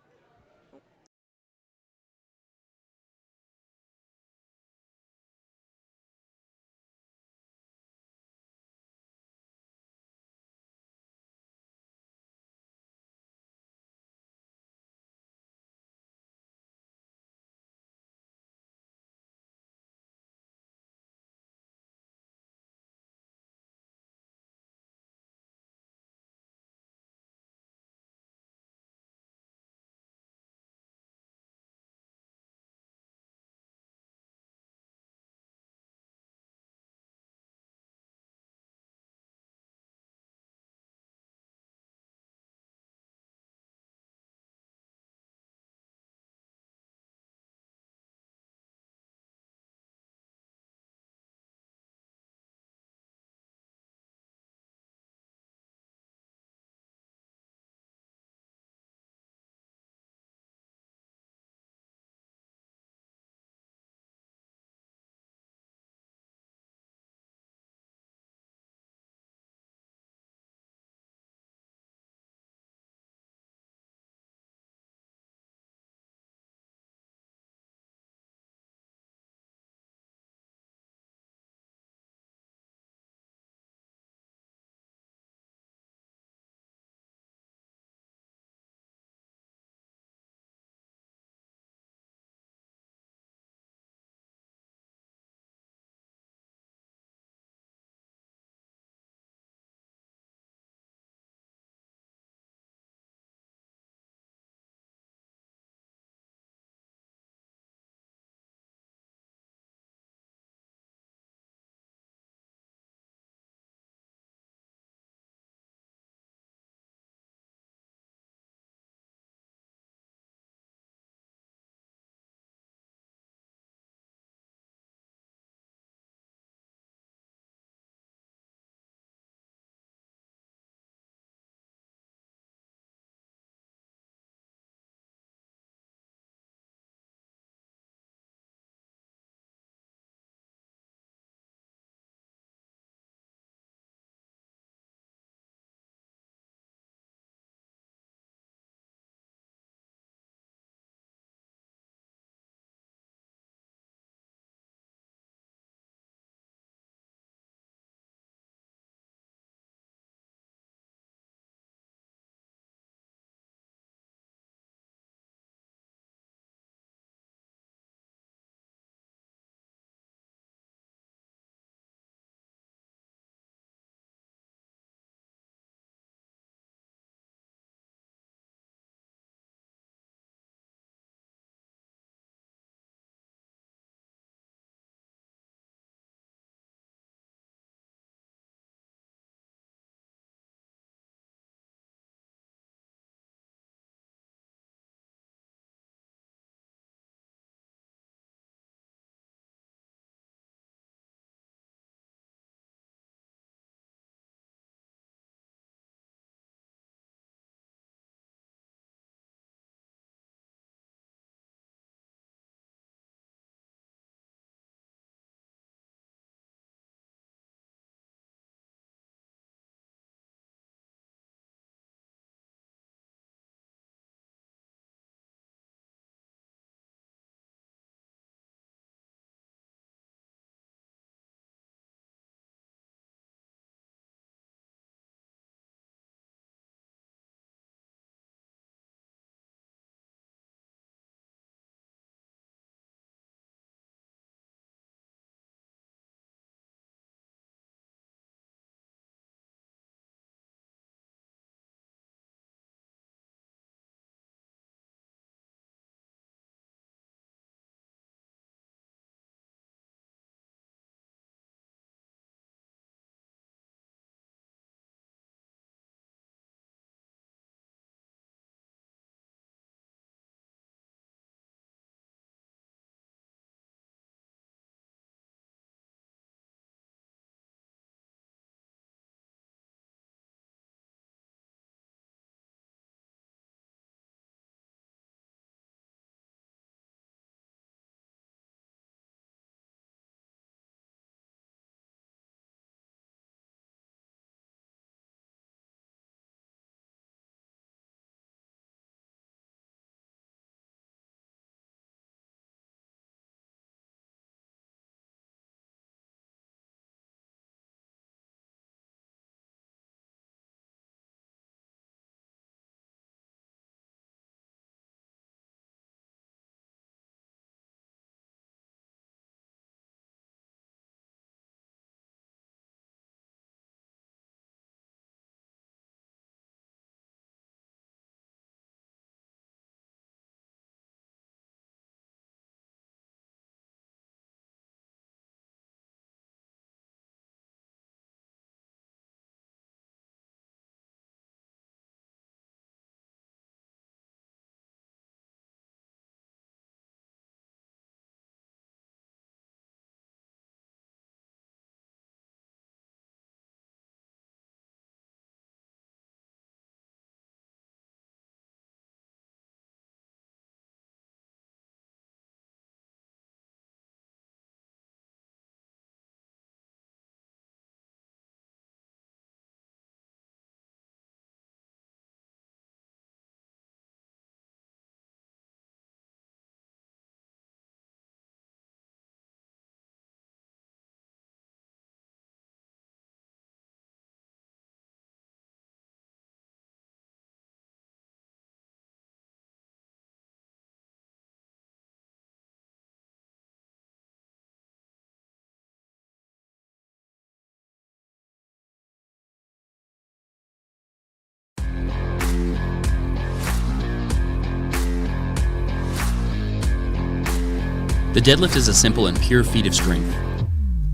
The deadlift is a simple and pure feat of strength.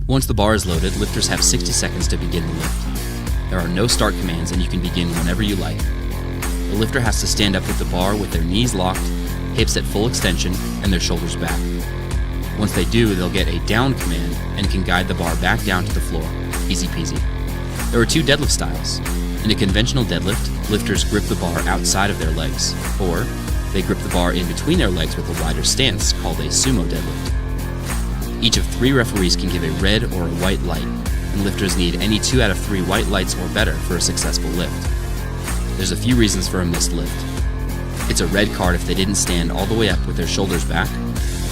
Once the bar is loaded, lifters have 60 seconds to begin the lift. There are no start commands and you can begin whenever you like. The lifter has to stand up with the bar with their knees locked, hips at full extension, and their shoulders back. Once they do, they'll get a down command and can guide the bar back down to the floor. Easy peasy. There are two deadlift styles. In a conventional deadlift, lifters grip the bar outside of their legs, or they grip the bar in between their legs with a wider stance called a sumo deadlift. Each of 3 referees can give a red or a white light, and lifters need any 2 out of 3 white lights or better for a successful lift. There's a few reasons for a missed lift. It's a red card if they didn't stand all the way up with their shoulders back,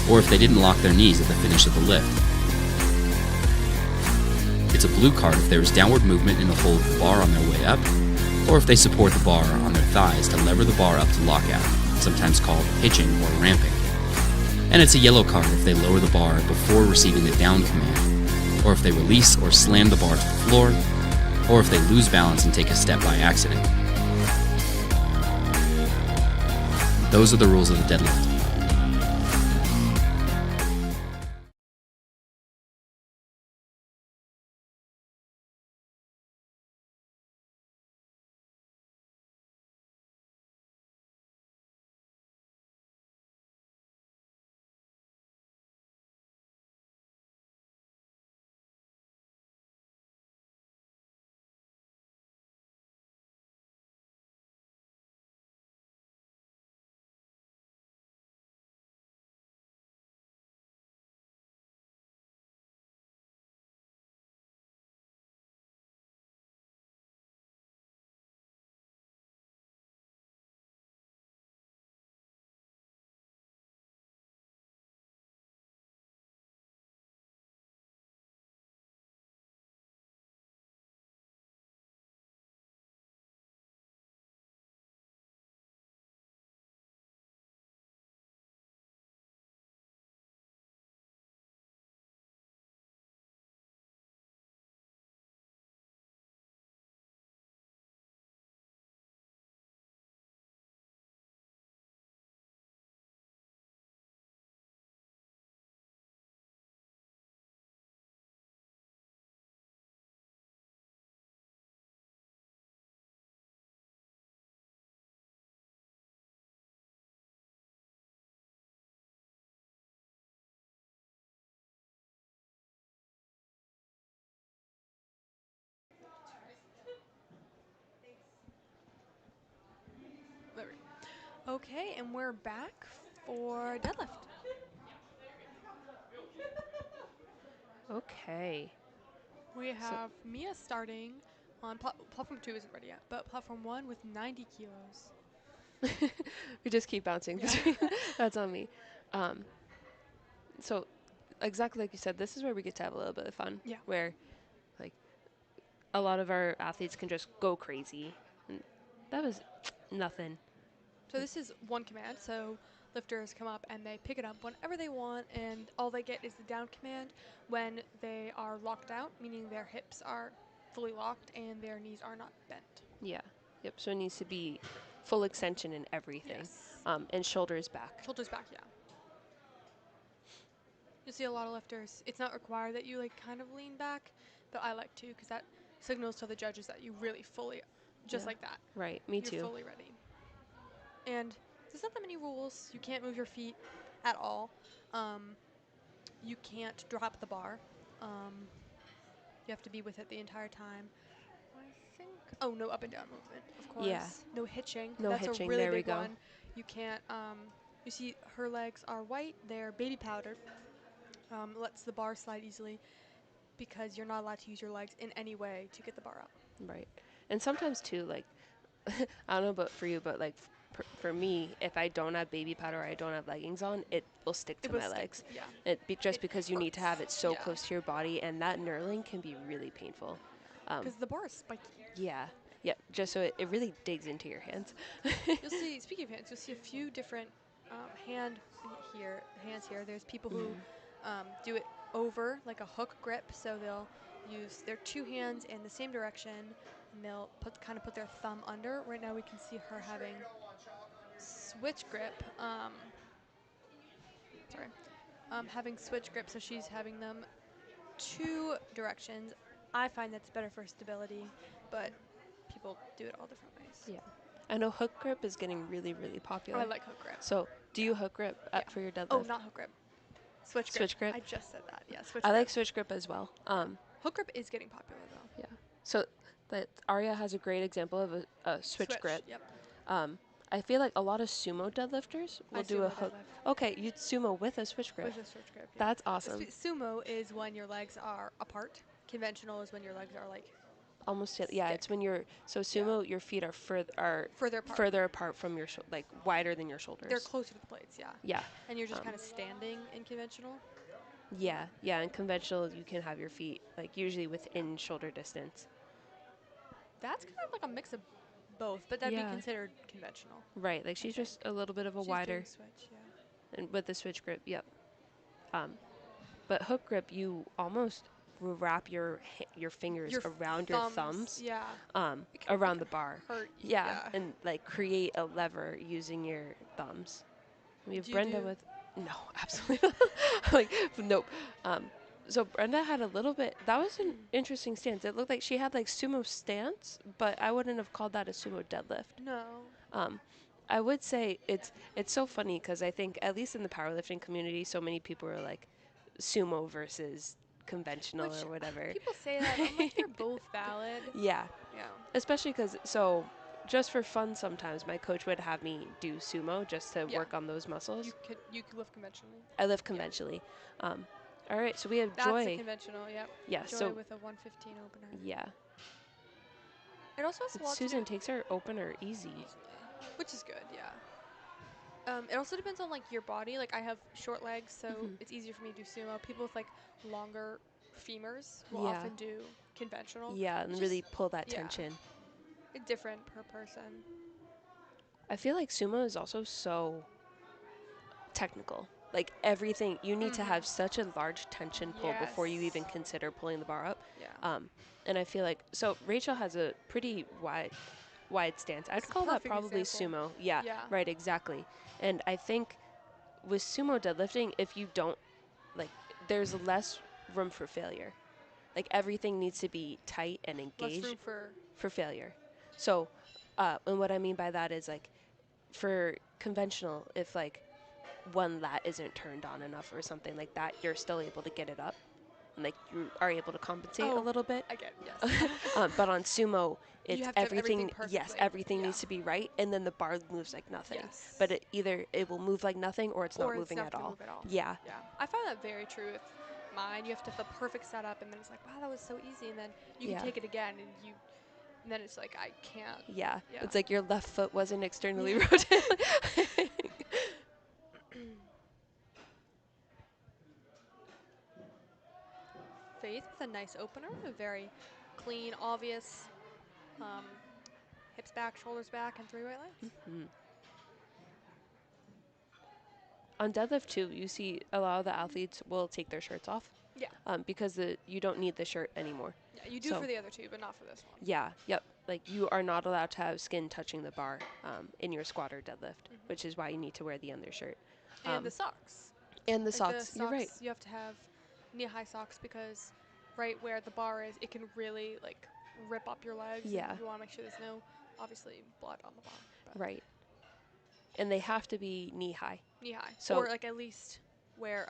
or if they didn't lock their knees at the finish of the lift. It's a blue card if there is downward movement in the hold of the bar on their way up, or if they support the bar on their thighs to lever the bar up to lockout, sometimes called hitching or ramping. And it's a yellow card if they lower the bar before receiving the down command, or if they release or slam the bar to the floor, or if they lose balance and take a step by accident. Those are the rules of the deadlift. There we go. Okay, and we're back for deadlift. Okay. We have Mia starting on platform 2 isn't ready yet, but platform 1 with 90 kilos. We just keep bouncing Yeah. between. That's on me. So exactly like you said, this is where we get to have a little bit of fun. Yeah. Where like a lot of our athletes can just go crazy. And that was nothing. So this is one command. So lifters come up and they pick it up whenever they want, and all they get is the down command when they are locked out, meaning their hips are fully locked and their knees are not bent. Yeah. Yep. So it needs to be full extension in everything. Yes. And shoulders back. Shoulders back, yeah. You'll see a lot of lifters. It's not required that you like kind of lean back, but I like to because that signals to the judges that you really fully, just Yeah. like that. Right. Me You're too. fully ready. And there's not that many rules. You can't move your feet at all. You can't drop the bar. You have to be with it the entire time. I think. Oh, no up and down movement, of course. Yeah. No hitching. No That's hitching. a really There we big go. one. You can't. You see, her legs are white. They're baby powdered. Lets the bar slide easily because you're not allowed to use your legs in any way to get the bar up. Right. And sometimes too, like I don't know about for you, but like for me, if I don't have baby powder or I don't have leggings on, it will stick to It will my stick, legs. yeah. Just It because you need to hurts. have it so Yeah. close to your body, and that knurling can be really painful. Because the bar is spiky. Yeah. Yeah. Just so it really digs into your hands. You'll see, speaking of hands, you'll see a few different hands here. There's people who do it over like a hook grip, so they'll use their 2 hands in the same direction, and they'll kind of put their thumb under. Right now we can see her having switch grip. Sorry. having switch grip, so she's having them 2 directions. I find that's better for stability, but people do it all different ways. Yeah. I know hook grip is getting really, really popular. I like hook grip. So, do you hook grip Yeah. for your deadlift? Oh, not hook grip. Switch grip. Switch grip? I just said that. Yeah, switch I grip. like switch grip as well. Hook grip is getting popular though. Yeah. So, that Arya has a great example of a switch grip. Yep. I feel like a lot of sumo deadlifters will do a sumo hook. deadlift. Okay, you sumo with a switch grip. With a switch grip. Yeah. That's awesome. Sumo is when your legs are apart. Conventional is when your legs are like Almost yeah. It's when you're sumo. Your feet are further apart from your like wider than your shoulders. They're closer to the plates. Yeah. Yeah. And you're just kind of standing in conventional. Yeah, yeah. In conventional, you can have your feet like usually within shoulder distance. That's kind of like a mix of both, but that'd be considered conventional. Right, like she's just a little bit of a wider. She's doing switch, yeah. And with the switch grip, yep. But hook grip, you almost wrap your fingers around your thumbs. Yeah. Around the bar. Hurt. Yeah, and like create a lever using your thumbs. We have Brenda with. No, absolutely not. Like, nope. So Brenda had a little bit. That was an interesting stance. It looked like she had like sumo stance, but I wouldn't have called that a sumo deadlift. No. I would say it's so funny because I think at least in the powerlifting community, so many people are like sumo versus conventional or whatever. People say that. I'm like, they're both valid. Yeah. Yeah. Especially because just for fun, sometimes my coach would have me do sumo just to work on those muscles. You could lift conventionally. I lift conventionally. All right, so we have That's Joy. That's a conventional, yep. Yeah, Joy so with a 115 opener. Yeah. It also has a lot Susan to do, takes her opener easy. which is good, yeah. It also depends on like your body. Like I have short legs, so it's easier for me to do sumo. People with like longer femurs will often do conventional. Yeah, and really pull that tension. It's different per person. I feel like sumo is also so technical. Like everything, you need to have such a large tension pull before you even consider pulling the bar up. Yeah. And I feel like Rachel has a pretty wide stance. I'd call that probably sumo. Yeah, right, exactly. And I think with sumo deadlifting, if you don't there's less room for failure. Like everything needs to be tight and engaged. Less room for failure. So, and what I mean by that is like for conventional, if like one lat isn't turned on enough or something like that, you're still able to get it up. And like you are able to compensate a little bit. I get yes. But on sumo, it's everything. Yes, everything needs to be right, and then the bar moves like nothing. Yes. But it will move like nothing, or it's not moving at all. Yeah. Yeah. I find that very true with mine. You have to have the perfect setup, and then it's like, wow, that was so easy, and then you can take it again, and then it's like I can't. Yeah. It's like your left foot wasn't externally rotated. Faith with a nice opener, a very clean, obvious hips back, shoulders back, and 3 right legs. On deadlift too, you see a lot of the athletes will take their shirts off. Yeah. Because you don't need the shirt anymore. Yeah, you do for the other two, but not for this one. Yeah. Yep. Like you are not allowed to have skin touching the bar in your squat or deadlift, which is why you need to wear the undershirt. And the socks. And the socks. You're right. You have to have knee-high socks because right where the bar is, it can really like rip up your legs. Yeah. And you want to make sure there's no, obviously, blood on the bar. Right. And they have to be knee-high. Knee-high. So or like at least where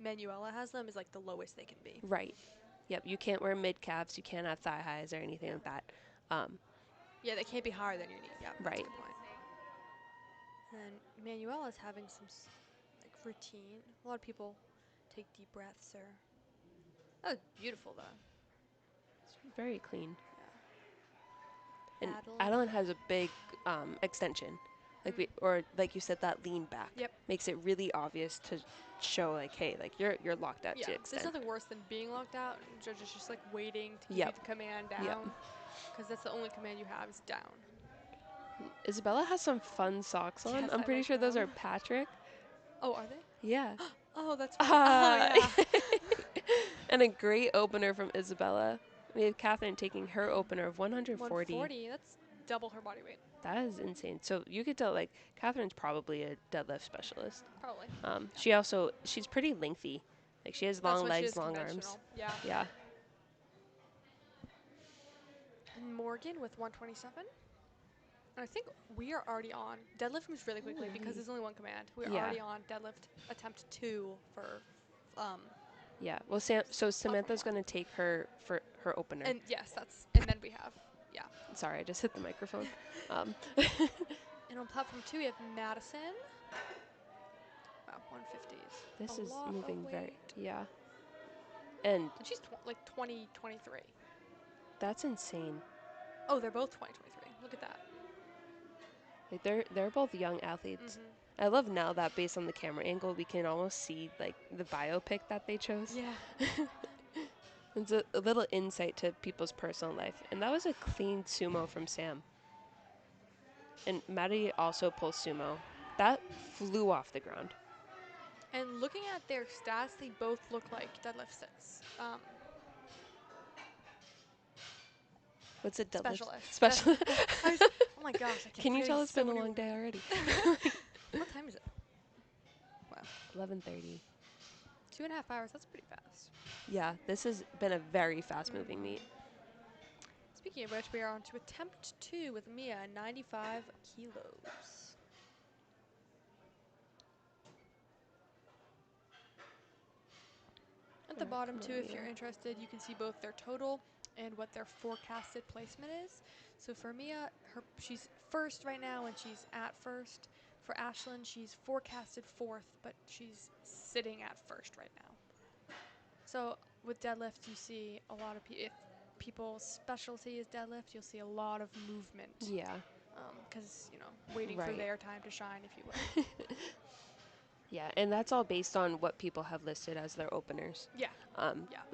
Manuela has them is like the lowest they can be. Right. Yep. You can't wear mid-calves. You can't have thigh highs or anything like that. Yeah, they can't be higher than your knee. Yeah, that's right. a good point. And Manuela's having some like routine. A lot of people take deep breaths or. That was beautiful though. It's very clean. Yeah. And Adeline has a big extension, like like you said, that lean back makes it really obvious to show like, hey, like you're locked out to extend. There's nothing worse than being locked out and judge is just like waiting to give you the command down, because that's the only command you have is down. Isabella has some fun socks on. I'm pretty sure those are Patrick. Oh, are they? Yeah. Oh, that's right. Yeah. And a great opener from Isabella. We have Catherine taking her opener of 140. 140. double her body weight. That is insane. So you could tell, like, Catherine's probably a deadlift specialist. Probably. She's pretty lengthy. Like, she has That's long when she legs, is long arms. conventional. Yeah. Yeah. And Morgan with 127. And I think we are already on. Deadlift moves really quickly because Holy. there's only one command. We're Yeah. already on deadlift attempt 2 for Yeah. Well, so Samantha's going to take her for her opener. and yes, and then we have Sorry, I just hit the microphone. And on platform 2 we have Madison. Wow, 150s. This a is lot moving of very, weight. yeah. And And she's like 20, 23. that's insane. Oh, they're both 20, 23. Look at that. Like, they're both young athletes. Mhm. I love now that based on the camera angle, we can almost see, like, the biopic that they chose. Yeah. It's a little insight to people's personal life. And that was a clean sumo from Sam. And Maddie also pulls sumo. That flew off the ground. And looking at their stats, they both look like deadlift 6. What's a deadlift? Specialist. Special. Oh my gosh, I kept Can you forgetting tell it's so been a many long day words. already? What time is it? Wow. 11:30. 2.5 hours. That's pretty fast. Yeah, this has been a very fast-moving meet. Speaking of which, we are on to attempt 2 with Mia, 95 kilos. At the Alright, bottom come too, on, if you're Mia. interested, you can see both their total and what their forecasted placement is. So for Mia, she's first right now and she's at first. For Ashlyn, she's forecasted 4th, but she's sitting at first right now. So with deadlift, you see a lot of if people's specialty is deadlift, you'll see a lot of movement. Yeah. Because, waiting for Right. their time to shine, if you will. Yeah, and that's all based on what people have listed as their openers. Yeah.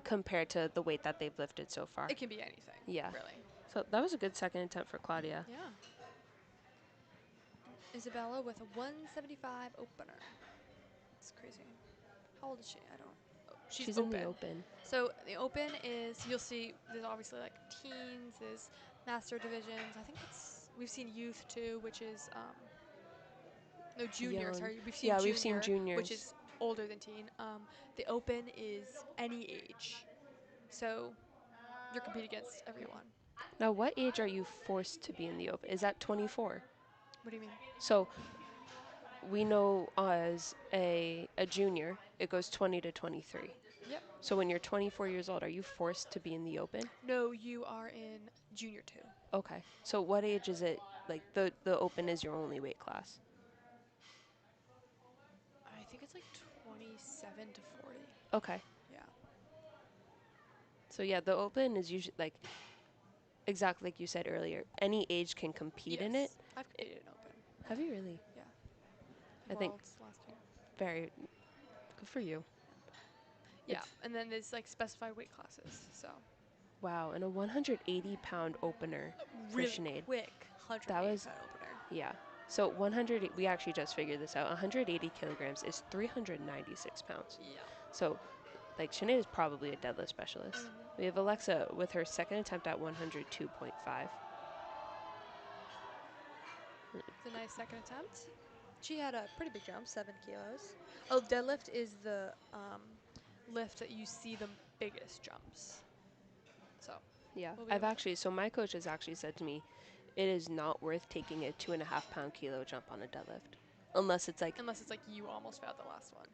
Compared to the weight that they've lifted so far. It can be anything. Yeah. Really. So that was a good second attempt for Claudia. Yeah. Isabella with a 175 opener. It's crazy. How old is she? I don't. Oh, she's in open. the open. So the open is, you'll see, there's obviously like teens, there's master divisions. I think we've seen youth too, which is no, junior. Young. Sorry, we've seen Yeah, junior, we've seen juniors. which is older than teen. The open is any age, so you're competing against everyone. Now, what age are you forced to be in the open? Is that 24? What do you mean? So we know as a junior, it goes 20 to 23. Yep. So when you're 24 years old, are you forced to be in the open? No, you are in junior 2. Okay. So what age is it? Like the open is your only weight class. I think it's like 27 to 40. Okay. Yeah. So yeah, the open is usually like exactly like you said earlier. Any age can compete in it. I've competed in open. Have you really? Yeah. I think Worlds last year. very good for you. Yeah, It's- and then there's like specified weight classes. So Wow, and a 180-pound opener for really Sinead. quick 100 That was- opener. Yeah. So 100, we actually just figured this out. 180 kilograms is 396 pounds. Yeah. So, like, Sinead is probably a deadlift specialist. We have Alexa with her second attempt at 102.5. It's a nice second attempt. She had a pretty big jump, 7 kilos. Oh, deadlift is the lift that you see the biggest jumps. So Yeah, we'll be able to- so my coach has actually said to me, it is not worth taking a 2.5 pound kilo jump on a deadlift. Unless it's like, you almost failed the last one.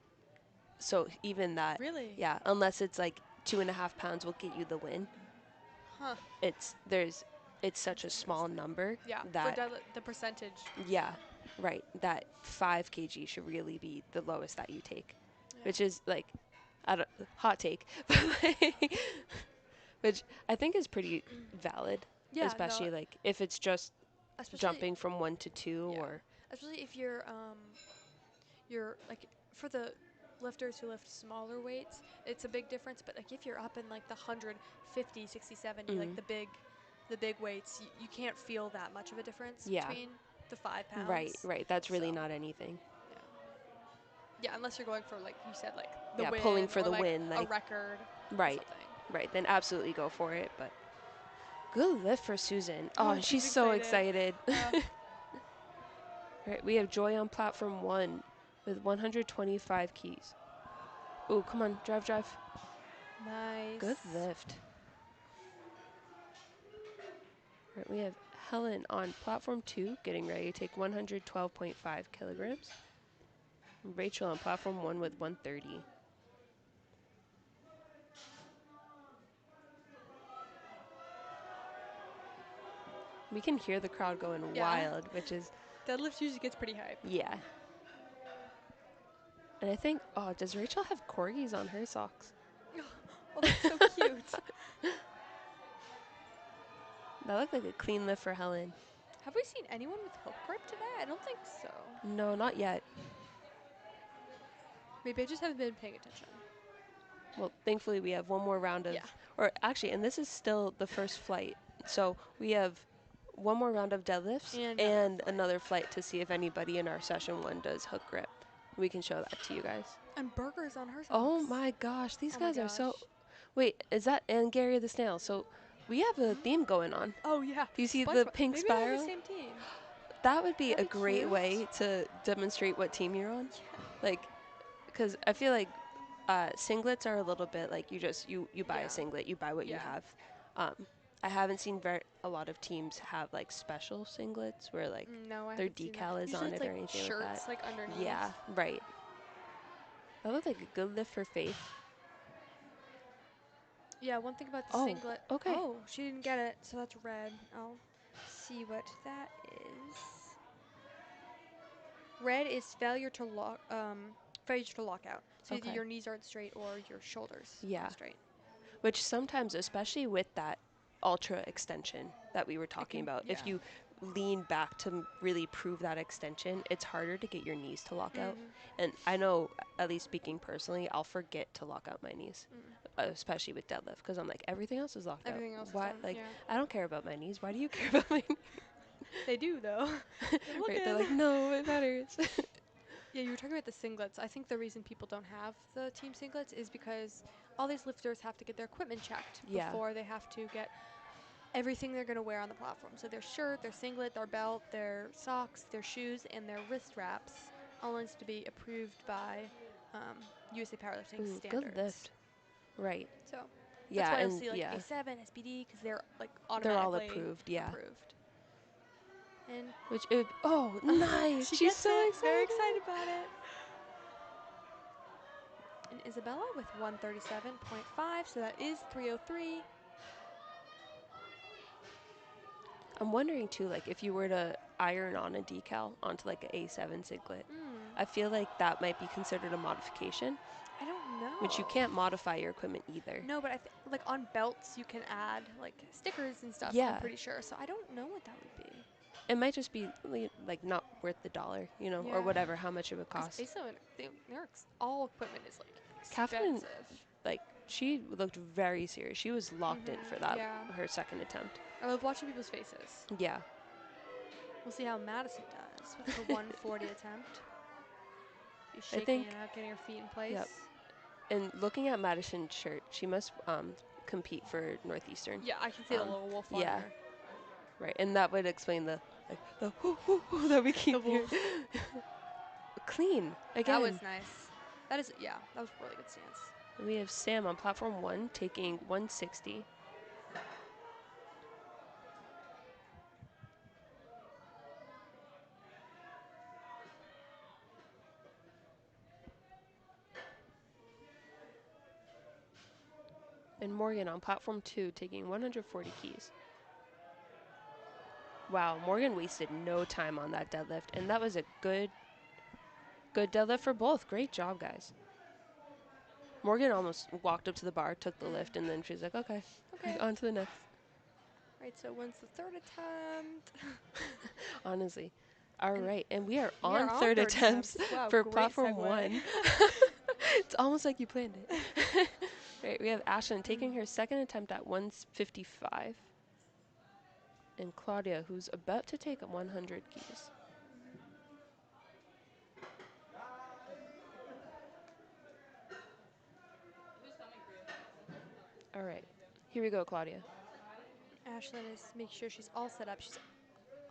so even that. Really? Yeah, unless it's like 2.5 pounds will get you the win. Huh. It's such a small number. Yeah. That, for the percentage. yeah, right. That 5 kg should really be the lowest that you take, Yeah. which is like, hot take, which I think is pretty valid. Yeah. Especially no, like if it's just especially jumping from 1 to 2 Yeah. or especially if you're like for the lifters who lift smaller weights, it's a big difference. But like if you're up in like the 150, 60, 70, like the big weights, you can't feel that much of a difference Yeah. between the 5 pounds. Right. That's really So- not anything. Yeah, unless you're going for like you said, like the Yeah, win, pulling for or the like win, a like- record. Right. Or something. Right. Then absolutely go for it. But Good lift for Susan. Oh, Oh, and she's she's so excited. excited. Right, we have Joy on platform 1 with 125 keys. Oh, come on, drive. Nice. Good lift. Right, we have Helen on platform 2 getting ready to take 112.5 kilograms. Rachel on platform 1 with 130. We can hear the crowd going Yeah. wild, which is, Deadlift usually gets pretty hype. yeah. And I think, oh, does Rachel have corgis on her socks? Oh, that's so cute. That looked like a clean lift for Helen. Have we seen anyone with hook grip today? I don't think so. No, not yet. Maybe I just haven't been paying attention. Well, thankfully we have one more round of, Yeah. or actually, and this is still the first flight. So we have one more round of deadlifts and another flight to see if anybody in our session 1 does hook grip. We can show that to you guys. And burgers on her socks. Oh my gosh, these Oh my guys are so. gosh. Wait, is that and Gary the Snail? So we have a theme going on. Oh yeah. Do you see the SpongeBob. pink Maybe they're on spiral? the same team. That would be a That'd be great cute. way to demonstrate what team you're on. Yeah. Like, because I feel like singlets are a little bit like you buy Yeah. a singlet, you buy what you Yeah. have. I haven't seen a lot of teams have like special singlets where like No, I their haven't seen that. decal is Usually on it's it or like anything like shirts that. like underneath. Yeah, right. That looked like a good lift for Faith. Yeah, one thing about the Oh, singlet. okay. Oh, she didn't get it, so that's red. I'll see what that is. Red is failure to lock out. So either Okay. your knees aren't straight or your shoulders Yeah. aren't straight. Which sometimes, especially with that ultra extension that we were talking about, yeah. if you lean back to really prove that extension, it's harder to get your knees to lock out. And I know, at least speaking personally, I'll forget to lock out my knees, especially with deadlift, because I'm like, everything else is locked Everything out. else is Why? on, Like, yeah. I don't care about my knees. Why do you care about my knees? They do though. Right? They're like, no, it matters. Yeah, you were talking about the singlets. I think the reason people don't have the team singlets is because all these lifters have to get their equipment checked Yeah. before they have to get everything they're going to wear on the platform. So their shirt, their singlet, their belt, their socks, their shoes, and their wrist wraps all needs to be approved by USA Powerlifting Ooh, standards. good lift. Right. So Yeah, that's why you'll and see like yeah, A7, SBD, because they're like they're all automatically approved. Yeah. approved. And Which oh, nice. she She's gets so it. excited. Very excited about it. And Isabella with 137.5, so that is 303. I'm wondering too, like if you were to iron on a decal onto like an A7 singlet, I feel like that might be considered a modification, I don't know. which you can't modify your equipment either. No, but I think like on belts you can add like stickers and stuff. Yeah. I'm pretty sure. So I don't know what that would be. It might just be like not worth the dollar, you know, or Yeah. whatever, how much it would cost. All equipment is like Catherine, expensive. like she looked very serious. She was locked in for that, Yeah. her second attempt. I love watching people's faces. Yeah. We'll see how Madison does with her 140 attempt. She's I shaking think- it out, getting her feet in place. Yep. And looking at Madison's shirt, she must compete for Northeastern. Yeah, I can see the little wolf on yeah. her. Right, and that would explain the like the hoo, hoo, hoo that we keep The wolf. hearing. Clean again. That was nice. That was a really good stance. And we have Sam on platform 1 taking 160. And Morgan on platform 2 taking 140 keys. Wow, Morgan wasted no time on that deadlift, and that was a good deadlift for both. Great job, guys. Morgan almost walked up to the bar, took the lift, and then she's like, okay, on to the next. Right, so when's the third attempt? Honestly. All right, and we are We on are third attempts Wow, for great platform segue. 1. It's almost like you planned it. Right, we have Ashlyn taking her second attempt at 155. And Claudia, who's about to take 100 keys. All right, here we go, Claudia. Ashlyn is make sure she's all set up. She's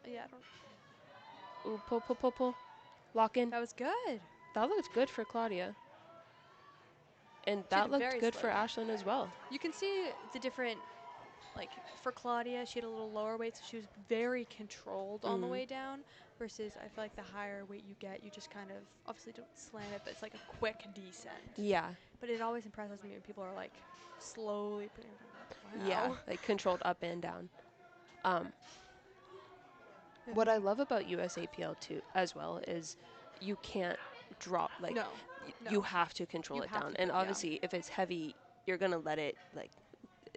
yeah. I don't, Ooh, pull, pull, pull, pull. Lock in. that was good. That looked good for Claudia. And She that had looked very good slow for knee. Ashlyn as well. You can see the different, like for Claudia, she had a little lower weight, so she was very controlled on the Mhm. way down. Versus, I feel like the higher weight you get, you just kind of obviously don't slam it, but it's like a quick descent. Yeah. But it always impresses me when people are like slowly putting it down. Yeah. Wow. Like controlled up and down. What I love about USAPL too, as well, is you can't drop like No. you have to control You it have down. to And do it, yeah. obviously, if it's heavy, you're gonna let it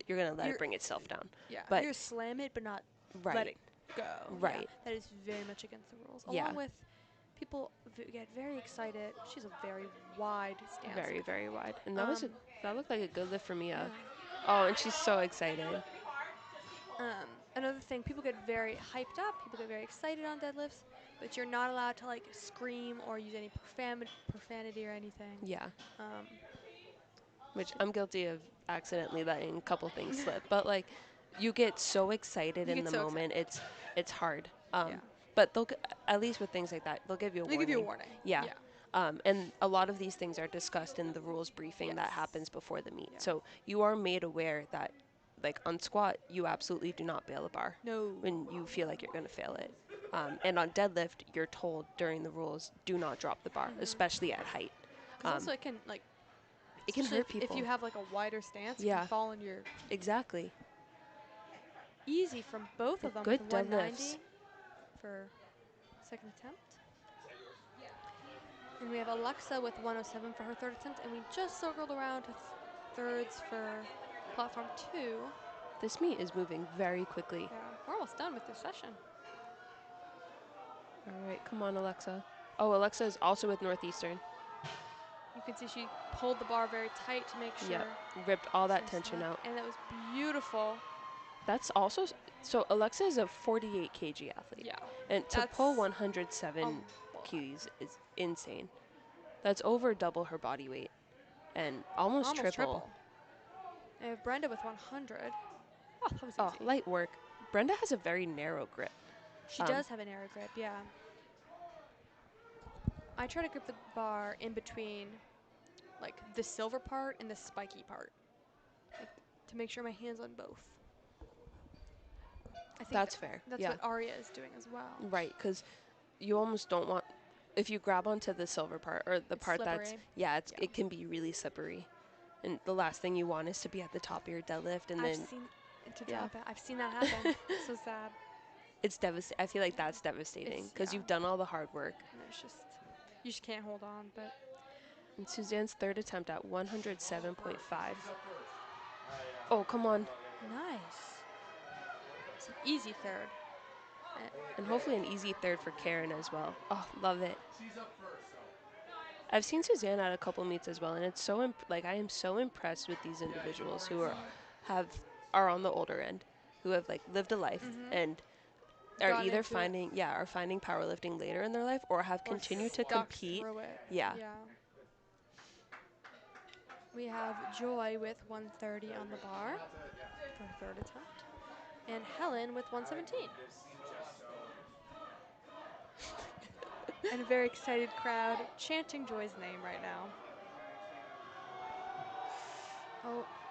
You're- bring itself down. Yeah. But- You're slam it, but not Right. let it go. Right. Yeah, that is very much against the rules. Yeah. Along with people get very excited. She's a very wide stance. Very, very wide. And that was Um, that looked like a good lift for Mia. yeah. Oh, and she's so excited. Another thing, people get very hyped up. People get very excited on deadlifts, but you're not allowed to like scream or use any profanity or anything. Yeah. Um, Which I'm guilty of accidentally letting a couple things slip. But like, you get so excited You in get the so moment. It's hard. yeah. But at least with things like that, they'll give you a They warning. give you a warning. Yeah. Yeah. And a lot of these things are discussed in the rules briefing that Yes. happens before the meet. Yeah. So you are made aware that, like on squat, you absolutely do not bail a bar No. when you feel like you're going to fail it. And on deadlift, you're told during the rules, do not drop the bar, especially at height. Because also it can like. It can especially hurt if people. you have like a wider stance, you Yeah. can fall in your Exactly. easy from both of them. Good with 190 deadlifts. for second attempt. And we have Alexa with 107 for her third attempt, and we just circled around to thirds for platform 2. This meet is moving very quickly. Yeah, we're almost done with this session. All right, come on, Alexa. Oh, Alexa is also with Northeastern. You can see she pulled the bar very tight to make sure. Yep, ripped all that she tension snapped, out. and that was beautiful. That's also, so Alexa is a 48 kg athlete. Yeah. And to That's pull 107 lot. Qs is insane. That's over double her body weight and almost triple. I have Brenda with 100. Oh, that was Oh, easy. light work. Brenda has a very narrow grip. She does have an air grip, yeah. I try to grip the bar in between, like, the silver part and the spiky part, like, to make sure my hand's on both. I think That's fair. that's Yeah. what Arya is doing as well. Right, because you almost don't want, if you grab onto the silver part or the It's part that's, slippery. yeah, Yeah. it can be really slippery. And the last thing you want is to be at the top of your deadlift and then I've seen that happen. So sad. it's devastating. I feel like that's devastating It's- because yeah. you've done all the hard work. And it's just, you just can't hold on. But And Suzanne's third attempt at 107.5. Oh, come on. nice. It's an easy third. And hopefully an easy third for Karen as well. Oh, love it. I've seen Suzanne at a couple meets as well, and it's so I am so impressed with these individuals who are on the older end, who have like lived a life and are Gone either into it. are finding powerlifting later in their life or have Or continued to stuck compete. through it. Yeah. Yeah. We have Joy with 130 on the bar for her third attempt, and Helen with 117. And a very excited crowd chanting Joy's name right now.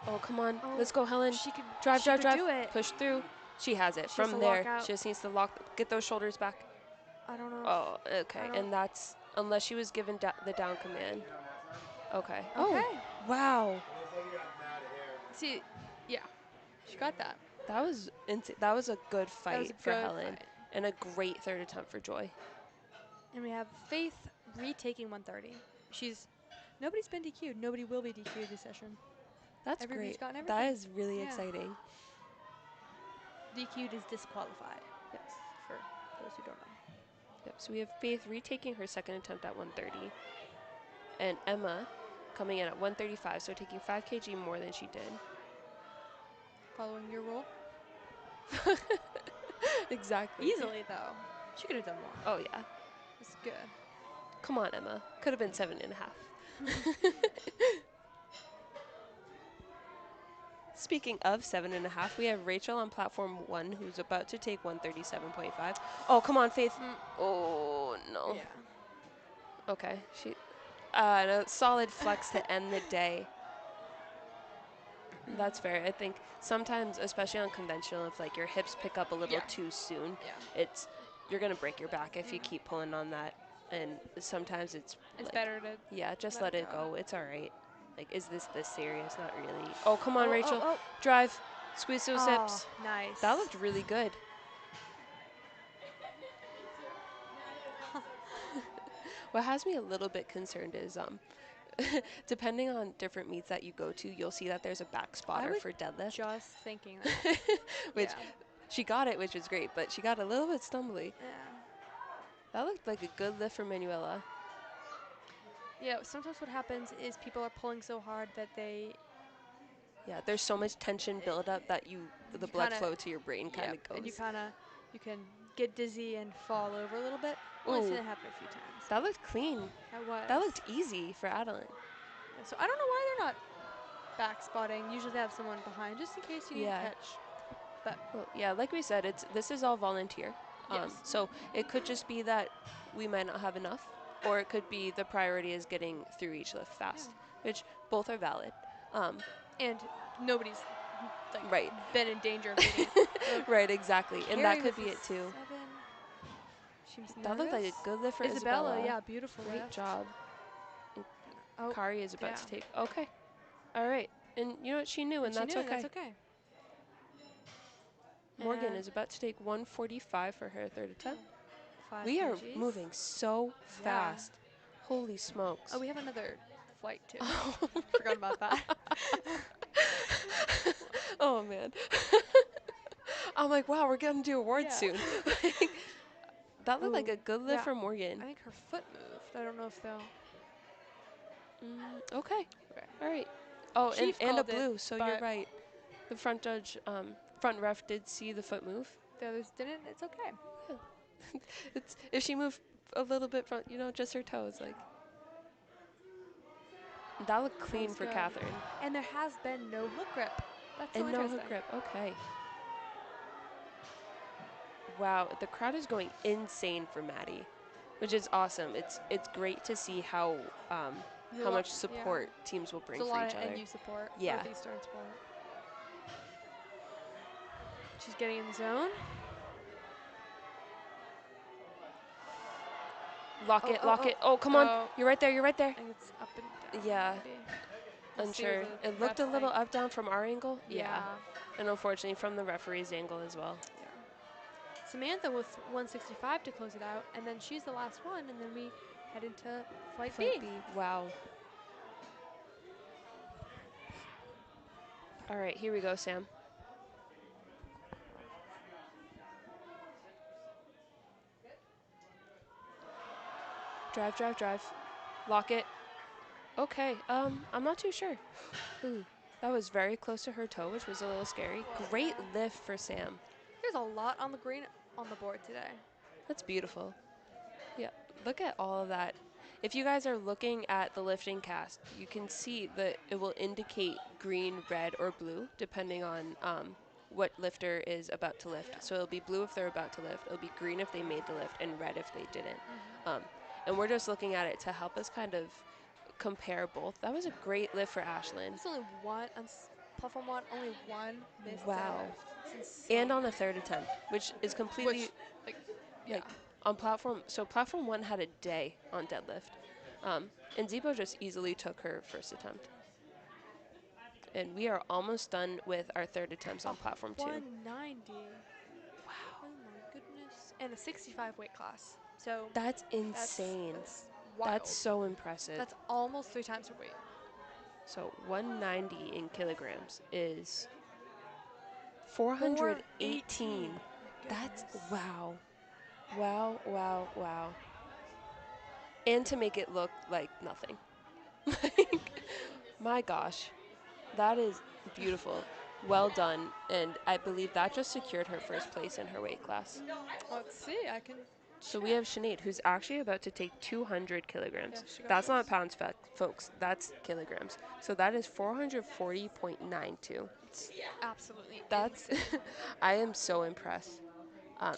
Oh, come on. Oh, Let's go, Helen. She could Drive. do it. Push through. She has it. She has From to lock there, out. she just needs to get those shoulders back. I don't know. Oh, okay. I don't- And that's, unless she was given the down command. Okay. Okay. Oh, wow. See, yeah, she got that. That was that was a good That was fight a for good Helen. fight. And a great third attempt for Joy. And we have Faith retaking 130. Nobody's been DQ'd. Nobody will be DQ'd this session. That's Everybody's great. gotten That everything. is really Yeah. exciting. DQ'd is disqualified. Yes. For those who don't know. Yep. So we have Faith retaking her second attempt at 130. And Emma coming in at 135, so taking 5 kg more than she did. Following your rule. Exactly. Easily, though. She could have done more. Oh, yeah. It's good. Come on, Emma. Could have been 7.5. Speaking of 7.5, we have Rachel on platform 1 who's about to take 137.5. Oh, come on, Faith. Oh, no. Yeah. Okay. She, a solid flex to end the day. That's fair. I think sometimes, especially on conventional, if like your hips pick up a little Yeah. too soon, Yeah. you're gonna break your back if you keep pulling on that. And sometimes it's like, better to yeah, just let let it it go. go. It's all right. Like, is this serious? Not really. Oh, come on, Oh, Rachel. oh, Drive. Squeeze those oh. hips. Oh, nice. That looked really good. What has me a little bit concerned is depending on different meets that you go to, you'll see that there's a back spotter was for deadlift. just thinking that. Which Yeah. she got it, which was great, but she got a little bit stumbly. Yeah. That looked like a good lift for Manuela. Yeah, sometimes what happens is people are pulling so hard that they Yeah, there's so much tension buildup that the You blood kinda- flow to your brain kind of and you goes. you can get dizzy and fall over a little bit. Only seen Ooh, it happen a few times. that looked clean. That was. That looked easy for Adeline. Yeah, so I don't know why they're not back spotting. Usually they have someone behind just in case you need Yeah. a catch. But Well, yeah, like we said, this is all volunteer. Yes. So it could just be that we might not have enough, or it could be the priority is getting through each lift fast, which both are valid. and nobody's like Right. been in danger of getting Right, exactly. And that Carrie could with be the it too. 7. She was That looked like nervous. a good lift for Isabella, Isabella. yeah, beautiful Great lift. job. Oh, Kari is about yeah. to take. Okay. All right. And you know what? She knew, and she that's knew, okay. That's okay. Morgan And is about to take 145 for her third attempt. 5 We are kgs. moving so Yeah. fast. Holy smokes. Oh, we have another flight too. Oh. Forgot about that. Oh, man. I'm like, wow, we're going to do awards Yeah. soon. That looked like Ooh, a good lift yeah. for Morgan. I think her foot moved. I don't know if they'll. Okay. Okay. All right. Oh, Chief and a called it, blue, so you're but right. The front judge, front ref did see the foot move. the others didn't. It's okay. It's if she moved a little bit from, just her toes, like. That looked clean was for good. Catherine. And there has been no hook grip. That's so And no interesting. hook grip. Okay. Wow, the crowd is going insane for Maddie, which is awesome. It's great to see how There's a how lot- much support teams will bring There's a for lot each of other. NU support. Yeah. Northeastern support. She's getting in the zone. Lock it. Oh, come on. Oh. You're right there. I think it's up and down. Yeah. Maybe. We'll see what Unsure. the It looked a refs little think. up down from our angle. Yeah. And unfortunately from the referee's angle as well. Yeah. Samantha with 165 to close it out, and then she's the last one, and then we head into flight B. Wow. All right, here we go, Sam. Drive. Lock it. Okay, I'm not too sure. Ooh, that was very close to her toe, which was a little scary. Great lift for Sam. There's a lot on the green on the board today. That's beautiful. Yeah, look at all of that. If you guys are looking at the lifting cast, you can see that it will indicate green, red, or blue, depending on what lifter is about to lift. Yeah. So it'll be blue if they're about to lift, it'll be green if they made the lift, and red if they didn't. And we're just looking at it to help us kind of compare both. That was a great lift for Ashlyn. There's only one on platform 1. Only one missed Wow. deadlift. It's insane. And on a third attempt, which is completely Which, yeah. on platform. So platform 1 had a day on deadlift, and Zebo just easily took her first attempt. And we are almost done with our third attempts on platform 2. 190. Wow. Oh my goodness. And a 65 weight class. So That's insane. That's wild. That's so impressive. That's almost 3 times her weight. So 190 in kilograms is 418. That's wow. Wow. And to make it look like nothing. My gosh. That is beautiful. Well done. And I believe that just secured her first place in her weight class. Let's see. I can. So we have Sinead, who's actually about to take 200 kilograms. Yeah, she got That's not this. pounds, folks. That's kilograms. So that is 440.92. That's Absolutely that's insane. I am so impressed.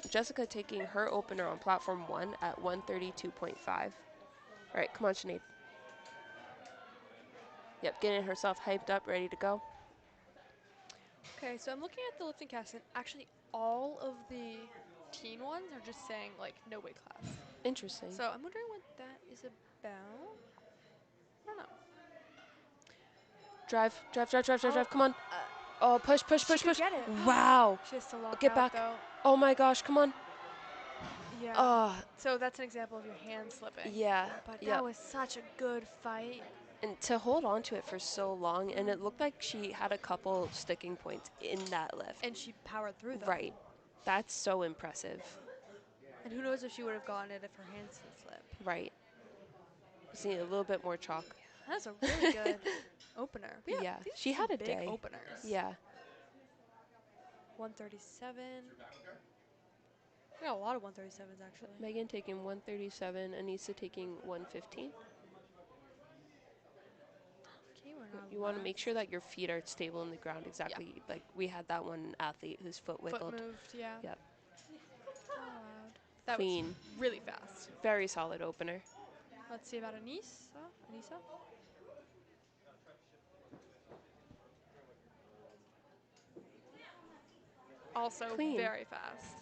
Jessica taking her opener on platform 1 at 132.5. All right, come on, Sinead. Yep, getting herself hyped up, ready to go. Okay, so I'm looking at the lifting cast, and actually all of the teen ones are just saying like no weight class. Interesting. So I'm wondering what that is about. I don't know. Drive, drive, drive, drive, drive, Oh, drive. Come on. Oh, push, push, she push, could push. get it. Wow. She has to lock Get out back. though. Oh my gosh, come on. Yeah. Oh, So that's an example of your hand slipping. yeah. But Yep. that was such a good fight. And to hold on to it for so long, and it looked like she had a couple sticking points in that lift. And she powered through them. Right. That's so impressive. And who knows if she would have gotten it if her hands didn't slip. Right. Just need a little bit more chalk. That's a really good opener. Yeah. These She are some had a big day. openers. Yeah. 137. We got a lot of 137s actually. Megan taking 137, Anissa taking 115. Okay, we're not You want to make sure that your feet are stable in the ground exactly. Like we had that one athlete whose foot foot wiggled. moved. Yeah. Yep. Not allowed. That Clean. was really fast. Very solid opener. Let's see about Anissa. Anissa. Also Clean. very fast.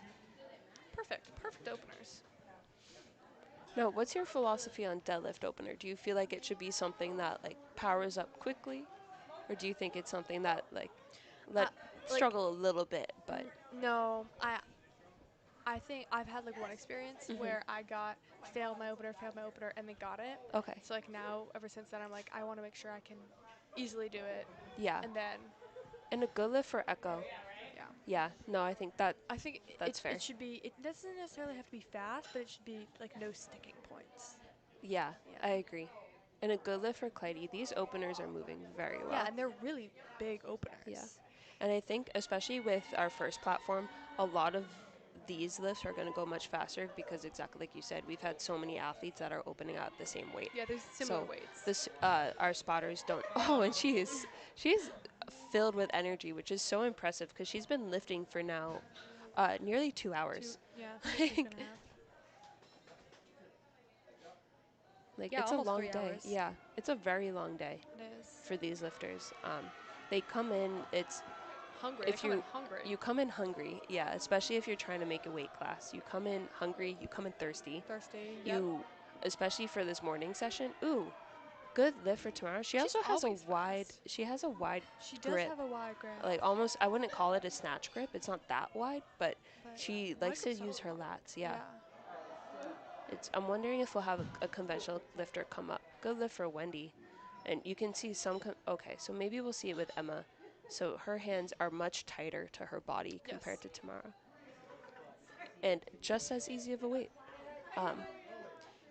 Perfect. Perfect openers. Now, what's your philosophy on deadlift opener? Do you feel like it should be something that like powers up quickly, or do you think it's something that let Like, struggle a little bit, but no, I think I've had like one experience where I got failed my opener, and then got it. okay, So like now, ever since then, I'm like I want to make sure I can easily do it, yeah, and then and a good lift for echo. yeah. Yeah, no, I think that I think that's fair. it should be. It doesn't necessarily have to be fast, but it should be like no sticking points. Yeah, Yeah. I agree. And a good lift for Clyde. These openers are moving very well. Yeah, and they're really big Yeah. openers. And I think, especially with our first platform, a lot of these lifts are going to go much faster because, exactly like you said, we've had so many athletes that are opening at the same weight. Yeah, there's similar So weights. this, our spotters don't. Oh, and she's filled with energy, which is so impressive because she's been lifting for now nearly 2 hours. Yeah, 2.5. Like Yeah, it's a almost long 3 day. hours. Yeah, it's a very long day It is. for these lifters. They come in. It's Hungry. if They come in you hungry. you come in hungry, yeah, especially if you're trying to make a weight class. You come in hungry, you come in thirsty. Thirsty. Yep. You especially for this morning session. Ooh, good lift for tomorrow. She She's also has a always wide fast. she has a wide She does grip. have a wide grip. Like almost I wouldn't call it a snatch grip. It's not that wide, but But she wide likes to grips use are her wide. lats, yeah. Yeah. I'm wondering if we'll have a conventional lifter come up. Good lift for Wendy. And you can see some okay, so maybe we'll see it with Emma. So her hands are much tighter to her body compared Yes. to tomorrow. And just as easy of a weight.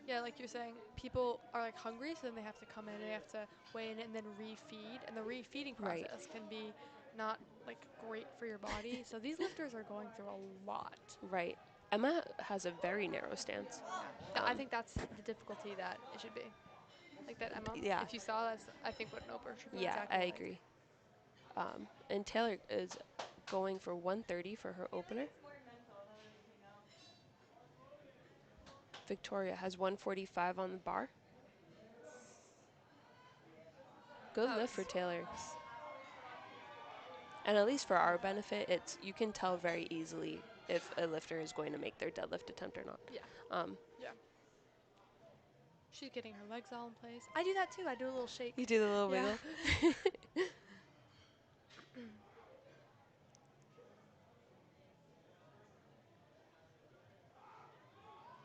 Yeah, like you're saying, people are like hungry, so then they have to come in and they have to weigh in and then refeed. And the refeeding Right. process can be not like great for your body. So these lifters are going through a lot. Right. Emma has a very narrow stance. I think that's the difficulty that it should be. Like that Emma, Yeah. if you saw that's I think what an opener should be Yeah, exactly I like. agree. And Taylor is going for 130 for her opener. Victoria has 145 on the bar. Good That lift for was Taylor. close. And at least for our benefit, it's you can tell very easily if a lifter is going to make their deadlift attempt or not. Yeah. Um, Yeah. She's getting her legs all in place. I do that too. I do a little shake. you do the little Yeah. wiggle.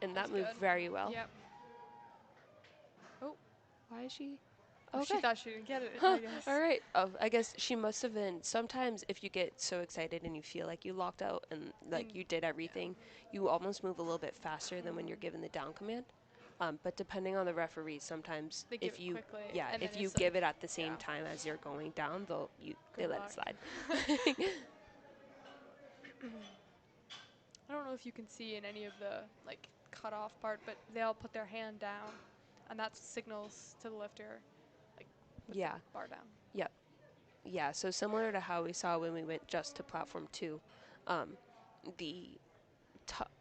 And that That's moved good. very well. Yep. Oh, Why is she? she Okay. thought she didn't get it, Huh. I guess. All right. I guess she must have been. Sometimes if you get so excited and you feel like you locked out and like you did everything, you almost move a little bit faster than when you're given the down command. But depending on the referee, sometimes They give if it you quickly, yeah and if then you it's give like, it at the same yeah. time as you're going down, they Good let it luck. slide. I don't know if you can see in any of the like cut off part, but they all put their hand down, and that signals to the lifter, like put Yeah. the bar down. Yep. Yeah, so similar to how we saw when we went just to platform 2, the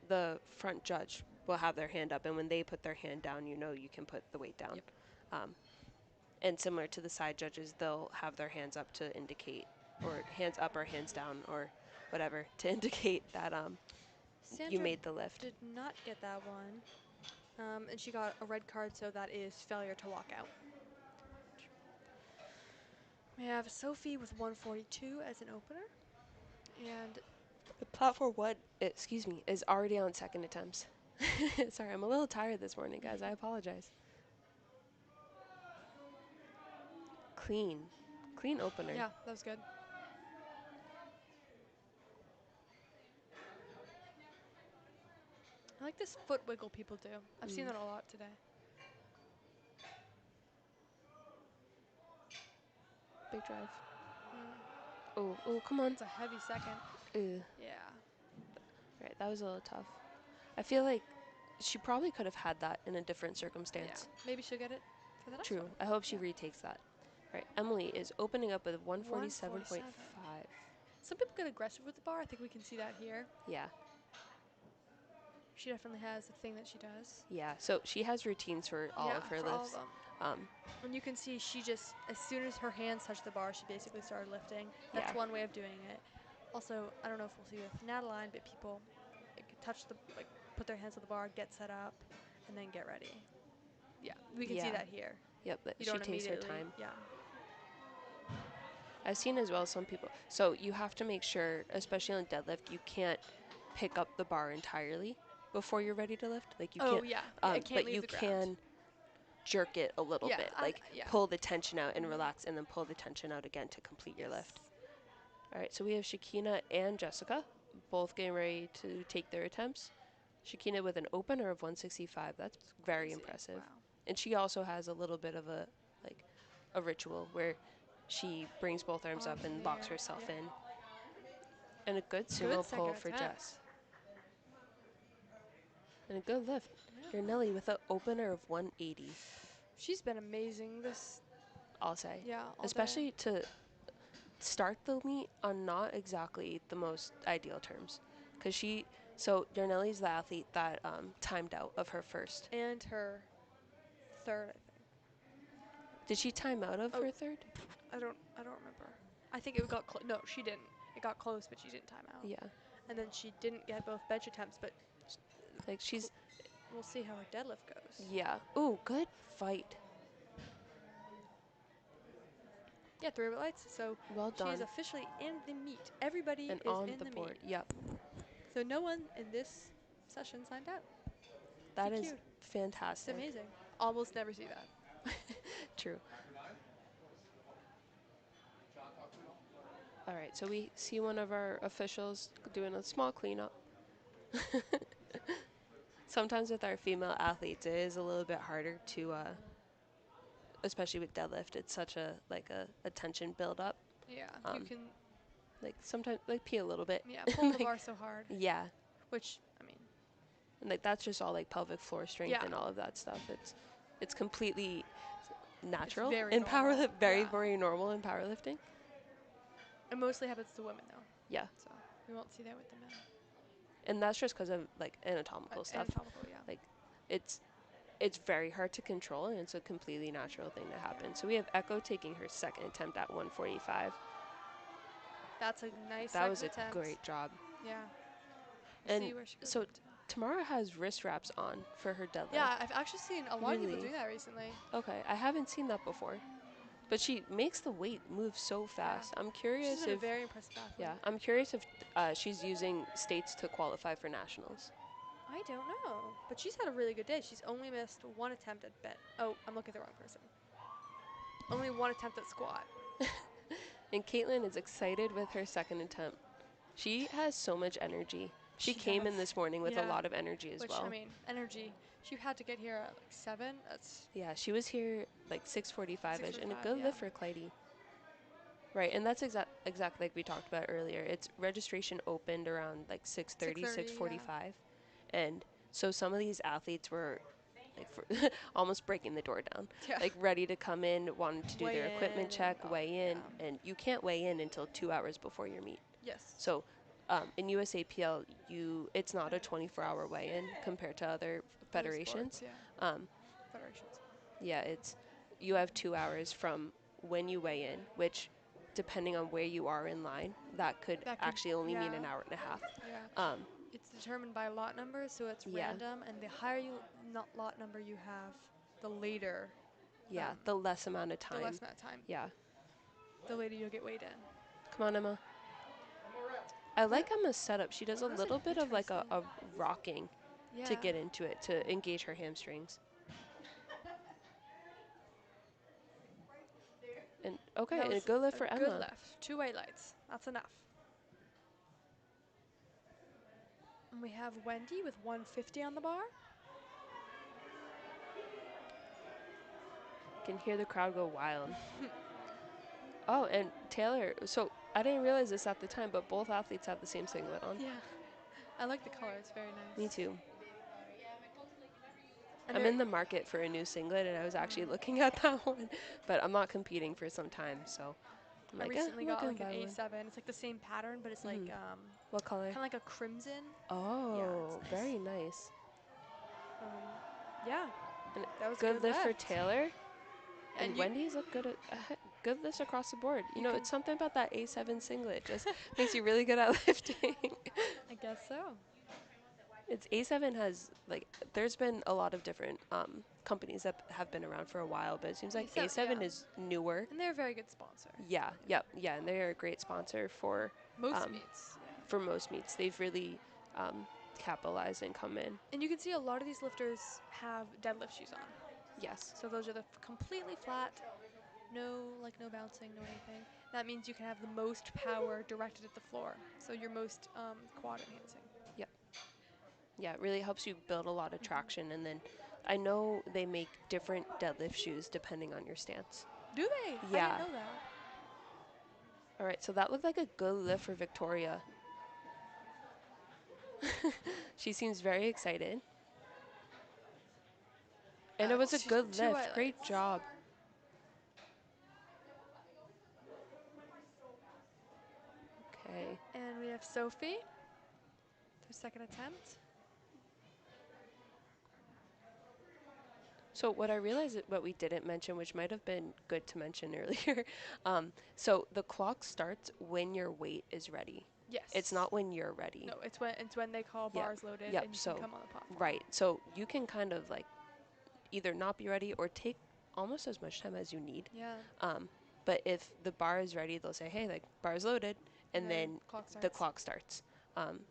the front judge will have their hand up, and when they put their hand down, you know you can put the weight down. Yep. And similar to the side judges, they'll have their hands up to indicate, or hands up or hands down or whatever, to indicate that Sandra you made the lift. did not get that one. And she got a red card, so that is failure to walk out. We have Sophie with 142 as an opener. And The platform 1, excuse me, is already on second attempts. Sorry, I'm a little tired this morning, guys. I apologize. Clean opener. yeah, that was good. I like this foot wiggle people do. I've seen that a lot today. Big drive. Oh, come on. It's a heavy second. Ew. Yeah. Right, that was a little tough. I feel like she probably could have had that in a different Yeah. circumstance. Maybe she'll get it for the next True. one. I hope she Yeah. retakes that. Right, Emily is opening up with 147.5. Some people get aggressive with the bar. I think we can see that here. Yeah, She definitely has a thing that she does. yeah. So she has routines for all of her for lifts. all of them. And you can see she just, as soon as her hands touched the bar, she basically started lifting. That's Yeah. one way of doing it. Also, I don't know if we'll see with Nataline, but people touch put their hands on the bar, get set up, and then get ready. Yeah, we can see that here. Yep, but You she don't takes her immediately. time. Yeah. I've seen as well some people. So you have to make sure, especially on deadlift, you can't pick up the bar entirely before you're ready to lift. Like you can't. Yeah. It can't But leave you the ground. can jerk it a little Yeah, bit, I- like yeah. pull the tension out and relax, and then pull the tension out again to complete your lift. All right, so we have Shakina and Jessica, both getting ready to take their attempts. Shakina with an opener of 165. That's very Crazy. impressive. Wow. And she also has a little bit of a ritual where she brings both arms up Arms and in the locks air, herself yep. in. And a good sumo Good pull second for attempt. Jess. And a good lift. Yeah. Your Nelly with an opener of 180, She's been amazing this. I'll say. Yeah. All Especially to start the meet on not exactly the most ideal terms. Because so Yarnelli's the athlete that timed out of her first. day. And her third, I think. Did she time out of Oh. her third? I don't remember. I think it got close. No, she didn't. It got close, but she didn't time out. Yeah. And then she didn't get both bench attempts, but Like she's, we'll see how her deadlift goes. yeah. Ooh, good fight. Yeah, 3 lights. So Well she is done. officially in the meet. Everybody And is on in the the board. meet. Yep. So no one in this session signed out. That is DQ'd. It's fantastic. amazing. Almost never see that. True. All right, so we see one of our officials doing a small cleanup. Sometimes with our female athletes, it is a little bit harder to, especially with deadlift. It's such a tension build up. Yeah, you can. Like sometimes like pee a little bit. Yeah, pull the Like, bar so hard. yeah, Which, I mean, and like that's just all like pelvic floor strength Yeah. and all of that stuff. It's completely natural very in normal. powerlifting. Very Yeah. very normal in powerlifting. it mostly happens to women though. Yeah, So we won't see that with the men. and that's just because of like anatomical stuff. Anatomical, yeah. Like it's very hard to control, and it's a completely natural thing to happen. So we have Echo taking her second attempt at 145. That's a nice That was a attempt. great job. Yeah. And See where she goes so into. Tamara has wrist wraps on for her deadlift. Yeah, I've actually seen a lot of people Really? do that recently. Okay, I haven't seen that before. But she makes the weight move so fast. I'm curious She's been a if very impressive athlete. yeah, I'm curious if she's using states to qualify for nationals. I don't know, but she's had a really good day. She's only missed one attempt at bench. Oh, I'm looking at the wrong person. Only one attempt at squat. And Caitlin is excited with her second attempt. She has so much energy. She came in does. this morning with a lot of energy as Which, well. I mean, energy. She had to get here at like 7. That's Yeah, she was here like 6:45ish, and a 6:45, good yeah. lift for Clyde. Right, and that's exactly like we talked about earlier. It's registration opened around like 6:30, 6:30, 6:45, and so some of these athletes were like for almost breaking the door down, Yeah. like ready to come in, wanting to do Weigh their equipment in check, and weigh in, yeah. and you can't weigh in until 2 hours before your meet. Yes. So in USAPL, it's not a 24-hour weigh-in compared to other Other sports, federations. yeah. Um, Federations. yeah, you have 2 hours from when you weigh in, which depending on where you are in line, that could That could, actually only mean yeah. an hour and a half. Yeah. Um, It's determined by lot number, so it's yeah, random, and the higher you not lot number you have, the later, yeah, the less amount of the less time. amount of time, Yeah, the later you'll get weighed in. come on, Emma. I like Emma's setup. She does a That's little bit of like a interesting. rocking Yeah. to get into it, to engage her hamstrings. And okay, That and a was good lift a for good Emma. lift. 2 weight lights. That's enough. And we have Wendy with 150 on the bar. Can hear the crowd go wild. Oh, and Taylor, so I didn't realize this at the time, but both athletes have the same singlet on. Yeah. I like the color. It's very nice. Me too. And I'm they're in the market for a new singlet, and I was actually looking at that one, but I'm not competing for some time, so I'm I like, recently I'm not got gonna like an buy one. A7. It's like the same pattern, but it's like What color? kind of like a crimson. Oh, it's nice. very nice. Yeah, And that was a good good lift for lift. Taylor. And And Wendy's look good at good lifts across the board. You You know, can- it's something about that A7 singlet just makes you really good at lifting. I guess so. It's A7 has like there's been a lot of different companies that have been around for a while, but it seems like A7, A7 yeah. is newer. And they're a very good sponsor. Yeah, yep, yeah, and they're a great sponsor for Most um, meets. Yeah. for most meets. They've really capitalized and come in. And you can see a lot of these lifters have deadlift shoes on. Yes. So those are the completely flat, no bouncing, no anything. That means you can have the most power directed at the floor. So you're most quad enhancing. Yep. Yeah, it really helps you build a lot of traction, and then I know they make different deadlift shoes depending on your stance. Do they? I Yeah. didn't know that. All right, so that looked like a good lift for Victoria. She seems very excited. And it was a good Two lift. Great highlights. job. Okay. And we have Sophie. Her second attempt. So what I realized what we didn't mention, which might have been good to mention earlier, so the clock starts when your weight is ready. Yes. It's not when you're ready. No, it's when they call Yep. bars loaded Yep. and you So can come on the platform. right. So you can kind of like either not be ready or take almost as much time as you need. Yeah. But if the bar is ready, they'll say, hey, like bar's loaded, and then the clock starts.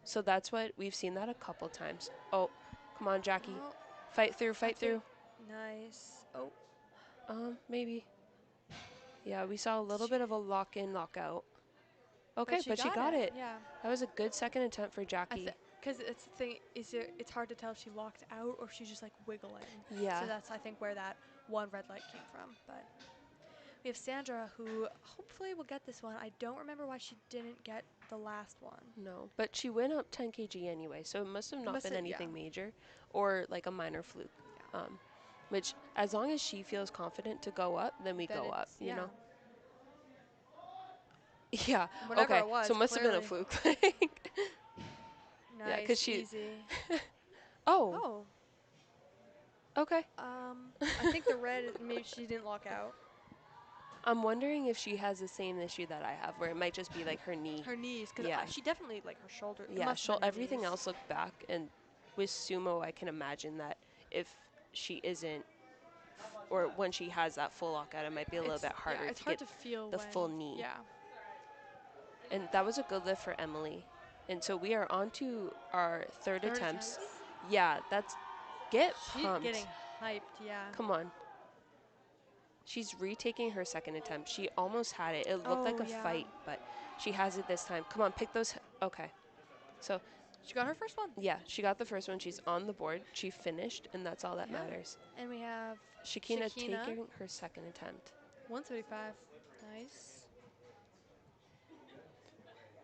So that's what we've seen that a couple times. Oh, come on, Jackie. Oh, Fight through, fight through. Nice. Oh, Maybe. Yeah, we saw a little bit of a lock-in, lock-out. Okay, but she got it. Yeah. That was a good second attempt for Jackie. Because it's the thing, it's hard to tell if she locked out or if she's just like wiggling. Yeah. So that's, I think, where that one red light came from. But we have Sandra, who hopefully will get this one. I don't remember why she didn't get the last one. No, but she went up 10 kg anyway, so it must have not been anything major or like a minor fluke. Yeah. Which, as long as she feels confident to go up, then we go up, you know? Yeah. Whatever Okay. it was, So it must have been a clearly. fluke. Nice, Yeah, 'cause she. easy. Oh. Oh. Okay. I think the red, maybe she didn't lock out. I'm wondering if she has the same issue that I have, where it might just be like her knee. Her knees, because Yeah. she definitely, like, her shoulder. it Yeah. must have been her Everything knees. else looked back, and with sumo, I can imagine that if she isn't, or when she has that full lockout, it might be a little bit harder it's to hard get to feel the when, full knee. Yeah. And that was a good lift for Emily. And so we are on to our third attempts. Yeah, that's get She's pumped. getting hyped, yeah. Come on. She's retaking her second attempt. She almost had it. It looked like a fight, but she has it this time. Come on, pick those. Okay. So She got her first one. yeah, she got the first one. She's on the board. She finished, and that's all that matters. And we have Shakina taking her second attempt. 135. Nice.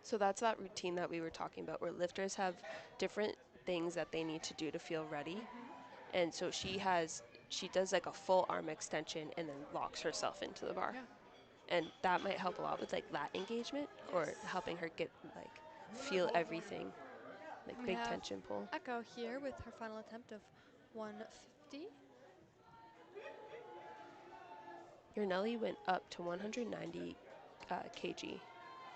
So that's that routine that we were talking about, where lifters have different things that they need to do to feel ready. And so she does like a full arm extension and then locks herself into the bar. Yeah. And that might help a lot with like lat engagement or Yes. helping her get like feel everything, like We big have tension pull. Echo here with her final attempt of 150. Your Nelly went up to 190 kg.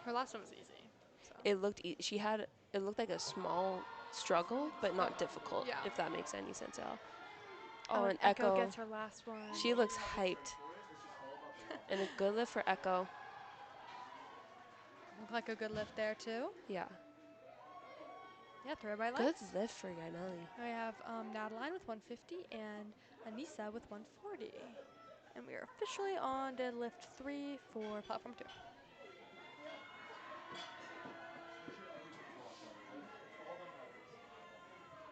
Her last one was easy. So. It looked it looked like a small struggle, but not difficult. yeah. If that makes any sense at all. Oh, and and Echo gets her last one. She looks hyped. And a good lift for Echo. Looked like a good lift there too. Yeah. Yeah, throw by Good lights. lift for Yaneli. We have Nadaline with 150 and Anissa with 140. And we are officially on deadlift 3 for platform 2.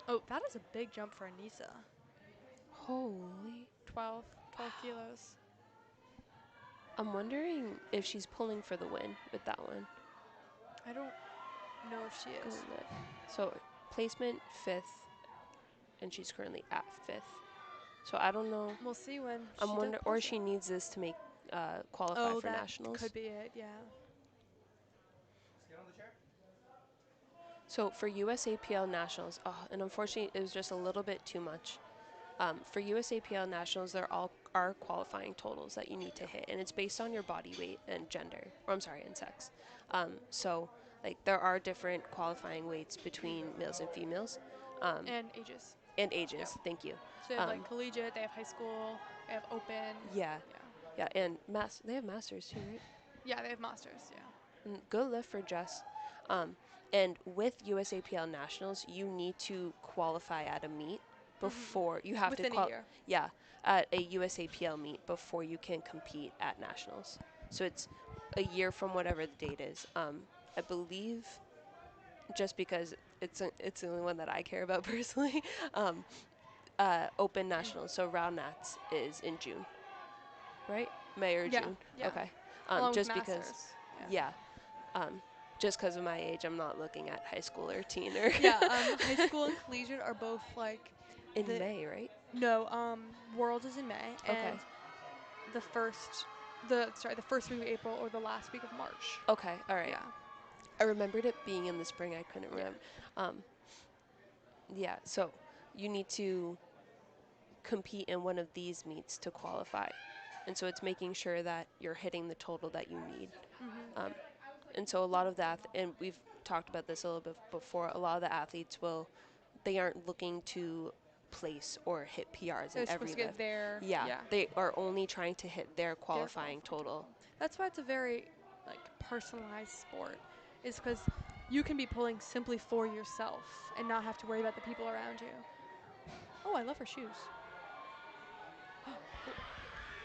Oh, that is a big jump for Anissa. Holy. 12 kilos. I'm wondering if she's pulling for the win with that one. I don't know if she Go is. lift. So placement 5th, and she's currently at 5th. So I don't know. We'll see when I'm she wonder, does or post she it. needs this to make qualify Oh, for that nationals. could be it, yeah. So for USAPL nationals, and unfortunately it was just a little bit too much. For USAPL nationals, there are qualifying totals that you need to hit, and it's based on your body weight and gender, or I'm sorry, and sex. So like there are different qualifying weights between males and females. And ages. And ages. Yeah. Thank you. So they have like collegiate, they have high school, they have open. Yeah. Yeah. Yeah, and they have masters too, right? Yeah, they have masters, yeah. Good lift for Jess. And with USAPL nationals, you need to qualify at a meet before you have Within to a year. Yeah, at a USAPL meet before you can compete at nationals. So it's a year from whatever the date is. I believe, just because it's the only one that I care about personally. Open nationals, so round nats is in June, right? May or Yeah, June. yeah. Okay. Along Just with because. masters. Yeah. Just because of my age, I'm not looking at high school or teen or. Yeah, high school and collegiate are both like in May, right? No, Worlds is in May, Okay. and the first week of April or the last week of March. Okay, all right. Yeah. I remembered it being in the spring. I couldn't remember. Yeah, so you need to compete in one of these meets to qualify. And so it's making sure that you're hitting the total that you need. And so a lot of that, and we've talked about this a little bit before, a lot of the athletes they aren't looking to place or hit PRs They're in every supposed to get lift. their They are only trying to hit their qualifying total. That's why it's a very like personalized sport, is because you can be pulling simply for yourself and not have to worry about the people around you. Oh, I love her shoes.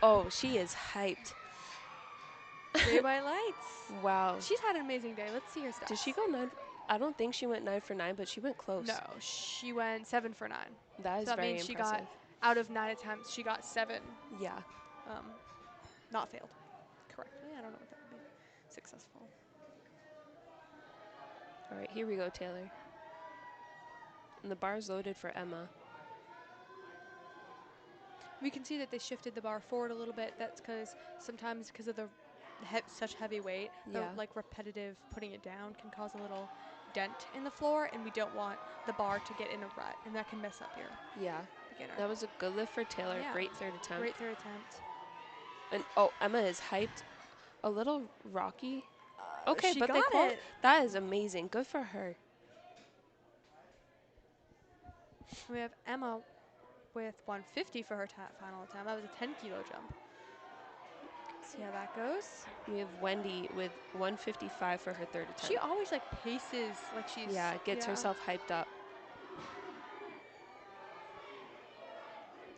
Oh, she is hyped. Ray by lights. Wow. She's had an amazing day. Let's see her stats. Did she go 9? I don't think she went 9 for 9, but she went close. No, she went 7 for 9. That is so that very means impressive. She got, out of 9 attempts, she got 7. Yeah. Not failed correctly. I don't know what that would be. Successful. All right, here we go, Taylor. And the bar's loaded for Emma. We can see that they shifted the bar forward a little bit. That's sometimes because of the such heavy weight, the like repetitive putting it down can cause a little dent in the floor, and we don't want the bar to get in a rut, and that can mess up your beginner. That was a good lift for Taylor. Yeah. Great third attempt. Great third attempt. And Emma is hyped. A little rocky. Okay, she but got it. That is amazing. Good for her. We have Emma with 150 for her final attempt. That was a 10-kilo jump. See how that goes. We have Wendy with 155 for her third attempt. She always like paces like she's gets herself hyped up.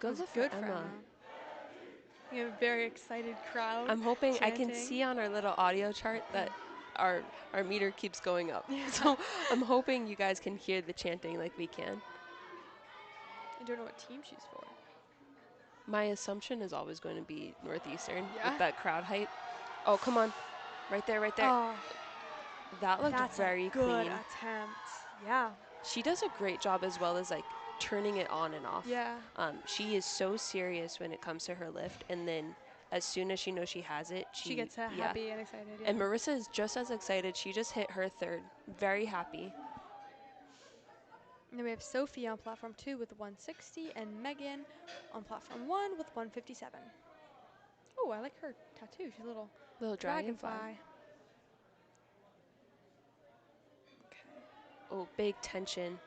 Good lift for Emma. We have a very excited crowd. I'm hoping chanting. I can see on our little audio chart that our meter keeps going up. So I'm hoping you guys can hear the chanting like we can. I don't know what team she's for. My assumption is always going to be Northeastern with that crowd height. Oh, come on. Right there, right there. Oh, that looked very good clean. attempt. Yeah. She does a great job as well as like turning it on and off. Yeah. She is so serious when it comes to her lift, and then as soon as she knows she has it, She gets yeah. happy and excited. Yeah. And Marissa is just as excited. She just hit her third. Very happy. And then we have Sophie on platform 2 with 160 and Megan on platform 1 with 157. Oh, I like her tattoo. She's a little Little dragonfly. Okay. Oh, big tension.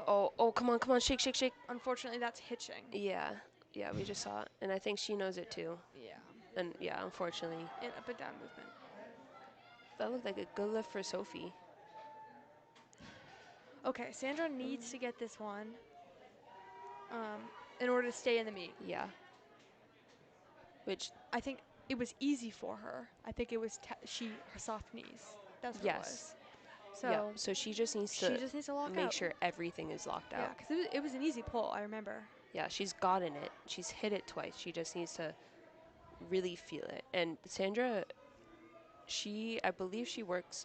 Oh. Oh, come on, shake, shake, shake. Unfortunately, that's hitching. Yeah, we just saw it. And I think she knows it too. Yeah. And yeah, unfortunately. And up and down movement. That looked like a good lift for Sophie. Okay, Sandra needs to get this one in order to stay in the meet. Yeah. Which, I think it was easy for her. I think it was her soft knees. That's what it was. So yeah, so she just needs to lock make out. sure everything is locked Yeah, out. because it was an easy pull, I remember. Yeah, she's gotten it. She's hit it twice. She just needs to really feel it. And Sandra, I believe she works,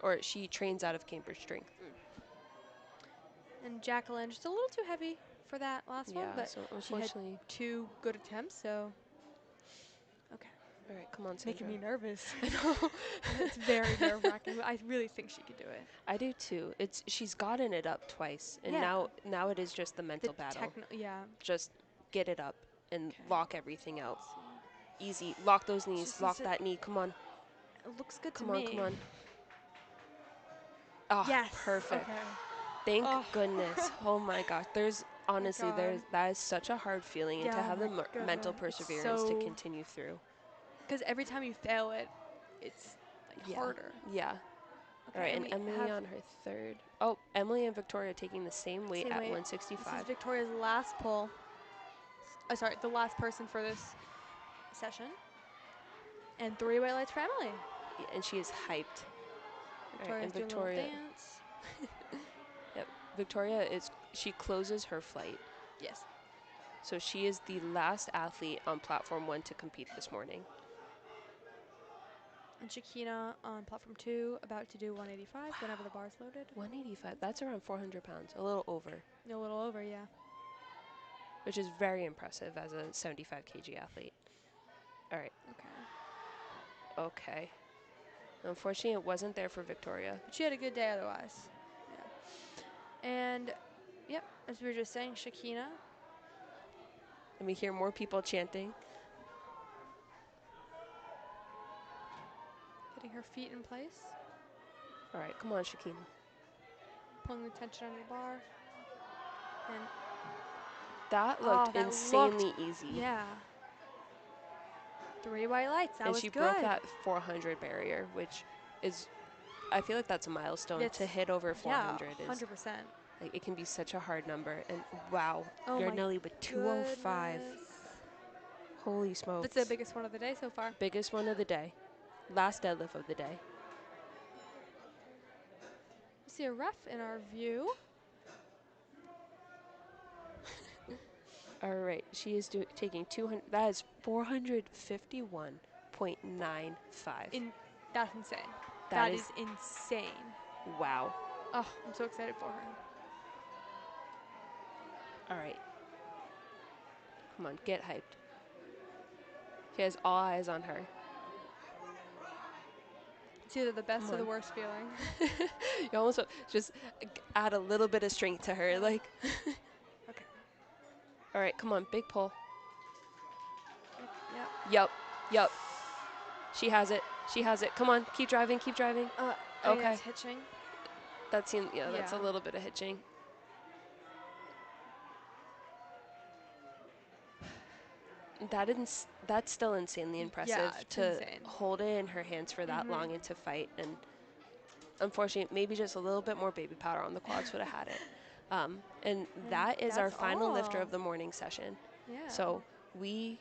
or she trains out of Cambridge Strength. And Jacqueline, just a little too heavy for that last one, but so she had unfortunately. 2 good attempts, so. Okay. All right, come on, Sandra. Making me nervous. I know. It's very nerve-wracking. I really think she could do it. I do too. She's gotten it up twice, and Yeah. now it is just the mental battle. Yeah. Just get it up and Okay. lock everything out. Easy. Lock those knees. Just Lock that knee. Come on. It looks good Come to on. me. Come on. Oh, Yes. perfect. Okay. Thank goodness. Oh my gosh. Honestly, God. that is such a hard feeling, and to have the mental perseverance to continue through. Because every time you fail it, it's like harder. Yeah. Okay, All right, and we Emily have on her third. Oh, Emily and Victoria taking the same weight at 165. This is Victoria's last pull. Sorry, the last person for this session. And 3 white lights for Emily. Yeah, and she is hyped. Victoria's doing a little dance. Yep. She closes her flight. Yes. So she is the last athlete on platform 1 to compete this morning. And Shakina on platform 2, about to do 185 whenever the bar's loaded. 185, that's around 400 pounds, a little over. A little over, yeah. Which is very impressive as a 75 kg athlete. All right. Okay. Unfortunately, it wasn't there for Victoria. But she had a good day otherwise. Yeah. And, yep, as we were just saying, Shakina. And we hear more people chanting. Getting her feet in place. All right, come on, Shakina. Pulling the tension under the bar. And that looked insanely easy. Yeah. 3 white lights. That was good. And she broke that 400 barrier, which is, I feel like that's a milestone. To hit over 400 yeah, 100%. Like, it can be such a hard number. And wow, Yardnelli with 205. Holy smokes. That's the biggest one of the day so far. Biggest one of the day. Last deadlift of the day. We see a ref in our view. All right, she is taking 200. That is 451.95. That's insane. That is insane. Wow. Oh, I'm so excited for her. All right. Come on, get hyped. She has all eyes on her. It's either the best or the worst feeling. You almost just add a little bit of strength to her, like. Okay. All right, come on, big pull. Yep. Yep. She has it. Come on, keep driving. Okay. That's hitching. That's a little bit of hitching. That's still insanely impressive to hold it in her hands for that long and to fight. And unfortunately, maybe just a little bit more baby powder on the quads would have had it. And that is our final lifter of the morning session. Yeah. So we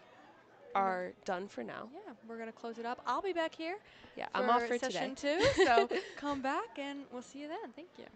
are done for now. Yeah, we're going to close it up. I'll be back here. Yeah, I'm off for session today. 2, so come back and we'll see you then. Thank you.